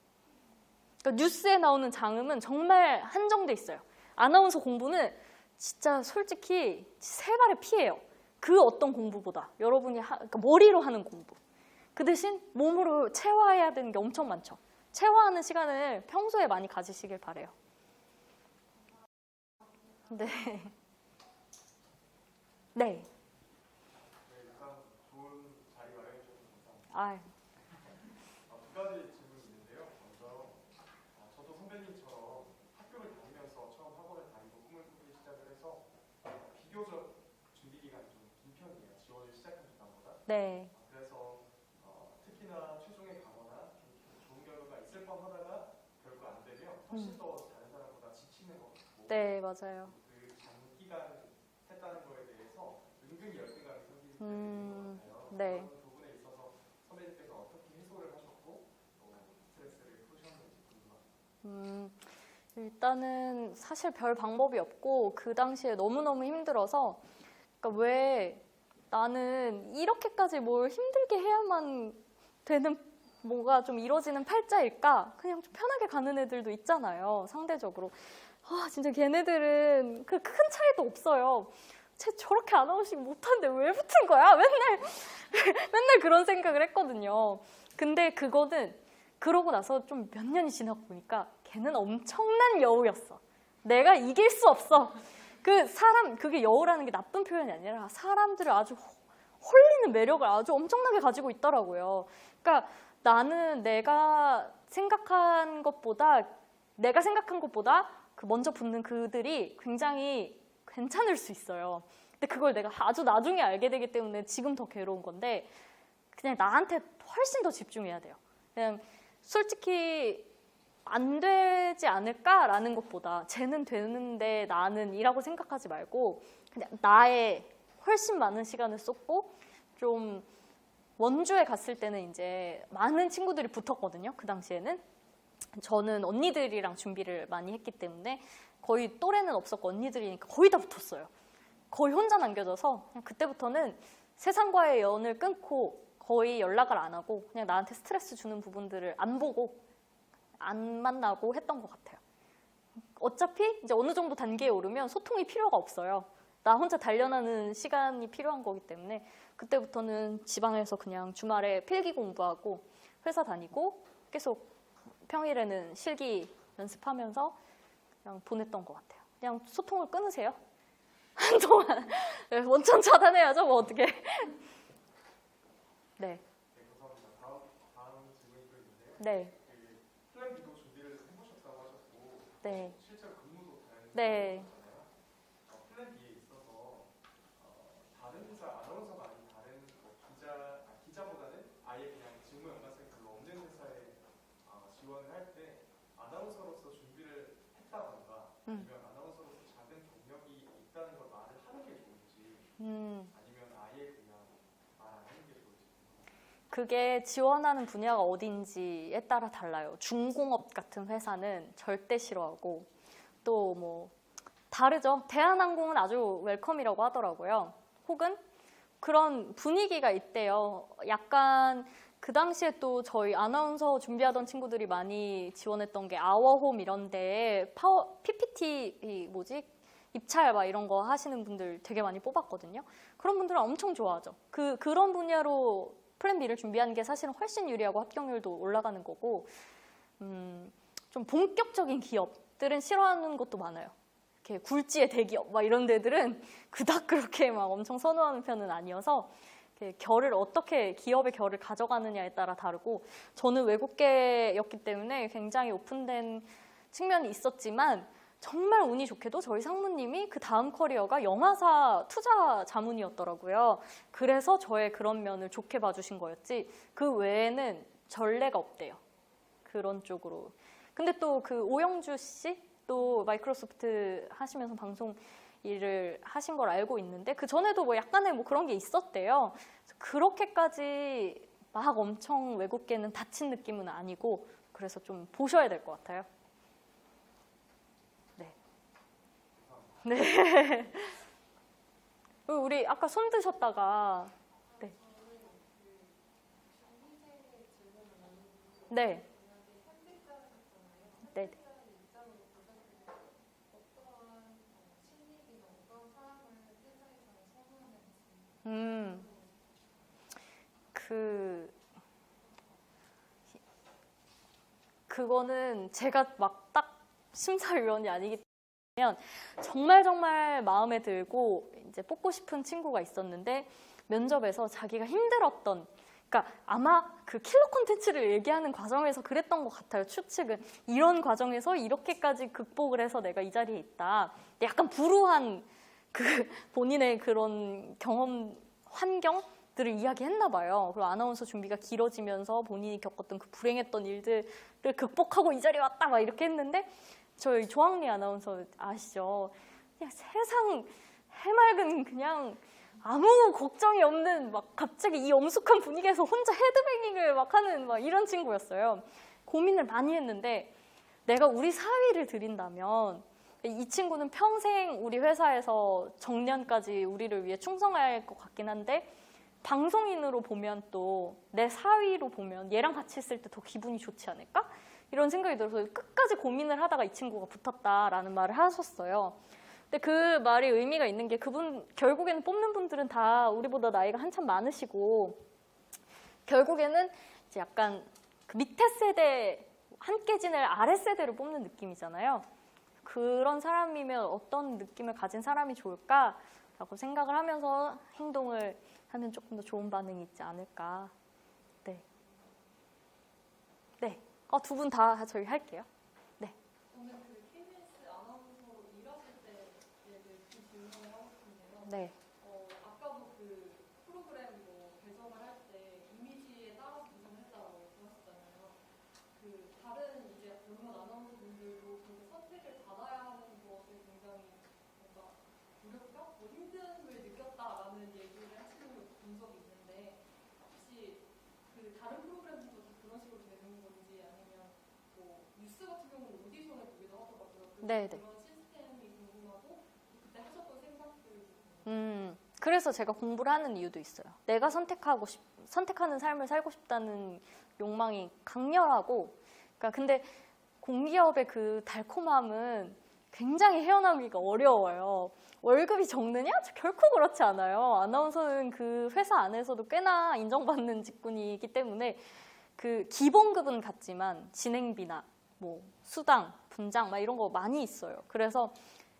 그러니까 뉴스에 나오는 장음은 정말 한정돼 있어요. 아나운서 공부는 진짜 솔직히 세 발의 피해요. 그 어떤 공부보다 여러분이 그러니까 머리로 하는 공부. 그 대신 몸으로 체화해야 되는 게 엄청 많죠. 체화하는 시간을 평소에 많이 가지시길 바래요. 네. 네. 일단 좋은 자리 마련해 주셔서 아, 두 가지 질문이 있는데요. 먼저 저도 선배님처럼 학교를 다니면서 처음 학원을 다니고 꿈을 꾸기 시작을 해서 비교적 준비 기간이 좀 긴 편이에요. 지원을 시작한 기간보다. 네. 그래서 특히나 최종에 가거나 좀 좋은 결과가 있을 뻔하다가 결국 안 되면 훨씬 더 다른 사람보다 지치는 것 같고 네, 맞아요. 그 장기간 했다는 거에 대해서 은근히 열등감이 생기는 것 같아요. 네. 그런 부분에 있어서 선배님께서 어떻게 해소를 하셨고 또 스트레스를 푸셨는지 궁금합니다. 일단은 사실 별 방법이 없고 그 당시에 너무너무 힘들어서 그러니까 왜 나는 이렇게까지 뭘 힘들게 해야만 되는 뭐가 좀 이루어지는 팔자일까? 그냥 좀 편하게 가는 애들도 있잖아요. 상대적으로. 아, 진짜 걔네들은 그 큰 차이도 없어요. 쟤 저렇게 아나운싱 못하는데 왜 붙은 거야? 맨날 그런 생각을 했거든요. 근데 그거는 그러고 나서 좀 몇 년이 지나고 보니까 걔는 엄청난 여우였어. 내가 이길 수 없어. 그게 여우라는 게 나쁜 표현이 아니라 사람들을 아주 홀리는 매력을 아주 엄청나게 가지고 있더라고요. 그러니까 나는 내가 생각한 것보다 그 먼저 붙는 그들이 굉장히 괜찮을 수 있어요. 근데 그걸 내가 아주 나중에 알게 되기 때문에 지금 더 괴로운 건데 그냥 나한테 훨씬 더 집중해야 돼요. 그냥 솔직히 안 되지 않을까라는 것보다 쟤는 되는데 나는 이라고 생각하지 말고 그냥 나의 훨씬 많은 시간을 쏟고 좀 원주에 갔을 때는 이제 많은 친구들이 붙었거든요. 그 당시에는. 저는 언니들이랑 준비를 많이 했기 때문에 거의 또래는 없었고 언니들이니까 거의 다 붙었어요. 거의 혼자 남겨져서 그냥 그때부터는 세상과의 연을 끊고 거의 연락을 안 하고 그냥 나한테 스트레스 주는 부분들을 안 보고 안 만나고 했던 것 같아요. 어차피 이제 어느 정도 단계에 오르면 소통이 필요가 없어요. 나 혼자 단련하는 시간이 필요한 거기 때문에 그때부터는 지방에서 그냥 주말에 필기 공부하고 회사 다니고 계속 평일에는 실기 연습하면서 그냥 보냈던 것 같아요. 그냥 소통을 끊으세요. 한동안 원천 차단해야죠. 뭐 어떻게. 네. 네, 감사합니다. 다음 질문이 또 있는데요. 네. 플랜 B도 준비를 해보셨다고 하셨고 네. 실제로 근무도 다른 네. 거잖아요. 플랜 B에 있어서 다른 회사 아나운서가 아닌 다른 뭐 기자보다는 아예 그냥 직무 연관성이 별로 없는 회사에 지원을 할 때 아나운서로서 준비를 했다던가 아니면 아나운서로서 작은 경력이 있다는 걸 말을 하는 게 좋은지 아니면 아예 그냥 말 안 하는 게 좋을지. 그게 지원하는 분야가 어딘지에 따라 달라요. 중공업 같은 회사는 절대 싫어하고 또 뭐 다르죠. 대한항공은 아주 웰컴이라고 하더라고요. 혹은 그런 분위기가 있대요. 약간 그 당시에 또 저희 아나운서 준비하던 친구들이 많이 지원했던 게 아워홈 이런 데에 PPT 입찰 막 이런 거 하시는 분들 되게 많이 뽑았거든요. 그런 분들은 엄청 좋아하죠. 그런 분야로 플랜 B를 준비하는 게 사실은 훨씬 유리하고 합격률도 올라가는 거고 좀 본격적인 기업들은 싫어하는 것도 많아요. 이렇게 굴지의 대기업 막 이런 데들은 그닥 그렇게 막 엄청 선호하는 편은 아니어서 어떻게 기업의 결을 가져가느냐에 따라 다르고 저는 외국계였기 때문에 굉장히 오픈된 측면이 있었지만 정말 운이 좋게도 저희 상무님이 그 다음 커리어가 영화사 투자 자문이었더라고요. 그래서 저의 그런 면을 좋게 봐주신 거였지 그 외에는 전례가 없대요. 그런 쪽으로. 근데 또 그 오영주 씨 또 마이크로소프트 하시면서 방송 일을 하신 걸 알고 있는데 그 전에도 뭐 약간의 뭐 그런 게 있었대요. 그렇게까지 막 엄청 외국계는 다친 느낌은 아니고 그래서 좀 보셔야 될 것 같아요. 네. 네. 우리 아까 손 드셨다가 네. 네. 네. 그거는 제가 막 딱 심사위원이 아니기 때문에 정말 마음에 들고 이제 뽑고 싶은 친구가 있었는데 면접에서 자기가 힘들었던 그러니까 아마 그 킬러 콘텐츠를 얘기하는 과정에서 그랬던 것 같아요. 추측은 이런 과정에서 이렇게까지 극복을 해서 내가 이 자리에 있다. 근데 약간 불우한 그 본인의 그런 경험 환경들을 이야기했나 봐요. 그리고 아나운서 준비가 길어지면서 본인이 겪었던 그 불행했던 일들을 극복하고 이 자리에 왔다 막 이렇게 했는데 저희 조항리 아나운서 아시죠? 그냥 세상 해맑은 그냥 아무 걱정이 없는 막 갑자기 이 엄숙한 분위기에서 혼자 헤드뱅잉을 막 하는 막 이런 친구였어요. 고민을 많이 했는데 내가 우리 사위를 드린다면 이 친구는 평생 우리 회사에서 정년까지 우리를 위해 충성할 것 같긴 한데 방송인으로 보면 또 내 사위로 보면 얘랑 같이 있을 때 더 기분이 좋지 않을까? 이런 생각이 들어서 끝까지 고민을 하다가 이 친구가 붙었다라는 말을 하셨어요. 근데 그 말이 의미가 있는 게 그분 결국에는 뽑는 분들은 다 우리보다 나이가 한참 많으시고 결국에는 이제 약간 그 밑에 세대 함께 지낼 아래 세대를 뽑는 느낌이잖아요. 그런 사람이면 어떤 느낌을 가진 사람이 좋을까라고 생각을 하면서 행동을 하면 조금 더 좋은 반응이 있지 않을까. 네. 네. 두 분 다 저희 할게요. 저는 그 KBS 아나운서로 일하실 때 얘를 좀 질문을 하고 싶은데요. 네. 아까도 그 프로그램 뭐 개선을 할 때 이미지에 따라서 개선했다고 하셨잖아요. 그 다른 이제 젊은 아나운서 분들도 그렇게 선택을 받아야 하는 것에 굉장히 뭔가 무력감, 뭐 힘듦을 느꼈다라는 얘기를 하시는 걸 본 적이 있는데 혹시 그 다른 프로그램도 다 그런 식으로 되는 건지 아니면 뭐 뉴스 같은 경우는 오디션을 보기도 하더라고요. 네네. 그런 시스템이 궁금하고 그때 하셨던 생각들. 그래서 제가 공부를 하는 이유도 있어요. 내가 선택하는 삶을 살고 싶다는 욕망이 강렬하고, 그러니까 근데 공기업의 그 달콤함은 굉장히 헤어나오기가 어려워요. 월급이 적느냐? 결코 그렇지 않아요. 아나운서는 그 회사 안에서도 꽤나 인정받는 직군이기 때문에 그 기본급은 같지만 진행비나 뭐 수당, 분장 막 이런 거 많이 있어요. 그래서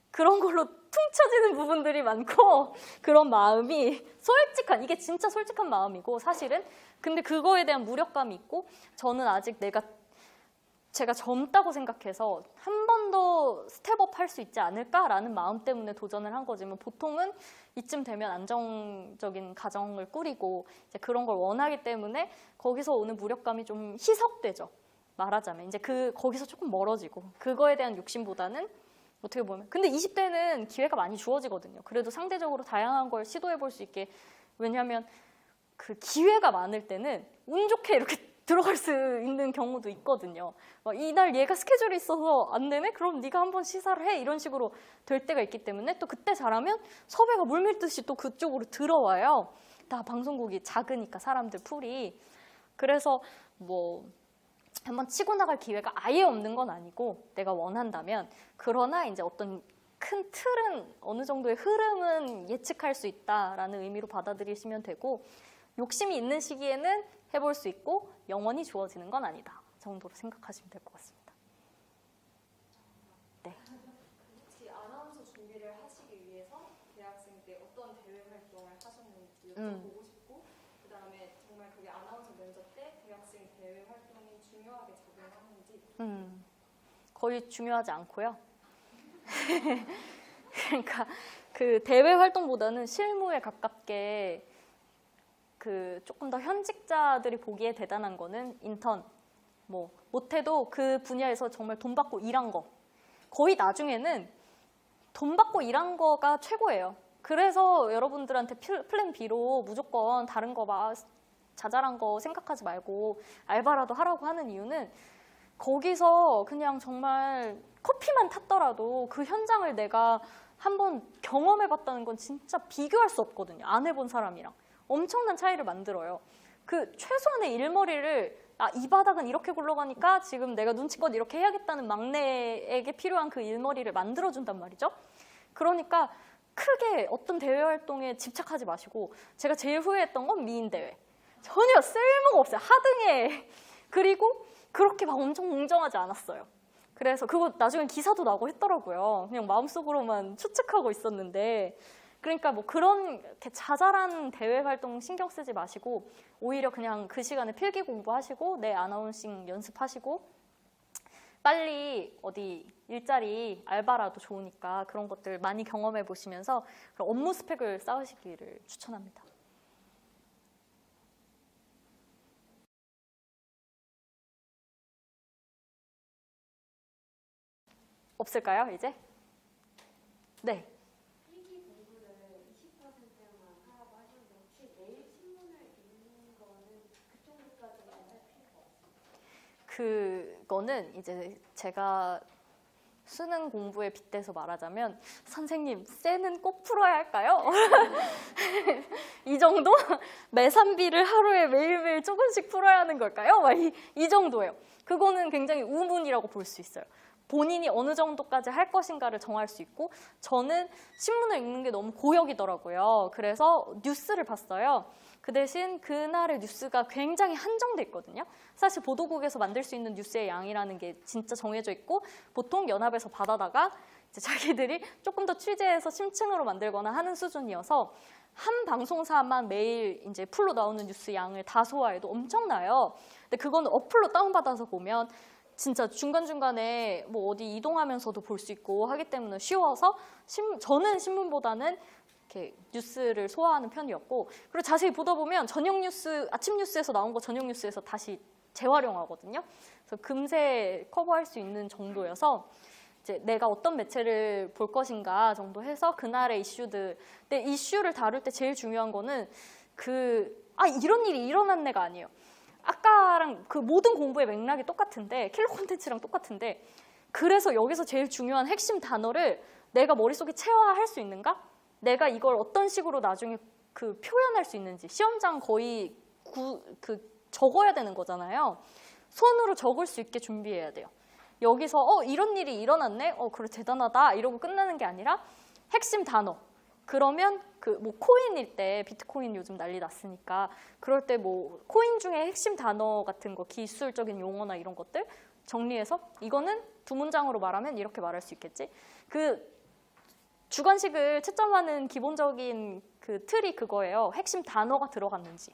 그런 걸로 퉁쳐지는 부분들이 많고 그런 마음이 솔직한, 이게 진짜 솔직한 마음이고 사실은 근데 그거에 대한 무력감이 있고 저는 아직 제가 젊다고 생각해서 한 번 더 스텝업 할 수 있지 않을까라는 마음 때문에 도전을 한 거지만 보통은 이쯤 되면 안정적인 가정을 꾸리고 이제 그런 걸 원하기 때문에 거기서 오는 무력감이 좀 희석되죠. 말하자면 이제 거기서 조금 멀어지고 그거에 대한 욕심보다는 어떻게 보면 근데 20대는 기회가 많이 주어지거든요. 그래도 상대적으로 다양한 걸 시도해 볼 수 있게 왜냐하면 그 기회가 많을 때는 운 좋게 이렇게 들어갈 수 있는 경우도 있거든요. 이날 얘가 스케줄이 있어서 안 되네? 그럼 네가 한번 시사를 해. 이런 식으로 될 때가 있기 때문에 또 그때 잘하면 섭외가 물밀듯이 또 그쪽으로 들어와요. 다 방송국이 작으니까 사람들 풀이. 그래서 뭐 한번 치고 나갈 기회가 아예 없는 건 아니고 내가 원한다면 그러나 이제 어떤 큰 틀은 어느 정도의 흐름은 예측할 수 있다라는 의미로 받아들이시면 되고 욕심이 있는 시기에는 해볼 수 있고 영원히 주어지는 건 아니다 정도로 생각하시면 될 것 같습니다. 네. 혹시 아나운서 준비를 하시기 위해서 대학생 때 어떤 대외 활동을 하셨는지 여쭤보고 싶고 그다음에 정말 그게 아나운서 면접 때 대학생 대외 활동이 중요하게 작용하는지 거의 중요하지 않고요. 그러니까 그 대외 활동보다는 실무에 가깝게 그 조금 더 현직자들이 보기에 대단한 거는 인턴, 뭐 못해도 그 분야에서 정말 돈 받고 일한 거 거의 나중에는 돈 받고 일한 거가 최고예요. 그래서 여러분들한테 플랜 B로 무조건 다른 거 막 자잘한 거 생각하지 말고 알바라도 하라고 하는 이유는 거기서 그냥 정말 커피만 탔더라도 그 현장을 내가 한번 경험해봤다는 건 진짜 비교할 수 없거든요. 안 해본 사람이랑. 엄청난 차이를 만들어요. 그 최소한의 일머리를 이 바닥은 이렇게 굴러가니까 지금 내가 눈치껏 이렇게 해야겠다는 막내에게 필요한 그 일머리를 만들어준단 말이죠. 그러니까 크게 어떤 대외 활동에 집착하지 마시고 제가 제일 후회했던 건 미인대회. 전혀 쓸모가 없어요. 하등에. 그리고 그렇게 막 엄청 웅장하지 않았어요. 그래서 그거 나중에 기사도 나고 했더라고요. 그냥 마음속으로만 추측하고 있었는데 그러니까 뭐 그런 이렇게 자잘한 대외 활동 신경 쓰지 마시고 오히려 그냥 그 시간에 필기 공부하시고 내 아나운싱 연습하시고 빨리 어디 일자리 알바라도 좋으니까 그런 것들 많이 경험해 보시면서 그런 업무 스펙을 쌓으시기를 추천합니다. 없을까요, 이제? 네. 필기 공부를 20%만 하라고 하셨는데 혹시 매일 신문을 읽는 거는 그 정도까지는 할 필요가 없어요? 그거는 이제 제가 수능 공부에 빗대서 말하자면 선생님 쌤은 꼭 풀어야 할까요? 이 정도? 매산비를 하루에 매일매일 조금씩 풀어야 하는 걸까요? 막 이 정도예요. 그거는 굉장히 우문이라고 볼 수 있어요. 본인이 어느 정도까지 할 것인가를 정할 수 있고 저는 신문을 읽는 게 너무 고역이더라고요. 그래서 뉴스를 봤어요. 그 대신 그날의 뉴스가 굉장히 한정돼 있거든요. 사실 보도국에서 만들 수 있는 뉴스의 양이라는 게 진짜 정해져 있고 보통 연합에서 받아다가 이제 자기들이 조금 더 취재해서 심층으로 만들거나 하는 수준이어서 한 방송사만 매일 이제 풀로 나오는 뉴스 양을 다 소화해도 엄청나요. 근데 그거는 어플로 다운받아서 보면 진짜 중간중간에 뭐 어디 이동하면서도 볼 수 있고 하기 때문에 쉬워서 저는 신문보다는 이렇게 뉴스를 소화하는 편이었고 그리고 자세히 보다 보면 저녁 뉴스, 아침 뉴스에서 나온 거 저녁 뉴스에서 다시 재활용하거든요. 그래서 금세 커버할 수 있는 정도여서 이제 내가 어떤 매체를 볼 것인가 정도 해서 그날의 이슈들 근데 이슈를 다룰 때 제일 중요한 거는 이런 일이 일어났네가 아니에요. 아까랑 그 모든 공부의 맥락이 똑같은데 킬러 콘텐츠랑 똑같은데 그래서 여기서 제일 중요한 핵심 단어를 내가 머릿속에 체화할 수 있는가? 내가 이걸 어떤 식으로 나중에 그 표현할 수 있는지 시험장 거의 적어야 되는 거잖아요. 손으로 적을 수 있게 준비해야 돼요. 여기서 이런 일이 일어났네? 그래 대단하다 이러고 끝나는 게 아니라 핵심 단어 그러면 뭐 코인일 때 비트코인 요즘 난리 났으니까 그럴 때 뭐 코인 중에 핵심 단어 같은 거 기술적인 용어나 이런 것들 정리해서 이거는 두 문장으로 말하면 이렇게 말할 수 있겠지. 그 주관식을 채점하는 기본적인 그 틀이 그거예요. 핵심 단어가 들어갔는지.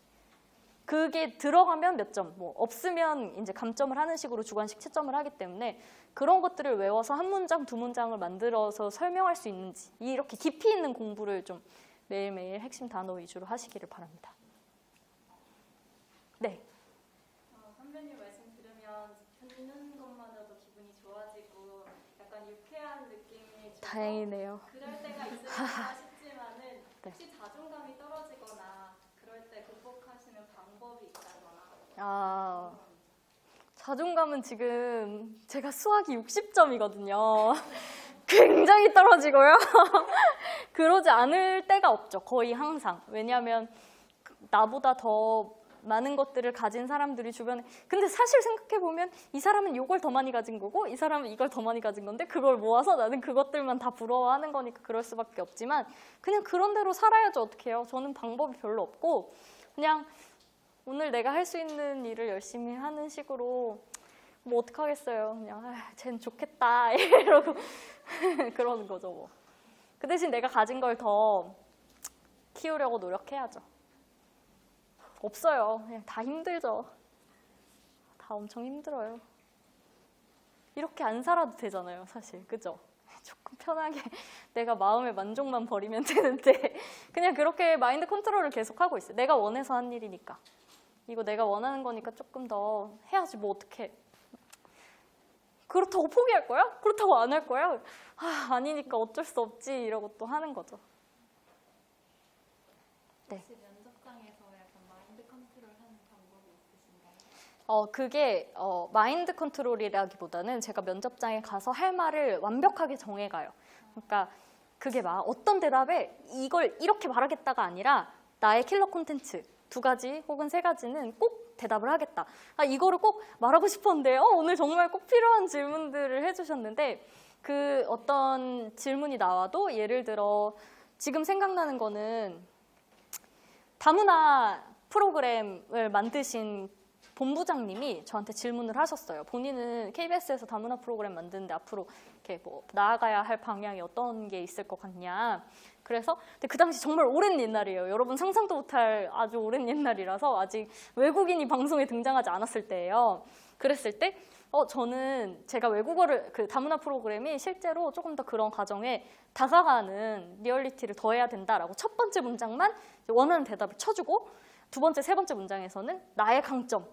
그게 들어가면 몇 점, 뭐 없으면 이제 감점을 하는 식으로 주관식 채점을 하기 때문에 그런 것들을 외워서 한 문장, 두 문장을 만들어서 설명할 수 있는지 이렇게 깊이 있는 공부를 좀 매일매일 핵심 단어 위주로 하시기를 바랍니다. 네. 선배님 말씀 들으면 듣는 것만으로도 기분이 좋아지고 약간 유쾌한 느낌이 들어서 다행이네요. 그럴 때가 있을까 싶지만은 네. 혹시 자존감이 떨어지거나 그럴 때 극복하시는 방법이 있다거나 자존감은 지금 제가 수학이 60점이거든요. 굉장히 떨어지고요. 그러지 않을 때가 없죠. 거의 항상. 왜냐하면 나보다 더 많은 것들을 가진 사람들이 주변에 근데 사실 생각해보면 이 사람은 이걸 더 많이 가진 거고 이 사람은 이걸 더 많이 가진 건데 그걸 모아서 나는 그것들만 다 부러워하는 거니까 그럴 수밖에 없지만 그냥 그런 대로 살아야죠. 어떻게 해요. 저는 방법이 별로 없고 그냥 오늘 내가 할 수 있는 일을 열심히 하는 식으로 뭐 어떡하겠어요. 그냥 쟨 좋겠다 이러고 그러는 거죠. 뭐. 그 대신 내가 가진 걸 더 키우려고 노력해야죠. 없어요. 그냥 다 힘들죠. 다 엄청 힘들어요. 이렇게 안 살아도 되잖아요, 사실. 그죠? 조금 편하게 내가 마음의 만족만 버리면 되는데 그냥 그렇게 마인드 컨트롤을 계속하고 있어요. 내가 원해서 한 일이니까. 이거 내가 원하는 거니까 조금 더 해야지 뭐 어떡해. 그렇다고 포기할 거야? 그렇다고 안 할 거야? 아니니까 어쩔 수 없지 이러고 또 하는 거죠. 네. 혹시 면접장에서 약간 마인드 컨트롤하는 방법이 있으신가요? 그게 마인드 컨트롤이라기보다는 제가 면접장에 가서 할 말을 완벽하게 정해가요. 그러니까 그게 막 어떤 대답에 이걸 이렇게 말하겠다가 아니라 나의 킬러 콘텐츠 2가지 혹은 3가지는 꼭 대답을 하겠다. 이거를 꼭 말하고 싶었는데 오늘 정말 꼭 필요한 질문들을 해주셨는데 그 어떤 질문이 나와도 예를 들어 지금 생각나는 거는 다문화 프로그램을 만드신 본부장님이 저한테 질문을 하셨어요. 본인은 KBS에서 다문화 프로그램 만드는데 앞으로 이렇게 뭐 나아가야 할 방향이 어떤 게 있을 것 같냐. 그래서 근데 그 당시 정말 오랜 옛날이에요. 여러분 상상도 못할 아주 오랜 옛날이라서 아직 외국인이 방송에 등장하지 않았을 때예요. 그랬을 때 저는 제가 외국어를 그 다문화 프로그램이 실제로 조금 더 그런 과정에 다가가는 리얼리티를 더해야 된다라고 첫 번째 문장만 원하는 대답을 쳐주고 두 번째, 세 번째 문장에서는 나의 강점,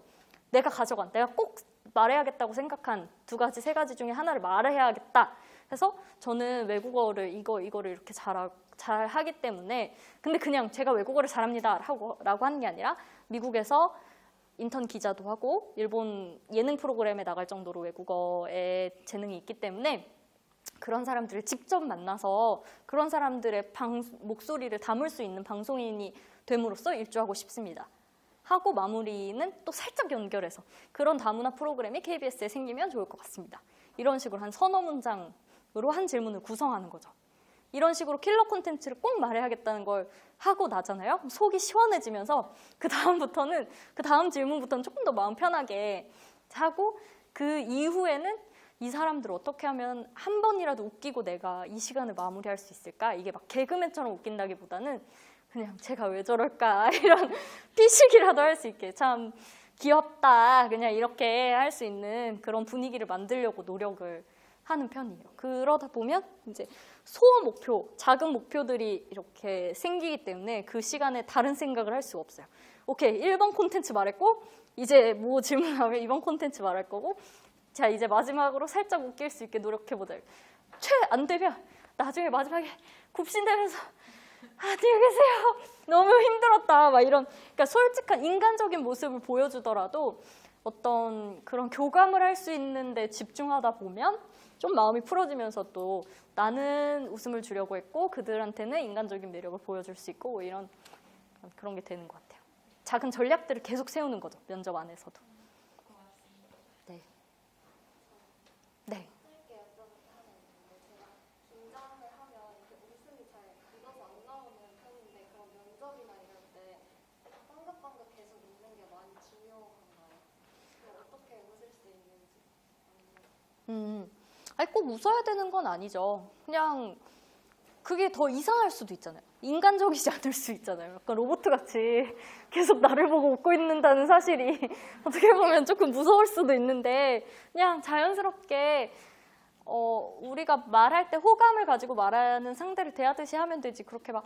내가 가져간, 내가 꼭 말해야겠다고 생각한 두 가지, 세 가지 중에 하나를 말해야겠다. 해서 저는 외국어를 이거를 이렇게 잘 하기 때문에 근데 그냥 제가 외국어를 잘합니다 라고 하는 게 아니라 미국에서 인턴 기자도 하고 일본 예능 프로그램에 나갈 정도로 외국어에 재능이 있기 때문에 그런 사람들을 직접 만나서 그런 사람들의 목소리를 담을 수 있는 방송인이 됨으로써 일조하고 싶습니다. 하고 마무리는 또 살짝 연결해서 그런 다문화 프로그램이 KBS에 생기면 좋을 것 같습니다. 이런 식으로 한 서너 문장으로 한 질문을 구성하는 거죠. 이런 식으로 킬러 콘텐츠를 꼭 말해야겠다는 걸 하고 나잖아요. 속이 시원해지면서 그 다음 질문부터는 조금 더 마음 편하게 하고 그 이후에는 이 사람들 어떻게 하면 한 번이라도 웃기고 내가 이 시간을 마무리할 수 있을까? 이게 막 개그맨처럼 웃긴다기보다는 그냥 제가 왜 저럴까? 이런 피식이라도 할 수 있게 참 귀엽다. 그냥 이렇게 할 수 있는 그런 분위기를 만들려고 노력을 하는 편이에요. 그러다 보면 이제 소원 목표, 작은 목표들이 이렇게 생기기 때문에 그 시간에 다른 생각을 할 수가 없어요. 오케이, 1번 콘텐츠 말했고 이제 뭐 질문하면 2번 콘텐츠 말할 거고 자 이제 마지막으로 살짝 웃길 수 있게 노력해보자. 안 되면 나중에 마지막에 굽신대면서 안녕히 계세요. 너무 힘들었다. 막 이런 그러니까 솔직한 인간적인 모습을 보여주더라도 어떤 그런 교감을 할 수 있는데 집중하다 보면 좀 마음이 풀어지면서 또 나는 웃음을 주려고 했고 그들한테는 인간적인 매력을 보여줄 수 있고 뭐 이런 그런 게 되는 것 같아요. 작은 전략들을 계속 세우는 거죠. 면접 안에서도. 네. 네. 짧게 여쭤볼게 하나 있는데 제가 긴장을 하면 이렇게 웃음이 잘 묻어서 안 나오는 편인데 그런 면접이나 이럴 때 빵긋빵긋 계속 웃는 게 많이 중요한가요? 어떻게 웃을 수 있는지 아니 꼭 웃어야 되는 건 아니죠. 그냥 그게 더 이상할 수도 있잖아요. 인간적이지 않을 수 있잖아요. 약간 로봇같이 계속 나를 보고 웃고 있는다는 사실이 어떻게 보면 조금 무서울 수도 있는데 그냥 자연스럽게 우리가 말할 때 호감을 가지고 말하는 상대를 대하듯이 하면 되지 그렇게 막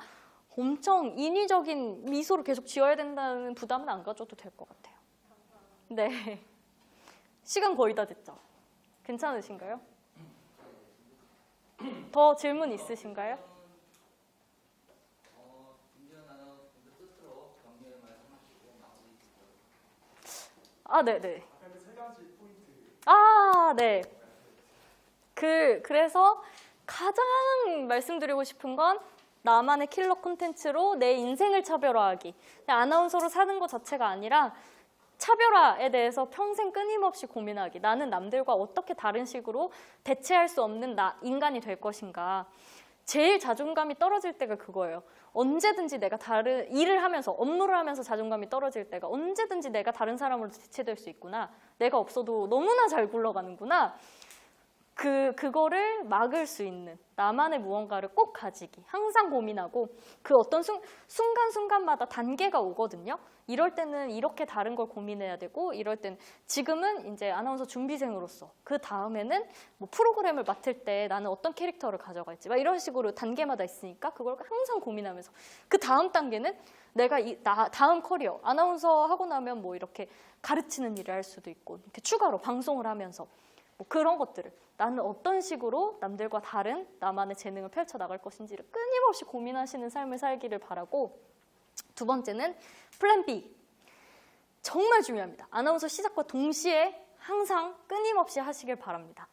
엄청 인위적인 미소를 계속 지어야 된다는 부담은 안 가져도 될 것 같아요. 네. 시간 거의 다 됐죠? 괜찮으신가요? 더 질문 있으신가요? 아, 네네. 세 가지 포인트. 아, 네. 그래서 가장 말씀드리고 싶은 건 나만의 킬러 콘텐츠로 내 인생을 차별화하기. 그냥 아나운서로 사는 것 자체가 아니라 차별화에 대해서 평생 끊임없이 고민하기. 나는 남들과 어떻게 다른 식으로 대체할 수 없는 인간이 될 것인가. 제일 자존감이 떨어질 때가 그거예요. 언제든지 내가 다른 일을 하면서 업무를 하면서 자존감이 떨어질 때가 언제든지 내가 다른 사람으로 대체될 수 있구나. 내가 없어도 너무나 잘 굴러가는구나. 그거를 막을 수 있는 나만의 무언가를 꼭 가지기. 항상 고민하고 그 어떤 순간순간마다 단계가 오거든요. 이럴 때는 이렇게 다른 걸 고민해야 되고 이럴 때는 지금은 이제 아나운서 준비생으로서 그 다음에는 뭐 프로그램을 맡을 때 나는 어떤 캐릭터를 가져갈지 막 이런 식으로 단계마다 있으니까 그걸 항상 고민하면서 그 다음 단계는 내가 다음 커리어 아나운서 하고 나면 뭐 이렇게 가르치는 일을 할 수도 있고 이렇게 추가로 방송을 하면서 뭐 그런 것들을 나는 어떤 식으로 남들과 다른 나만의 재능을 펼쳐나갈 것인지를 끊임없이 고민하시는 삶을 살기를 바라고 두 번째는 플랜 B. 정말 중요합니다. 아나운서 시작과 동시에 항상 끊임없이 하시길 바랍니다.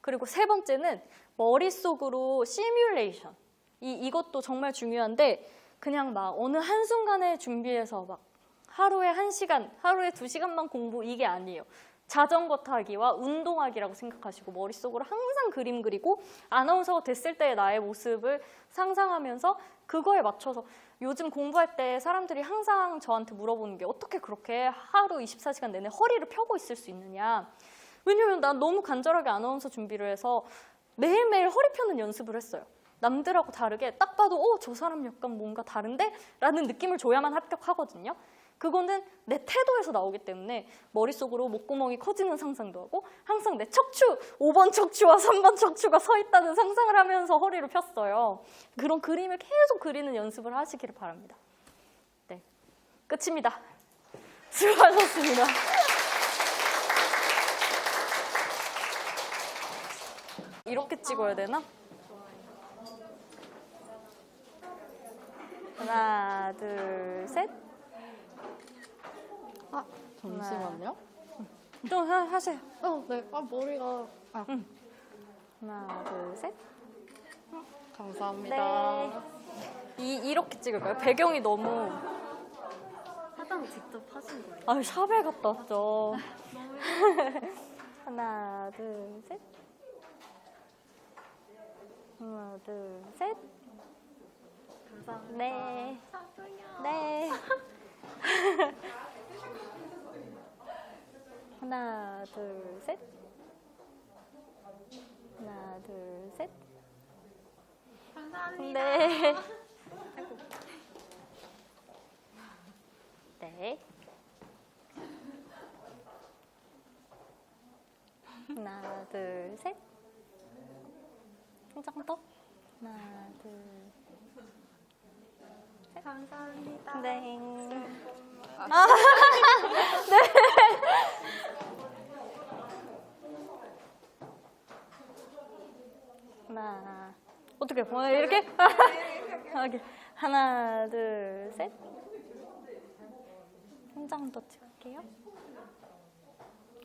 그리고 세 번째는 머릿속으로 시뮬레이션. 이것도 정말 중요한데 그냥 막 어느 한순간에 준비해서 막 하루에 1시간, 하루에 2시간만 공부 이게 아니에요. 자전거 타기와 운동하기라고 생각하시고 머릿속으로 항상 그림 그리고 아나운서가 됐을 때의 나의 모습을 상상하면서 그거에 맞춰서 요즘 공부할 때 사람들이 항상 저한테 물어보는 게 어떻게 그렇게 하루 24시간 내내 허리를 펴고 있을 수 있느냐. 왜냐면 난 너무 간절하게 아나운서 준비를 해서 매일매일 허리 펴는 연습을 했어요. 남들하고 다르게 딱 봐도 저 사람 약간 뭔가 다른데? 라는 느낌을 줘야만 합격하거든요. 그거는 내 태도에서 나오기 때문에 머릿속으로 목구멍이 커지는 상상도 하고 항상 내 척추, 5번 척추와 3번 척추가 서 있다는 상상을 하면서 허리를 폈어요. 그런 그림을 계속 그리는 연습을 하시기를 바랍니다. 네, 끝입니다. 수고하셨습니다. 이렇게 찍어야 되나? 하나, 둘, 셋. 잠시만요. 좀 하세요. 네. 머리가. 하나, 둘, 셋. 감사합니다. 네. 이렇게 찍을까요? 배경이 너무. 화장 직접 하신 거예요? 아유, 샵에 갔다 왔죠. 하나, 둘, 셋. 하나, 둘, 셋. 감사합니다. 네. 네. 하나, 둘, 셋. 하나, 둘, 셋. 감사합니다. 네. 네. 하나, 둘, 셋. 한 장 더. 하나, 둘, 셋. 감사합니다. 네. 하나. 어떻게 이렇게? 이렇게. 하나, 둘, 셋. 한 장 더 찍을게요.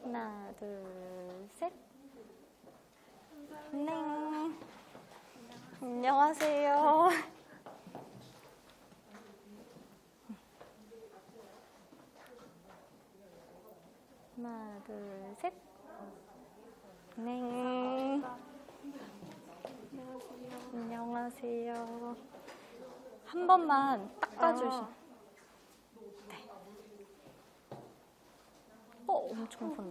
하나, 둘, 셋. 네. 안녕하세요. 하나, 둘, 셋. 네. 안녕하세요. 한 번만 닦아주시. 네. 엄청 선.